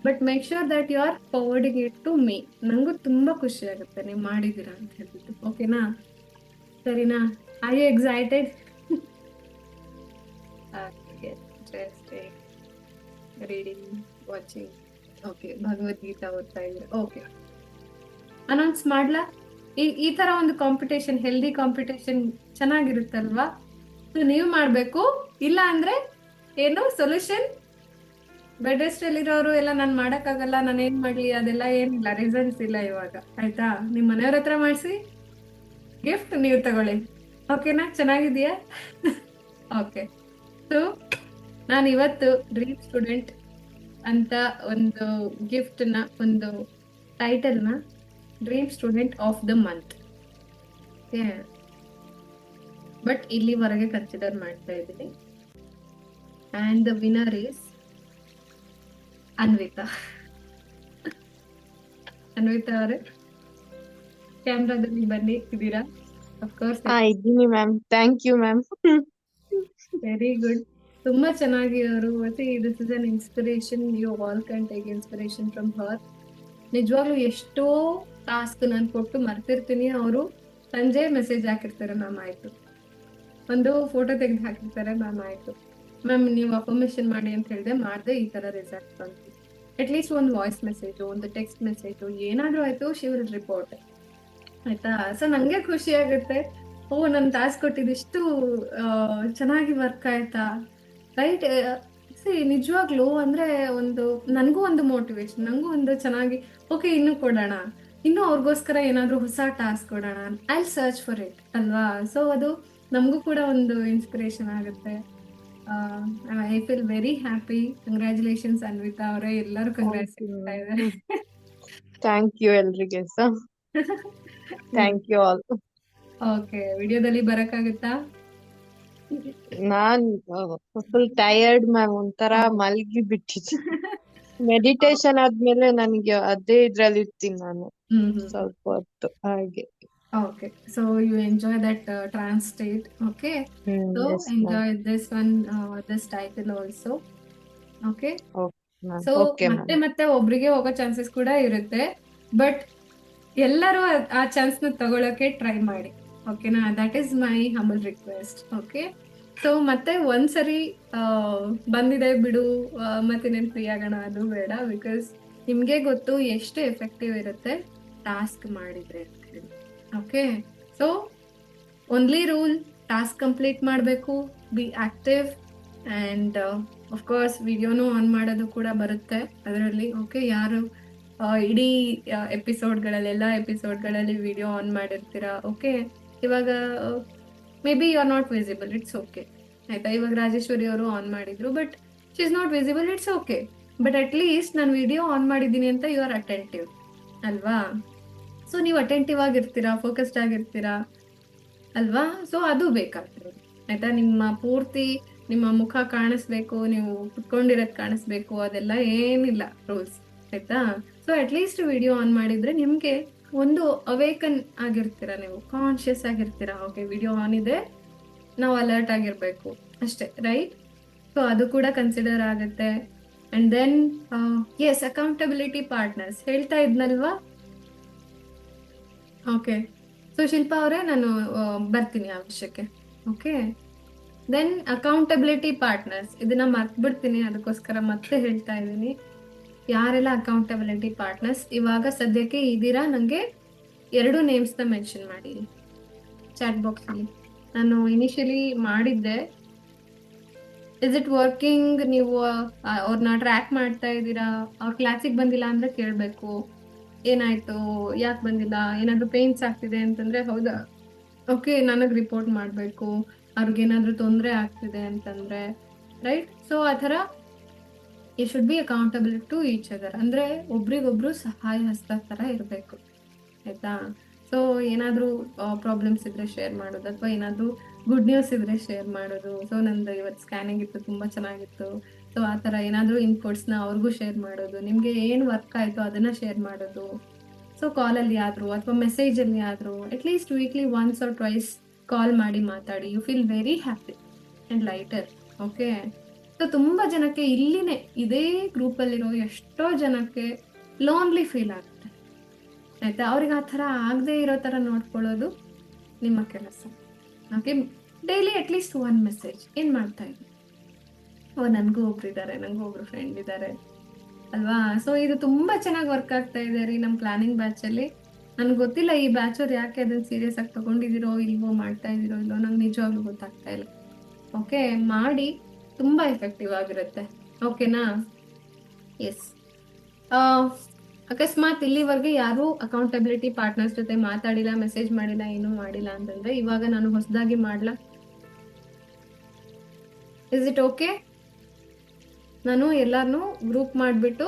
But make sure that you are forwarding it to me. ನಂಗೂ ತುಂಬಾ ಖುಷಿ ಆಗುತ್ತೆ ನೀವು ಮಾಡಿದೀರಾ ಅಂತ ಹೇಳ್ಬಿಟ್ಟು. ಓಕೆನಾ? ಸರಿನಾ? Are you excited? Reading, watching. Okay, Bhagavad Gita ಓದ್ತಾ ಇದ್ರೆ. ಓಕೆ, ಅನೌನ್ಸ್ ಮಾಡ್ಲಾ? ಈ ತರ ಒಂದು ಕಾಂಪಿಟೇಷನ್, ಹೆಲ್ದಿ ಕಾಂಪಿಟೇಷನ್ ಚೆನ್ನಾಗಿರುತ್ತಲ್ವಾ? ಸೊ ನೀವು ಮಾಡ್ಬೇಕು. ಇಲ್ಲ ಅಂದ್ರೆ ಏನು ಸೊಲ್ಯೂಷನ್? ಬೆಡ್ ರೆಸ್ಟ್ ಅಲ್ಲಿರೋರು ಎಲ್ಲ ನಾನು ಮಾಡಕ್ಕಾಗಲ್ಲ, ನಾನು ಏನ್ ಮಾಡ್ಲಿ, ಅದೆಲ್ಲ ಏನಿಲ್ಲ, ರೀಸನ್ಸ್ ಇಲ್ಲ ಇವಾಗ. ಆಯ್ತಾ? ನಿಮ್ ಮನೆಯವ್ರ ಹತ್ರ ಮಾಡಿಸಿ ಗಿಫ್ಟ್ ನೀವು ತಗೊಳ್ಳಿ. ಓಕೆನಾ? ಚೆನ್ನಾಗಿದೆಯಾ? ಓಕೆ, ಸೊ ನಾನು ಇವತ್ತು ಡ್ರೀಮ್ ಸ್ಟೂಡೆಂಟ್ ಅಂತ ಒಂದು ಗಿಫ್ಟ್ ನ, ಒಂದು ಟೈಟಲ್ ನ dream student of the month, but ಇಲ್ಲಿವರೆಗೆ ಕನ್ಸಿಡರ್ ಮಾಡ್ತಾ ಇದ್ದೀನಿ. And the winner is Anvita. Anvita ಅವರೇ, ಕ್ಯಾಮ್ರಾದಲ್ಲಿ ಬನ್ನಿ. ಇದ್ದೀರಾ? ಅಫ್ಕೋರ್ಸ್. ಇದ್ದೀನಿ ma'am. Thank you ma'am. Very good. ತುಂಬಾ ಚೆನ್ನಾಗಿ ಅವರು this is an inspiration. You all can take inspiration from her. ನಿಜವಾಗ್ಲೂ ಎಷ್ಟೋ ಟಾಸ್ಕ್ ನಾನು ಕೊಟ್ಟು ಮರ್ತಿರ್ತೀನಿ, ಅವರು ಸಂಜೆ ಮೆಸೇಜ್ ಹಾಕಿರ್ತಾರೆ, ಮ್ಯಾಮ್ ಆಯ್ತು, ಒಂದು ಫೋಟೋ ತೆಗೆದು ಹಾಕಿರ್ತಾರೆ, ಮ್ಯಾಮ್ ಆಯ್ತು, ಮ್ಯಾಮ್ ನೀವು ಅಫರ್ಮೇಶನ್ ಮಾಡಿ ಅಂತ ಹೇಳಿದೆ, ಮಾಡಿದೆ, ಈ ತರ ರಿಸಲ್ಟ್ ಬಂತು. ಅಟ್ಲೀಸ್ಟ್ ಒಂದು ವಾಯ್ಸ್ ಮೆಸೇಜು, ಒಂದು ಟೆಕ್ಸ್ಟ್ ಮೆಸೇಜು, ಏನಾದ್ರೂ ಆಯ್ತು, ಶಿ ವಿಲ್ ರಿಪೋರ್ಟ್. ಆಯ್ತಾ? ಸೊ ನಂಗೆ ಖುಷಿ ಆಗುತ್ತೆ, ಓ ನನ್ ಟಾಸ್ಕ್ ಕೊಟ್ಟಿದ್ದಿಷ್ಟು ಚೆನ್ನಾಗಿ ವರ್ಕ್ ಆಯ್ತಾ, ರೈಟ್? ನಿಜವಾಗ್ಲು ಅಂದ್ರೆ ಒಂದು ನನಗೂ ಒಂದು ಮೋಟಿವೇಶನ್, ನಂಗೂ ಒಂದು ಚೆನ್ನಾಗಿ, ಓಕೆ ಇನ್ನು ಕೊಡೋಣ, ಇನ್ನು ಅವ್ರಿಗೋಸ್ಕರ ಏನಾದ್ರೂ ಹೊಸ ಟಾಸ್ಕ್ ಕೊಡೋಣ, ಐ ಸರ್ಚ್ ಫಾರ್ ಇಟ್ ಅಲ್ವಾ? ಸೊ ಅದು ನಮಗೂ ಕೂಡ ಒಂದು ಇನ್ಸ್ಪಿರೇಷನ್ ಆಗುತ್ತೆ. I feel very happy. Congratulations Anvita ಅವರೇ, ಎಲ್ಲರೂ ಕಂಗ್ರ್ಯಾಚುಲೇಟ್ ಮಾಡ್ತಾ ಇದ್ದಾರೆ. ಥ್ಯಾಂಕ್ ಯು ಎಲ್ರಿಗೆ sir. Thank you all. Okay, ವಿಡಿಯೋದಲ್ಲಿ ಬರಕ್ಕಾಗುತ್ತಾ? ನಾನ್ ಫುಲ್ ಟಯರ್ಡ್ ಮ್ಯಾಮ್, ಒಂಥರ ಮಲ್ಗಿ ಬಿಟ್ಟಿದ್ದೆ. ಮೆಡಿಟೇಷನ್ ಆದ್ಮೇಲೆ ನನಗೆ ಅದೇ ಇದ್ರಲ್ಲಿ ಇರ್ತೀನಿ ನಾನು ಹ್ಮ್ ಹ್ಮ್ ಸ್ವಲ್ಪ ಹೊತ್ತು ಹಾಗೆ. Okay, so you enjoy that trance state. Okay, so yes ma'am. enjoy this one, this title also. Okay, okay ma'am. so okay ಮತ್ತೆ ಮ್ಯಾಮ್. ಮತ್ತೆ ಒಬ್ರಿಗೆ ಹೋಗೋ ಚಾನ್ಸಸ್ ಕೂಡ ಇರುತ್ತೆ, ಬಟ್ ಎಲ್ಲರೂ ಆ ಚಾನ್ಸ್ ನ ತಗೊಳಕ್ಕೆ ಟ್ರೈ ಮಾಡಿ. ಓಕೆನಾ, that is my humble request. Okay, so ಮತ್ತೆ ಒಂದ್ಸರಿ ಬಂದಿದೆ ಬಿಡು ಮತ್ತೆ నేను ಫ್ರೀ ಆಗೋಣ ಅದು ಬೇಡ, ಬಿಕಾಸ್ ನಿಮ್ಗೆ ಗೊತ್ತು ಎಷ್ಟು ಎಫೆಕ್ಟಿವ್ ಇರುತ್ತೆ ಟಾಸ್ಕ್ ಮಾಡಿದ್ರೆ ಅಂತ ಹೇಳಿ. Okay, so only rule task complete ಮಾಡಬೇಕು, ಬಿ ಆಕ್ಟಿವ್ ಆ್ಯಂಡ್ ಕೋರ್ಸ್ ವಿಡಿಯೋನು ಆನ್ ಮಾಡೋದು ಕೂಡ ಬರುತ್ತೆ ಅದರಲ್ಲಿ. ಓಕೆ, ಯಾರು ಇಡೀ ಎಲ್ಲ ಎಪಿಸೋಡ್ಗಳಲ್ಲಿ ವಿಡಿಯೋ ಆನ್ ಮಾಡಿರ್ತೀರಾ. ಓಕೆ, ಇವಾಗ maybe you are not visible, it's okay ಆಯ್ತಾ. ಇವಾಗ ರಾಜೇಶ್ವರಿ ಅವರು ಆನ್ ಮಾಡಿದ್ರು, but she is not visible, it's okay. But at least ನಾನು ವಿಡಿಯೋ ಆನ್ ಮಾಡಿದ್ದೀನಿ ಅಂತ ಯು ಆರ್ ಅಟೆಂಟಿವ್ ಅಲ್ವಾ. ಸೊ ನೀವು ಅಟೆಂಟಿವ್ ಆಗಿರ್ತೀರಾ, ಫೋಕಸ್ಡ್ ಆಗಿರ್ತೀರಾ ಅಲ್ವಾ. ಸೊ ಅದು ಬೇಕಾಗ್ತದೆ ಆಯ್ತಾ. ನಿಮ್ಮ ಪೂರ್ತಿ ನಿಮ್ಮ ಮುಖ ಕಾಣಿಸ್ಬೇಕು, ನೀವು ಕುತ್ಕೊಂಡಿರೋದು ಕಾಣಿಸ್ಬೇಕು, ಅದೆಲ್ಲ ಏನಿಲ್ಲ ರೂಲ್ಸ್ ಆಯ್ತಾ. ಸೊ ಅಟ್ಲೀಸ್ಟ್ ವಿಡಿಯೋ ಆನ್ ಮಾಡಿದ್ರೆ ನಿಮ್ಗೆ ಒಂದು ಅವೇಕನ್ ಆಗಿರ್ತೀರಾ, ನೀವು ಕಾನ್ಶಿಯಸ್ ಆಗಿರ್ತೀರಾ. ಓಕೆ, ವಿಡಿಯೋ ಆನ್ ಇದೆ, ನಾವು ಅಲರ್ಟ್ ಆಗಿರ್ಬೇಕು ಅಷ್ಟೇ, ರೈಟ್. ಸೊ ಅದು ಕೂಡ ಕನ್ಸಿಡರ್ ಆಗುತ್ತೆ. And then yes, accountability partners ಹೇಳ್ತಾ ಇದ್ನಲ್ವಾ. ಓಕೆ, ಸೊ ಶಿಲ್ಪಾ ಅವರೇ ನಾನು ಬರ್ತೀನಿ ಆ ವಿಷಯಕ್ಕೆ. ಓಕೆ, ದೆನ್ ಅಕೌಂಟಬಿಲಿಟಿ ಪಾರ್ಟ್ನರ್ಸ್, ಇದನ್ನ ಮರ್ತ್ಬಿಡ್ತೀನಿ, ಅದಕ್ಕೋಸ್ಕರ ಮತ್ತೆ ಹೇಳ್ತಾ ಇದ್ದೀನಿ. ಯಾರೆಲ್ಲ ಅಕೌಂಟಬಿಲಿಟಿ ಪಾರ್ಟ್ನರ್ಸ್ ಇವಾಗ ಸದ್ಯಕ್ಕೆ ಇದ್ದೀರಾ, ನನಗೆ 2 ನೇಮ್ಸ್ನ ಮೆನ್ಷನ್ ಮಾಡಿ ಚಾಟ್ ಬಾಕ್ಸಲ್ಲಿ. ನಾನು ಇನಿಷಿಯಲಿ ಮಾಡಿದ್ದೆ. Is it working? ನೀವು ಅವ್ರನ್ನ ಟ್ರ್ಯಾಕ್ ಮಾಡ್ತಾ ಇದ್ದೀರಾ? ಅವ್ರ ಕ್ಲಾಸಿಗೆ ಬಂದಿಲ್ಲ ಅಂದ್ರೆ ಕೇಳಬೇಕು, ಏನಾಯ್ತು, ಯಾಕೆ ಬಂದಿಲ್ಲ, ಏನಾದರೂ ಪೇನ್ಸ್ ಆಗ್ತಿದೆ ಅಂತಂದ್ರೆ ಹೌದಾ, ಓಕೆ ನನಗೆ ರಿಪೋರ್ಟ್ ಮಾಡಬೇಕು, ಅವ್ರಿಗೇನಾದರೂ ತೊಂದರೆ ಆಗ್ತಿದೆ ಅಂತಂದ್ರೆ, ರೈಟ್. ಸೊ ಆ ಥರ you should be accountable to each other, ಅಂದರೆ ಒಬ್ರಿಗೊಬ್ರು ಸಹಾಯ ಹಸ್ತ ಥರ ಇರಬೇಕು ಆಯ್ತಾ. ಸೊ ಏನಾದರೂ ಪ್ರಾಬ್ಲಮ್ಸ್ ಇದ್ರೆ ಶೇರ್ ಮಾಡೋದು, ಅಥವಾ ಏನಾದರೂ ಗುಡ್ ನ್ಯೂಸ್ ಇದ್ರೆ ಶೇರ್ ಮಾಡೋದು. ಸೊ ನಂದು ಇವತ್ತು ಸ್ಕ್ಯಾನಿಂಗ್ ಇತ್ತು, ತುಂಬ ಚೆನ್ನಾಗಿತ್ತು, ಸೊ ಆ ಥರ ಏನಾದರೂ ಇನ್ಪುಟ್ಸ್ನ ಅವ್ರಿಗೂ ಶೇರ್ ಮಾಡೋದು. ನಿಮಗೆ ಏನು ವರ್ಕ್ ಆಯಿತು ಅದನ್ನು ಶೇರ್ ಮಾಡೋದು. ಸೊ ಕಾಲಲ್ಲಿ ಆದರೂ ಅಥವಾ ಮೆಸೇಜಲ್ಲಿ ಆದರೂ at least weekly once or twice call ಮಾಡಿ ಮಾತಾಡಿ. You feel very happy and lighter. Okay, so ತುಂಬ ಜನಕ್ಕೆ ಇಲ್ಲಿನೇ ಇದೇ ಗ್ರೂಪಲ್ಲಿರೋ ಎಷ್ಟೋ ಜನಕ್ಕೆ ಲೋನ್ಲಿ ಫೀಲ್ ಆಗುತ್ತೆ ಆಯಿತಾ. ಅವ್ರಿಗೆ ಆ ಥರ ಆಗದೆ ಇರೋ ಥರ ನೋಡ್ಕೊಳ್ಳೋದು ನಿಮ್ಮ ಕೆಲಸ. ಓಕೆ, ಡೈಲಿ ಅಟ್ಲೀಸ್ಟ್ 1 ಮೆಸೇಜ್ ಏನು ಮಾಡ್ತಾ ಇದ್ದೀನಿ, ಓ ನನಗೂ ಒಬ್ರು ಇದ್ದಾರೆ, ನನಗೂ ಒಬ್ರು ಫ್ರೆಂಡ್ ಇದ್ದಾರೆ ಅಲ್ವಾ. ಸೊ ಇದು ತುಂಬ ಚೆನ್ನಾಗಿ ವರ್ಕ್ ಆಗ್ತಾ ಇದೆ ರೀ ನಮ್ಮ ಪ್ಲಾನಿಂಗ್ ಬ್ಯಾಚಲ್ಲಿ. ನನಗೆ ಗೊತ್ತಿಲ್ಲ ಈ ಬ್ಯಾಚವ್ರು ಯಾಕೆ ಅದನ್ನು ಸೀರಿಯಸ್ ಆಗಿ ತೊಗೊಂಡಿದ್ದೀರೋ ಇಲ್ವೋ, ಮಾಡ್ತಾ ಇದ್ದೀರೋ ಇಲ್ವೋ, ನಂಗೆ ನಿಜವಾಗ್ಲೂ ಗೊತ್ತಾಗ್ತಾ ಇಲ್ಲ. ಓಕೆ, ಮಾಡಿ, ತುಂಬ ಎಫೆಕ್ಟಿವ್ ಆಗಿರುತ್ತೆ. ಓಕೆನಾ. ಎಸ್, ಅಕಸ್ಮಾತ್ ಇಲ್ಲಿವರೆಗೆ ಯಾರೂ ಅಕೌಂಟಬಿಲಿಟಿ ಪಾರ್ಟ್ನರ್ಸ್ ಜೊತೆ ಮಾತಾಡಿಲ್ಲ, ಮೆಸೇಜ್ ಮಾಡಿಲ್ಲ, ಏನೂ ಮಾಡಿಲ್ಲ ಅಂತಂದ್ರೆ ಇವಾಗ ನಾನು ಹೊಸದಾಗಿ ಮಾಡ್ಲಾ? Is it okay? ನಾನು ಎಲ್ಲಾರನ್ನೂ ಗ್ರೂಪ್ ಮಾಡಿಬಿಟ್ಟು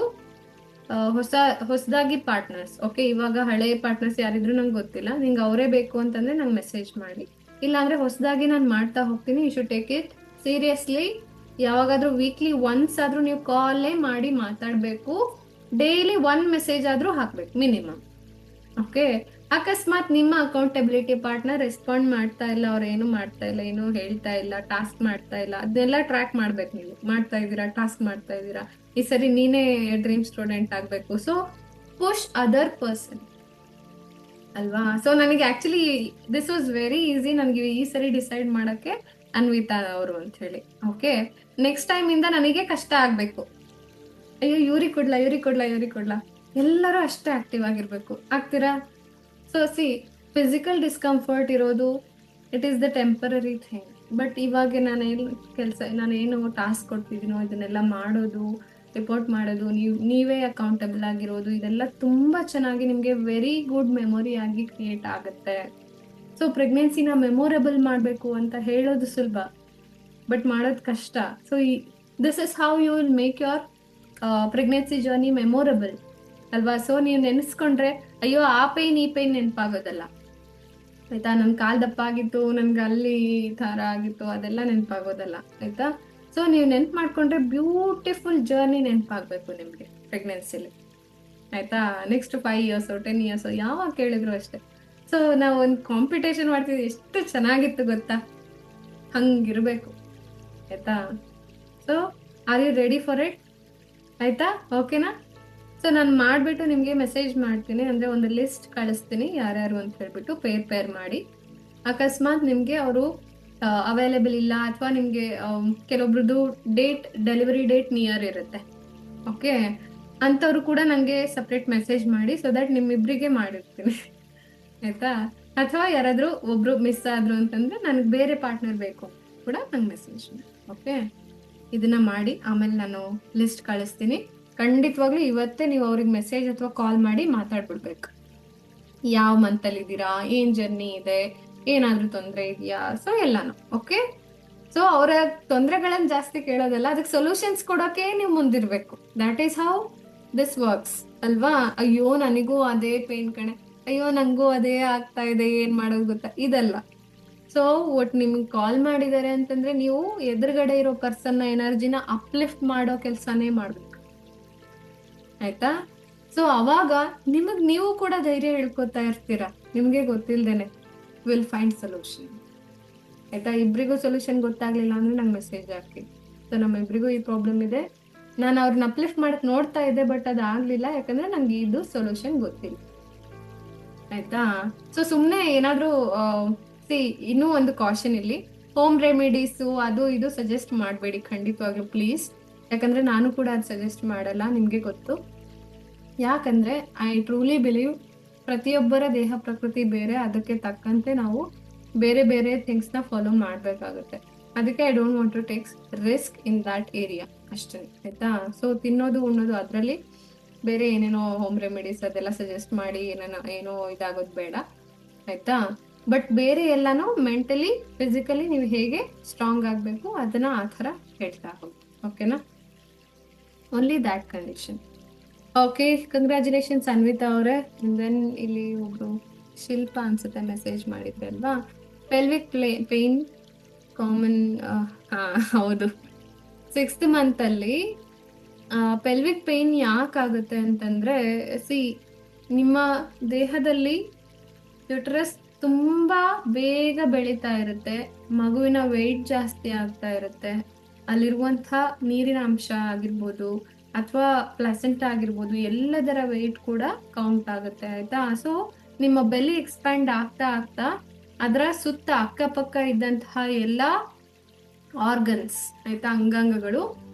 ಹೊಸದಾಗಿ ಪಾರ್ಟ್ನರ್ಸ್, ಓಕೆ, ಇವಾಗ ಹಳೆ ಪಾರ್ಟ್ನರ್ಸ್ ಯಾರಿದ್ರು ನಂಗೆ ಗೊತ್ತಿಲ್ಲ, ನಿಂಗೆ ಅವರೇ ಬೇಕು ಅಂತಂದ್ರೆ ನಂಗೆ ಮೆಸೇಜ್ ಮಾಡಿ. ಇಲ್ಲಾಂದ್ರೆ ಹೊಸದಾಗಿ ನಾನು ಮಾಡ್ತಾ ಹೋಗ್ತೀನಿ. You should take it seriously. ಯಾವಾಗಾದ್ರೂ ವೀಕ್ಲಿ ಒನ್ಸ್ ಆದ್ರೂ ನೀವು ಕಾಲೇ ಮಾಡಿ ಮಾತಾಡಬೇಕು. ಡೈಲಿ 1 ಮೆಸೇಜ್ ಆದ್ರೂ ಹಾಕ್ಬೇಕು ಮಿನಿಮಮ್. ಓಕೆ, ಅಕಸ್ಮಾತ್ ನಿಮ್ಮ ಅಕೌಂಟಬಿಲಿಟಿ ಪಾರ್ಟ್ನರ್ ರೆಸ್ಪಾಂಡ್ ಮಾಡ್ತಾ ಇಲ್ಲ, ಅವ್ರು ಏನು ಮಾಡ್ತಾ ಇಲ್ಲ, ಏನು ಹೇಳ್ತಾ ಇಲ್ಲ, ಟಾಸ್ಕ್ ಮಾಡ್ತಾ ಇಲ್ಲ, ಅದನ್ನೆಲ್ಲ ಟ್ರ್ಯಾಕ್ ಮಾಡ್ಬೇಕು. ನೀವು ಮಾಡ್ತಾ ಇದ್ದೀರಾ, ಟಾಸ್ಕ್ ಮಾಡ್ತಾ ಇದ್ದೀರಾ, ಈ ಸರಿ ನೀನೇ ಡ್ರೀಮ್ ಸ್ಟೂಡೆಂಟ್ ಆಗಬೇಕು. ಸೊ ಪುಷ್ ಅದರ್ ಪರ್ಸನ್ ಅಲ್ವಾ. ಸೊ ನನಗೆ actually this was very easy, ನನಗೆ ಈ ಸರಿ ಡಿಸೈಡ್ ಮಾಡೋಕ್ಕೆ ಅನ್ವಿತಾ ಅವರು ಅಂತ ಹೇಳಿ. ಓಕೆ, ನೆಕ್ಸ್ಟ್ ಟೈಮ್ ಇಂದ ನನಗೆ ಕಷ್ಟ ಆಗಬೇಕು, ಅಯ್ಯೋ ಇವ್ರಿಗೆ ಕೊಡ್ಲಾ, ಎಲ್ಲರೂ ಅಷ್ಟೇ ಆಕ್ಟಿವ್ ಆಗಿರ್ಬೇಕು. ಆಗ್ತೀರಾ? ಸೊ ಸಿ, ಫಿಸಿಕಲ್ ಡಿಸ್ಕಂಫರ್ಟ್ ಇರೋದು it is the temporary thing. But ಇವಾಗ ನಾನೇನು ಟಾಸ್ಕ್ ಕೊಡ್ತಿದ್ದೀನೋ ಇದನ್ನೆಲ್ಲ ಮಾಡೋದು, ರಿಪೋರ್ಟ್ ಮಾಡೋದು, ನೀವೇ ಅಕೌಂಟಬಲ್ ಆಗಿರೋದು, ಇದೆಲ್ಲ ತುಂಬ ಚೆನ್ನಾಗಿ ನಿಮಗೆ ವೆರಿ ಗುಡ್ ಮೆಮೊರಿ ಆಗಿ ಕ್ರಿಯೇಟ್ ಆಗುತ್ತೆ. ಸೊ ಪ್ರೆಗ್ನೆನ್ಸಿನ ಮೆಮೊರೇಬಲ್ ಮಾಡಬೇಕು ಅಂತ ಹೇಳೋದು ಸುಲಭ, ಬಟ್ ಮಾಡೋದು ಕಷ್ಟ. So this is how you will make your pregnancy journey memorable ಅಲ್ವಾ. ಸೊ ನೀವು ನೆನೆಸ್ಕೊಂಡ್ರೆ ಅಯ್ಯೋ ಆ ಪೈನ್ ಈ ಪೈನ್ ನೆನಪಾಗೋದಲ್ಲ ಆಯ್ತಾ. ನನ್ನ ಕಾಲು ದಪ್ಪ ಆಗಿತ್ತು, ನನ್ಗೆ ಅಲ್ಲಿ ಥರ ಆಗಿತ್ತು, ಅದೆಲ್ಲ ನೆನಪಾಗೋದಲ್ಲ ಆಯ್ತಾ. ಸೊ ನೀವು ನೆನ್ಪು ಮಾಡ್ಕೊಂಡ್ರೆ ಬ್ಯೂಟಿಫುಲ್ ಜರ್ನಿ ನೆನಪಾಗಬೇಕು ನಿಮಗೆ ಪ್ರೆಗ್ನೆನ್ಸಿಲಿ. ಆಯ್ತಾ, ನೆಕ್ಸ್ಟ್ 5 ಇಯರ್ಸ್ 10 ಇಯರ್ಸ್ ಯಾವಾಗ ಕೇಳಿದ್ರು ಅಷ್ಟೇ. ಸೊ ನಾವು ಒಂದು ಕಾಂಪಿಟೇಷನ್ ಮಾಡ್ತಿದ್ವಿ, ಎಷ್ಟು ಚೆನ್ನಾಗಿತ್ತು ಗೊತ್ತಾ, ಹಂಗಿರ್ಬೇಕು. ಆಯ್ತಾ, so are you ready for it? ಆಯ್ತಾ, ಓಕೆನಾ? ಸೊ ನಾನು ಮಾಡಿಬಿಟ್ಟು ನಿಮಗೆ ಮೆಸೇಜ್ ಮಾಡ್ತೀನಿ, ಅಂದರೆ ಒಂದು ಲಿಸ್ಟ್ ಕಳಿಸ್ತೀನಿ ಯಾರ್ಯಾರು ಅಂತ ಹೇಳ್ಬಿಟ್ಟು ಪೇರ್ ಮಾಡಿ. ಅಕಸ್ಮಾತ್ ನಿಮಗೆ ಅವರು ಅವೈಲೇಬಲ್ ಇಲ್ಲ ಅಥವಾ ನಿಮಗೆ ಕೆಲವೊಬ್ರದ್ದು ಡೆಲಿವರಿ ಡೇಟ್ ನಿಯರ್ ಇರುತ್ತೆ, ಓಕೆ, ಅಂಥವ್ರು ಕೂಡ ನನಗೆ ಸಪ್ರೇಟ್ ಮೆಸೇಜ್ ಮಾಡಿ, ಸೊ ದಟ್ ನಿಮ್ಮಿಬ್ಬರಿಗೆ ಮಾಡಿರ್ತೀನಿ. ಆಯ್ತಾ, ಅಥವಾ ಯಾರಾದರೂ ಒಬ್ರು ಮಿಸ್ ಆದ್ರು ಅಂತಂದ್ರೆ ನನಗೆ ಬೇರೆ ಪಾರ್ಟ್ನರ್ ಬೇಕು ಕೂಡ ನಂಗೆ ಮೆಸೇಜ್ ಮಾಡಿ. ಓಕೆ, ಇದನ್ನ ಮಾಡಿ ಆಮೇಲೆ ನಾನು ಲಿಸ್ಟ್ ಕಳಿಸ್ತೀನಿ. ಖಂಡಿತವಾಗ್ಲೂ ಇವತ್ತೇ ನೀವು ಅವ್ರಿಗೆ ಮೆಸೇಜ್ ಅಥವಾ ಕಾಲ್ ಮಾಡಿ ಮಾತಾಡ್ಬಿಡ್ಬೇಕು. ಯಾವ ಮಂತಲ್ಲಿ ಇದ್ದೀರಾ, ಏನ್ ಜರ್ನಿ ಇದೆ, ಏನಾದ್ರೂ ತೊಂದರೆ ಇದೆಯಾ, ಸೊ ಎಲ್ಲಾನು. ಓಕೆ, ಸೊ ಅವರ ತೊಂದರೆಗಳನ್ನ ಜಾಸ್ತಿ ಕೇಳೋದಲ್ಲ, ಅದಕ್ಕೆ ಸೊಲ್ಯೂಷನ್ಸ್ ಕೊಡೋಕೆ ನೀವು ಮುಂದಿರ್ಬೇಕು. That is how this works ಅಲ್ವಾ? ಅಯ್ಯೋ ನನಗೂ ಅದೇ ಪೇನ್ ಕಣೆ, ಅಯ್ಯೋ ನಂಗೂ ಅದೇ ಆಗ್ತಾ ಇದೆ, ಏನ್ ಮಾಡೋದು ಗೊತ್ತಾ, ಇದಲ್ಲ. ಸೊ ಒಟ್ಟು ನಿಮ್ಗೆ ಕಾಲ್ ಮಾಡಿದ್ದಾರೆ ಅಂತಂದ್ರೆ ನೀವು ಎದುರುಗಡೆ ಇರೋ ಪರ್ಸನ್ನ ಎನರ್ಜಿನ ಅಪ್ಲಿಫ್ಟ್ ಮಾಡೋ ಕೆಲಸನೇ ಮಾಡ್ಬೇಕು. ಆಯ್ತಾ, ಸೊ ಅವಾಗ ನಿಮಗ್ ನೀವು ಕೂಡ ಧೈರ್ಯ ಹೇಳ್ಕೊತಾ ಇರ್ತೀರಾ, ನಿಮ್ಗೆ ಗೊತ್ತಿಲ್ದೇನೆ ವಿಲ್ ಫೈಂಡ್ ಸೊಲ್ಯೂಷನ್. ಆಯ್ತಾ, ಇಬ್ರಿಗೂ ಸೊಲ್ಯೂಷನ್ ಗೊತ್ತಾಗ್ಲಿಲ್ಲ ಅಂದ್ರೆ ನಂಗೆ ಮೆಸೇಜ್ ಹಾಕಿ. ಸೊ ನಮ್ಮಿಬ್ರಿಗೂ ಈ ಪ್ರಾಬ್ಲಮ್ ಇದೆ, ನಾನು ಅವ್ರನ್ನ ಅಪ್ಲಿಫ್ಟ್ ಮಾಡಕ್ ನೋಡ್ತಾ ಇದ್ದೆ, ಬಟ್ ಅದಾಗ್ಲಿಲ್ಲ ಯಾಕಂದ್ರೆ ನಂಗೆ ಇದು ಸೊಲ್ಯೂಷನ್ ಗೊತ್ತಿಲ್ಲ. ಆಯ್ತಾ, ಸೊ ಸುಮ್ನೆ ಏನಾದ್ರೂ ಇನ್ನೂ ಒಂದು ಕಾಷನ್ ಇಲ್ಲಿ, ಹೋಮ್ ರೆಮಿಡೀಸು ಅದು ಇದು ಸಜೆಸ್ಟ್ ಮಾಡಬೇಡಿ ಖಂಡಿತವಾಗ್ಲೂ ಪ್ಲೀಸ್. ಯಾಕಂದ್ರೆ ನಾನು ಕೂಡ ಅದು ಸಜೆಸ್ಟ್ ಮಾಡಲ್ಲ, ನಿಮ್ಗೆ ಗೊತ್ತು. ಯಾಕಂದ್ರೆ ಐ ಟ್ರೂಲಿ ಬಿಲೀವ್ ಪ್ರತಿಯೊಬ್ಬರ ದೇಹ ಪ್ರಕೃತಿ ಬೇರೆ, ಅದಕ್ಕೆ ತಕ್ಕಂತೆ ನಾವು ಬೇರೆ ಬೇರೆ ಥಿಂಗ್ಸ್ನ ಫಾಲೋ ಮಾಡಬೇಕಾಗುತ್ತೆ. ಅದಕ್ಕೆ I don't want to take risk in that area ಅಷ್ಟೇ. ಆಯ್ತಾ, ಸೊ ತಿನ್ನೋದು ಉಣ್ಣೋದು ಅದರಲ್ಲಿ ಬೇರೆ ಏನೇನೋ ಹೋಮ್ ರೆಮಿಡೀಸ್ ಅದೆಲ್ಲ ಸಜೆಸ್ಟ್ ಮಾಡಿ ಏನೋ ಇದಾಗೋದು ಬೇಡ. ಆಯ್ತಾ, ಬಟ್ ಬೇರೆ ಎಲ್ಲಾನು ಮೆಂಟಲಿ ಫಿಸಿಕಲಿ ನೀವು ಹೇಗೆ ಸ್ಟ್ರಾಂಗ್ ಆಗಬೇಕು ಅದನ್ನ ಆ ಥರ ಹೇಳ್ತಾ ಹೋಗಿ. ಓಕೆನಾ, only that condition. Okay, congratulations Anvita ಅವರೇ. ದೆನ್ ಇಲ್ಲಿ ಒಬ್ರು ಶಿಲ್ಪ ಅನ್ಸುತ್ತೆ ಮೆಸೇಜ್ ಮಾಡಿದ್ರೆ ಅಲ್ವಾ, ಪೆಲ್ವಿಕ್ ಪೇನ್ ಕಾಮನ್. ಹೌದು, 6th ಮಂತಲ್ಲಿ ಪೆಲ್ವಿಕ್ ಪೇನ್ ಯಾಕಾಗುತ್ತೆ ಅಂತಂದ್ರೆ, ನಿಮ್ಮ ದೇಹದಲ್ಲಿ ಯುಟರಸ್ ತುಂಬಾ ಬೇಗ ಬೆಳೀತಾ ಇರುತ್ತೆ, ಮಗುವಿನ ವೆಯ್ಟ್ ಜಾಸ್ತಿ ಆಗ್ತಾ ಇರುತ್ತೆ, ಅಲ್ಲಿರುವಂಥ ನೀರಿನ ಅಂಶ ಆಗಿರ್ಬೋದು ಅಥವಾ ಪ್ಲೆಸೆಂಟ್ ಆಗಿರ್ಬೋದು ಎಲ್ಲದರ ವೆಯ್ಟ್ ಕೂಡ ಕೌಂಟ್ ಆಗುತ್ತೆ. ಆಯ್ತಾ, ಸೊ ನಿಮ್ಮ ಬೆಲಿ ಎಕ್ಸ್ಪ್ಯಾಂಡ್ ಆಗ್ತಾ ಆಗ್ತಾ ಅದರ ಸುತ್ತ ಅಕ್ಕಪಕ್ಕ ಇದ್ದಂತಹ ಎಲ್ಲ ಆರ್ಗನ್ಸ್, ಆಯ್ತಾ, ಅಂಗಾಂಗಗಳು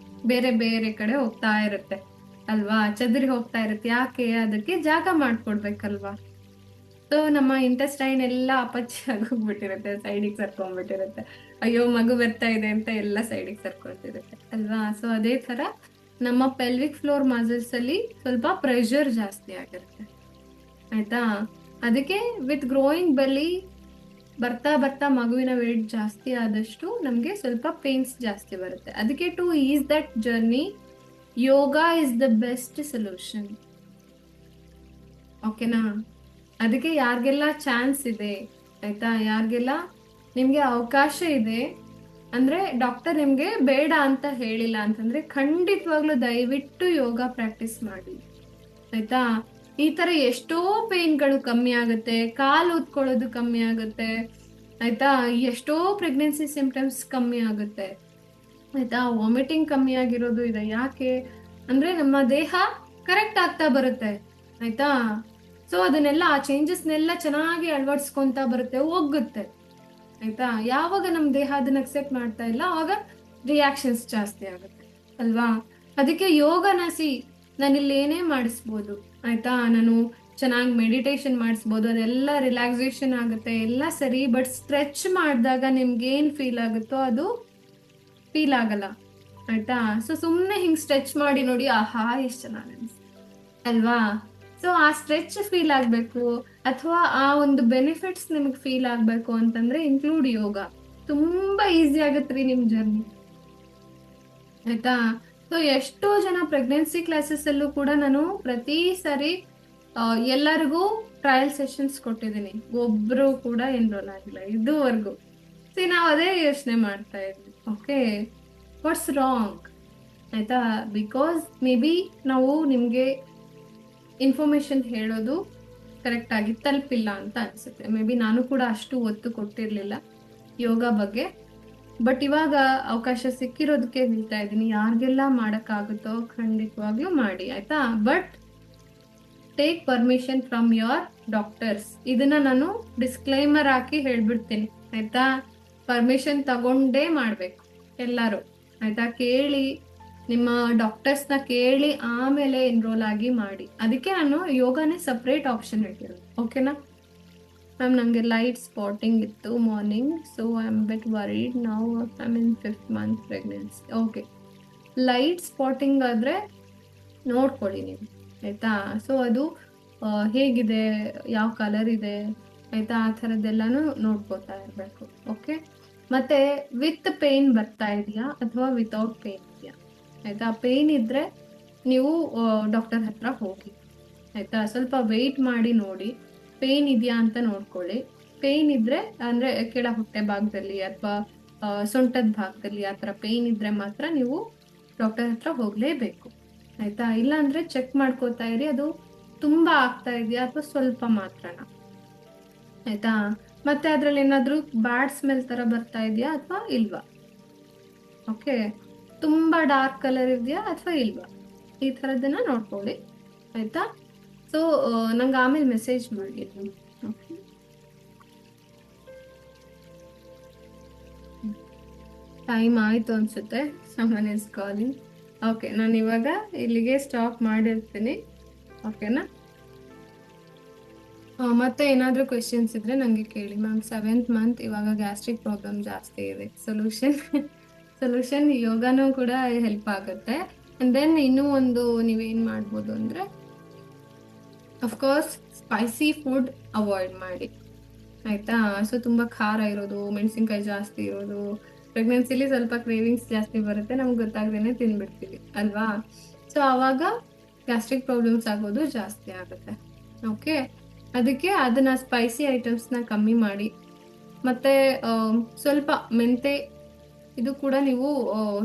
ಬೇರೆ ಬೇರೆ ಕಡೆ ಹೋಗ್ತಾ ಇರುತ್ತೆ ಅಲ್ವಾ, ಚದರಿ ಹೋಗ್ತಾ ಇರುತ್ತೆ. ಯಾಕೆ? ಅದಕ್ಕೆ ಜಾಗ ಮಾಡ್ಕೊಡ್ಬೇಕಲ್ವಾ. ಸೊ ನಮ್ಮ ಇಂಟೆಸ್ಟೈನ್ ಎಲ್ಲ ಅಪಚ್ಚಿ ಆಗೋಗ್ಬಿಟ್ಟಿರುತ್ತೆ, ಸೈಡಿಗೆ ಸರ್ಕೊಂಡ್ಬಿಟ್ಟಿರುತ್ತೆ, ಅಯ್ಯೋ ಮಗು ಬರ್ತಾ ಇದೆ ಅಂತ ಎಲ್ಲ ಸೈಡಿಗೆ ಸರ್ಕೊಳ್ತಿರುತ್ತೆ ಅಲ್ವಾ. ಸೊ ಅದೇ ತರ ನಮ್ಮ ಪೆಲ್ವಿಕ್ ಫ್ಲೋರ್ ಮಸಲ್ಸ್ ಅಲ್ಲಿ ಸ್ವಲ್ಪ ಪ್ರೆಷರ್ ಜಾಸ್ತಿ ಆಗಿರುತ್ತೆ. ಆಯ್ತಾ, ಅದಕ್ಕೆ ವಿತ್ ಗ್ರೋಯಿಂಗ್ ಬೆಲಿ ಬರ್ತಾ ಬರ್ತಾ ಮಗುವಿನ ವೇಟ್ ಜಾಸ್ತಿ ಆದಷ್ಟು ನಮಗೆ ಸ್ವಲ್ಪ ಪೇನ್ಸ್ ಜಾಸ್ತಿ ಬರುತ್ತೆ. ಅದಕ್ಕೆ to is that journey yoga is the best solution. ಓಕೆನಾ, ಅದಕ್ಕೆ ಯಾರಿಗೆಲ್ಲ ಚಾನ್ಸ್ ಇದೆ, ಆಯ್ತಾ, ಯಾರಿಗೆಲ್ಲ ನಿಮ್ಗೆ ಅವಕಾಶ ಇದೆ ಅಂದ್ರೆ ಡಾಕ್ಟರ್ ನಿಮ್ಗೆ ಬೇಡ ಅಂತ ಹೇಳಿಲ್ಲ ಅಂತಂದ್ರೆ ಖಂಡಿತವಾಗ್ಲೂ ದಯವಿಟ್ಟು ಯೋಗ ಪ್ರಾಕ್ಟೀಸ್ ಮಾಡಿ. ಆಯ್ತಾ, ಈ ತರ ಎಷ್ಟೋ ಪೇನ್ಗಳು ಕಮ್ಮಿ ಆಗುತ್ತೆ, ಕಾಲು ಊದ್ಕೊಳ್ಳೋದು ಕಮ್ಮಿ ಆಗುತ್ತೆ. ಆಯ್ತಾ, ಎಷ್ಟೋ ಪ್ರೆಗ್ನೆನ್ಸಿ ಸಿಂಪ್ಟಮ್ಸ್ ಕಮ್ಮಿ ಆಗುತ್ತೆ. ಆಯ್ತಾ, ವಾಮಿಟಿಂಗ್ ಕಮ್ಮಿ ಆಗಿರೋದು ಇದೆ. ಯಾಕೆ ಅಂದ್ರೆ ನಮ್ಮ ದೇಹ ಕರೆಕ್ಟ್ ಆಗ್ತಾ ಬರುತ್ತೆ. ಆಯ್ತಾ, ಸೊ ಅದನ್ನೆಲ್ಲ ಆ ಚೇಂಜಸ್ನೆಲ್ಲ ಚೆನ್ನಾಗಿ ಅಳವಡಿಸ್ಕೊಂತ ಬರುತ್ತೆ, ಹೋಗುತ್ತೆ. ಆಯ್ತಾ, ಯಾವಾಗ ನಮ್ಮ ದೇಹ ಅದನ್ನ ಅಕ್ಸೆಪ್ಟ್ ಮಾಡ್ತಾ ಇಲ್ಲ ಆವಾಗ ರಿಯಾಕ್ಷನ್ಸ್ ಜಾಸ್ತಿ ಆಗುತ್ತೆ ಅಲ್ವಾ. ಅದಕ್ಕೆ ಯೋಗನ ನಾನಿಲ್ಲಿ ಏನೇ ಮಾಡಿಸ್ಬೋದು. ಆಯ್ತಾ, ನಾನು ಚೆನ್ನಾಗಿ ಮೆಡಿಟೇಷನ್ ಮಾಡಿಸ್ಬೋದು, ಅದೆಲ್ಲ ರಿಲ್ಯಾಕ್ಸೇಷನ್ ಆಗುತ್ತೆ, ಎಲ್ಲ ಸರಿ. ಬಟ್ ಸ್ಟ್ರೆಚ್ ಮಾಡಿದಾಗ ನಿಮ್ಗೆ ಏನ್ ಫೀಲ್ ಆಗುತ್ತೋ ಅದು ಫೀಲ್ ಆಗಲ್ಲ. ಆಯ್ತಾ, ಸೊ ಸುಮ್ಮನೆ ಹಿಂಗ್ ಸ್ಟ್ರೆಚ್ ಮಾಡಿ ನೋಡಿ, ಆಹಾ ಎಷ್ಟು ಚೆನ್ನಾಗಿ ಅಲ್ವಾ. ಸೊ ಆ ಸ್ಟ್ರೆಚ್ ಫೀಲ್ ಆಗ್ಬೇಕು ಅಥವಾ ಆ ಒಂದು ಬೆನಿಫಿಟ್ಸ್ ನಿಮ್ಗೆ ಫೀಲ್ ಆಗ್ಬೇಕು ಅಂತಂದ್ರೆ ಇನ್ಕ್ಲೂಡ್ ಯೋಗ. ತುಂಬಾ ಈಸಿ ಆಗತ್ರಿ ನಿಮ್ ಜರ್ನಿ. ಆಯ್ತಾ, ಸೊ ಎಷ್ಟೋ ಜನ ಪ್ರೆಗ್ನೆನ್ಸಿ ಕ್ಲಾಸಸ್ ಅಲ್ಲೂ ಕೂಡ ನಾನು ಪ್ರತಿ ಸಾರಿ ಎಲ್ಲರಿಗೂ ಟ್ರಯಲ್ ಸೆಷನ್ಸ್ ಕೊಟ್ಟಿದ್ದೀನಿ, ಒಬ್ರು ಕೂಡ ಎನ್ರೋಲ್ ಆಗಿಲ್ಲ ಇದುವರೆಗೂ. ನಾವು ಅದೇ ಯೋಚನೆ ಮಾಡ್ತಾ ಇದ್ವಿ, ಓಕೆ ವಾಟ್ಸ್ ರಾಂಗ್. ಆಯ್ತಾ. ಬಿಕಾಸ್ ಮೇ ಬಿ ನಾವು ನಿಮ್ಗೆ ಇನ್ಫಾರ್ಮೇಶನ್ ಹೇಳೋದು ಕರೆಕ್ಟ್ ಆಗಿ ತಲುಪಿಲ್ಲ ಅಂತ ಅನ್ಸುತ್ತೆ. ಮೇ ಬಿ ನಾನು ಕೂಡ ಅಷ್ಟು ಒತ್ತು ಕೊಟ್ಟಿರ್ಲಿಲ್ಲ ಯೋಗ ಬಗ್ಗೆ. ಬಟ್ ಇವಾಗ ಅವಕಾಶ ಸಿಕ್ಕಿರೋದಕ್ಕೆ ಹೇಳ್ತಾ ಇದ್ದೀನಿ, ಯಾರಿಗೆಲ್ಲ ಮಾಡಕ್ಕಾಗುತ್ತೋ ಖಂಡಿತವಾಗ್ಲೂ ಮಾಡಿ, ಆಯ್ತಾ. But take permission from your doctors. ಇದನ್ನ ನಾನು ಡಿಸ್ಕ್ಲೈಮರ್ ಹಾಕಿ ಹೇಳ್ಬಿಡ್ತೀನಿ, ಆಯ್ತಾ. ಪರ್ಮಿಷನ್ ತಗೊಂಡೇ ಮಾಡ್ಬೇಕು ಎಲ್ಲರೂ, ಆಯ್ತಾ. ಕೇಳಿ, ನಿಮ್ಮ ಡಾಕ್ಟರ್ಸ್ನ ಕೇಳಿ ಆಮೇಲೆ ಎನ್ರೋಲ್ ಆಗಿ ಮಾಡಿ. ಅದಕ್ಕೆ ನಾನು ಯೋಗನೇ ಸಪ್ರೇಟ್ ಆಪ್ಷನ್ ಇಟ್ಟಿರೋದು, ಓಕೆನಾ. ಮ್ಯಾಮ್ ನನಗೆ ಲೈಟ್ ಸ್ಪಾಟಿಂಗ್ ಇತ್ತು morning, so I am bit worried ನಾವು. I mean 5th month pregnancy. Okay, light spotting ಆದರೆ ನೋಡ್ಕೊಳ್ಳಿ ನೀವು, ಆಯ್ತಾ. ಸೊ ಅದು ಹೇಗಿದೆ, ಯಾವ ಕಲರ್ ಇದೆ, ಆಯ್ತಾ, ಆ ಥರದ್ದೆಲ್ಲನೂ ನೋಡ್ಕೋತಾ ಇರಬೇಕು. ಓಕೆ. ಮತ್ತೆ ವಿತ್ ಪೇನ್ ಬರ್ತಾ ಇದೆಯಾ ಅಥವಾ ವಿತೌಟ್ ಪೇನ್ ಇದೆಯಾ, ಆಯ್ತಾ. ಪೇನ್ ಇದ್ರೆ ನೀವು ಡಾಕ್ಟರ್ ಹತ್ರ ಹೋಗಿ, ಆಯ್ತಾ. ಸ್ವಲ್ಪ ವೆಯ್ಟ್ ಮಾಡಿ ನೋಡಿ, ಪೇನ್ ಇದೆಯಾ ಅಂತ ನೋಡ್ಕೊಳ್ಳಿ. ಪೇನ್ ಇದ್ರೆ ಅಂದ್ರೆ ಕೆಳ ಹೊಟ್ಟೆ ಭಾಗದಲ್ಲಿ ಅಥವಾ ಸೊಂಟದ ಭಾಗದಲ್ಲಿ ಆ ಥರ ಪೇನ್ ಇದ್ರೆ ಮಾತ್ರ ನೀವು ಡಾಕ್ಟರ್ ಹತ್ರ ಹೋಗ್ಲೇಬೇಕು, ಆಯ್ತಾ. ಇಲ್ಲ ಅಂದ್ರೆ ಚೆಕ್ ಮಾಡ್ಕೋತಾ ಇರಿ, ಅದು ತುಂಬಾ ಆಗ್ತಾ ಇದೆಯಾ ಅಥವಾ ಸ್ವಲ್ಪ ಮಾತ್ರನಾ, ಆಯ್ತಾ. ಮತ್ತೆ ಅದ್ರಲ್ಲಿ ಏನಾದ್ರೂ ಬ್ಯಾಡ್ ಸ್ಮೆಲ್ ತರ ಬರ್ತಾ ಇದೆಯಾ ಅಥವಾ ಇಲ್ವಾ, ಓಕೆ. ತುಂಬಾ ಡಾರ್ಕ್ ಕಲರ್ ಇದೆಯಾ ಅಥವಾ ಇಲ್ವಾ, ಈ ಥರದ್ದನ್ನ ನೋಡ್ಕೊಳ್ಳಿ, ಆಯ್ತಾ. ಸೊ ನಂಗೆ ಆಮೇಲೆ ಮೆಸೇಜ್ ಮಾಡಿ. ಓಕೆ, ಟೈಮ್ ಆಯ್ತು ಅನ್ಸುತ್ತೆ. Someone is calling. ಓಕೆ, ನಾನು ಇವಾಗ ಇಲ್ಲಿಗೆ ಸ್ಟಾಪ್ ಮಾಡಿರ್ತೀನಿ, ಓಕೆನಾ. ಮತ್ತೆ ಏನಾದರೂ ಕ್ವೆಶನ್ಸ್ ಇದ್ರೆ ನನಗೆ ಕೇಳಿ. ಮ್ಯಾಮ್ 7th month ಇವಾಗ ಗ್ಯಾಸ್ಟ್ರಿಕ್ ಪ್ರಾಬ್ಲಮ್ ಜಾಸ್ತಿ ಇದೆ, ಸೊಲ್ಯೂಷನ್ ಯೋಗನೂ ಕೂಡ ಹೆಲ್ಪ್ ಆಗುತ್ತೆ. ಅಂಡ್ ದೆನ್ ಇನ್ನೂ ಒಂದು ನೀವೇನು ಮಾಡ್ಬೋದು ಅಂದರೆ, ಅಫ್ಕೋರ್ಸ್ ಸ್ಪೈಸಿ ಫುಡ್ ಅವಾಯ್ಡ್ ಮಾಡಿ, ಆಯ್ತಾ. ಸೊ ತುಂಬ ಖಾರ ಇರೋದು, ಮೆಣಸಿನ್ಕಾಯಿ ಜಾಸ್ತಿ ಇರೋದು, ಪ್ರೆಗ್ನೆನ್ಸಿಲಿ ಸ್ವಲ್ಪ ಕ್ರೇವಿಂಗ್ಸ್ ಜಾಸ್ತಿ ಬರುತ್ತೆ, ನಮ್ಗೆ ಗೊತ್ತಾಗ್ದೇನೆ ತಿನ್ಬಿಡ್ತೀವಿ ಅಲ್ವಾ. ಸೊ ಆವಾಗ ಗ್ಯಾಸ್ಟ್ರಿಕ್ ಪ್ರಾಬ್ಲಮ್ಸ್ ಆಗೋದು ಜಾಸ್ತಿ ಆಗುತ್ತೆ, ಓಕೆ. ಅದಕ್ಕೆ ಅದನ್ನ ಸ್ಪೈಸಿ ಐಟಮ್ಸ್ನ ಕಮ್ಮಿ ಮಾಡಿ. ಮತ್ತೆ ಸ್ವಲ್ಪ ಮೆಂತೆ ಇದು ಕೂಡ ನೀವು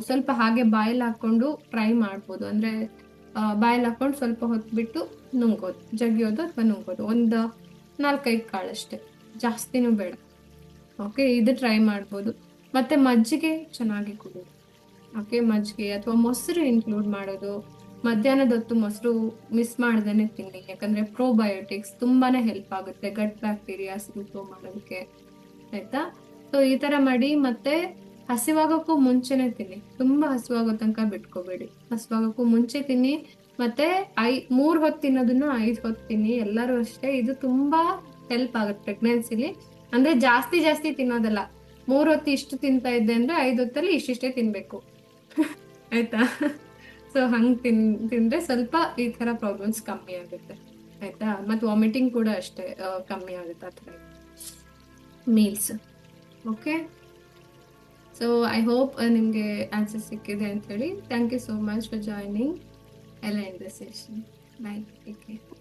ಸ್ವಲ್ಪ ಹಾಗೆ ಬಾಯಲ್ಲಿ ಹಾಕೊಂಡು ಟ್ರೈ ಮಾಡ್ಬೋದು. ಅಂದ್ರೆ ಬಾಯಲ್ಲಿ ಹಾಕೊಂಡು ಸ್ವಲ್ಪ ಹೊತ್ತು ಬಿಟ್ಟು ನುಂಗೋದು, ಜಗಿಯೋದು ಅಥವಾ ನುಂಗೋದು, ಒಂದು 4-5 ಕಾಳಷ್ಟೇ, ಜಾಸ್ತಿನೂ ಬೇಡ, ಓಕೆ. ಇದು ಟ್ರೈ ಮಾಡ್ಬೋದು. ಮತ್ತೆ ಮಜ್ಜಿಗೆ ಚೆನ್ನಾಗಿ ಕುಡಿಯೋದು, ಓಕೆ. ಮಜ್ಜಿಗೆ ಅಥವಾ ಮೊಸರು ಇನ್ಕ್ಲೂಡ್ ಮಾಡೋದು. ಮಧ್ಯಾಹ್ನದ ಹೊತ್ತು ಮೊಸರು ಮಿಸ್ ಮಾಡ್ದೇನೆ ತಿನ್ನಿ, ಯಾಕಂದ್ರೆ ಪ್ರೋಬಯೋಟಿಕ್ಸ್ ತುಂಬಾನೇ ಹೆಲ್ಪ್ ಆಗುತ್ತೆ ಗಟ್ ಬ್ಯಾಕ್ಟೀರಿಯಾಸ್ ಇಂಪ್ರೂವ್ ಮಾಡೋದಕ್ಕೆ, ಆಯ್ತಾ. ಸೊ ಈ ತರ ಮಾಡಿ. ಮತ್ತೆ ಹಸಿವಾಗಕ್ಕೂ ಮುಂಚೆನೆ ತಿನ್ನಿ, ತುಂಬಾ ಹಸಿವಾಗೋ ತನಕ ಬಿಟ್ಕೋಬೇಡಿ, ಹಸಿವಾಗಕ್ಕೂ ಮುಂಚೆ ತಿನ್ನಿ. ಮತ್ತೆ 3 ಹೊತ್ತು ತಿನ್ನೋದನ್ನ 5 ಹೊತ್ತು ತಿನ್ನಿ, ಎಲ್ಲರೂ ಅಷ್ಟೇ. ಇದು ತುಂಬಾ ಹೆಲ್ಪ್ ಆಗುತ್ತೆ ಪ್ರೆಗ್ನೆನ್ಸಿಲಿ. ಅಂದ್ರೆ ಜಾಸ್ತಿ ಜಾಸ್ತಿ ತಿನ್ನೋದಲ್ಲ, 3 ಹೊತ್ತು ಇಷ್ಟು ತಿಂತಾ ಇದ್ದೆ ಅಂದ್ರೆ 5 ಹೊತ್ತಲ್ಲಿ ಇಷ್ಟಿಷ್ಟೇ ತಿನ್ಬೇಕು, ಆಯ್ತಾ. ಸೊ ಹಂಗ್ ತಿಂದ್ರೆ ಸ್ವಲ್ಪ ಈ ತರ ಪ್ರಾಬ್ಲಮ್ಸ್ ಕಮ್ಮಿ ಆಗುತ್ತೆ, ಆಯ್ತಾ. ಮತ್ತೆ ವಾಮಿಟಿಂಗ್ ಕೂಡ ಅಷ್ಟೇ ಕಮ್ಮಿ ಆಗುತ್ತೆ ಆ ಥರ meals, okay. So I hope ನಿಮಗೆ ಆನ್ಸರ್ ಸಿಕ್ಕಿದೆ ಅಂತ ಹೇಳಿ. Thank you so much for joining. ಎಲ್ಲ in the session. Bye, take care.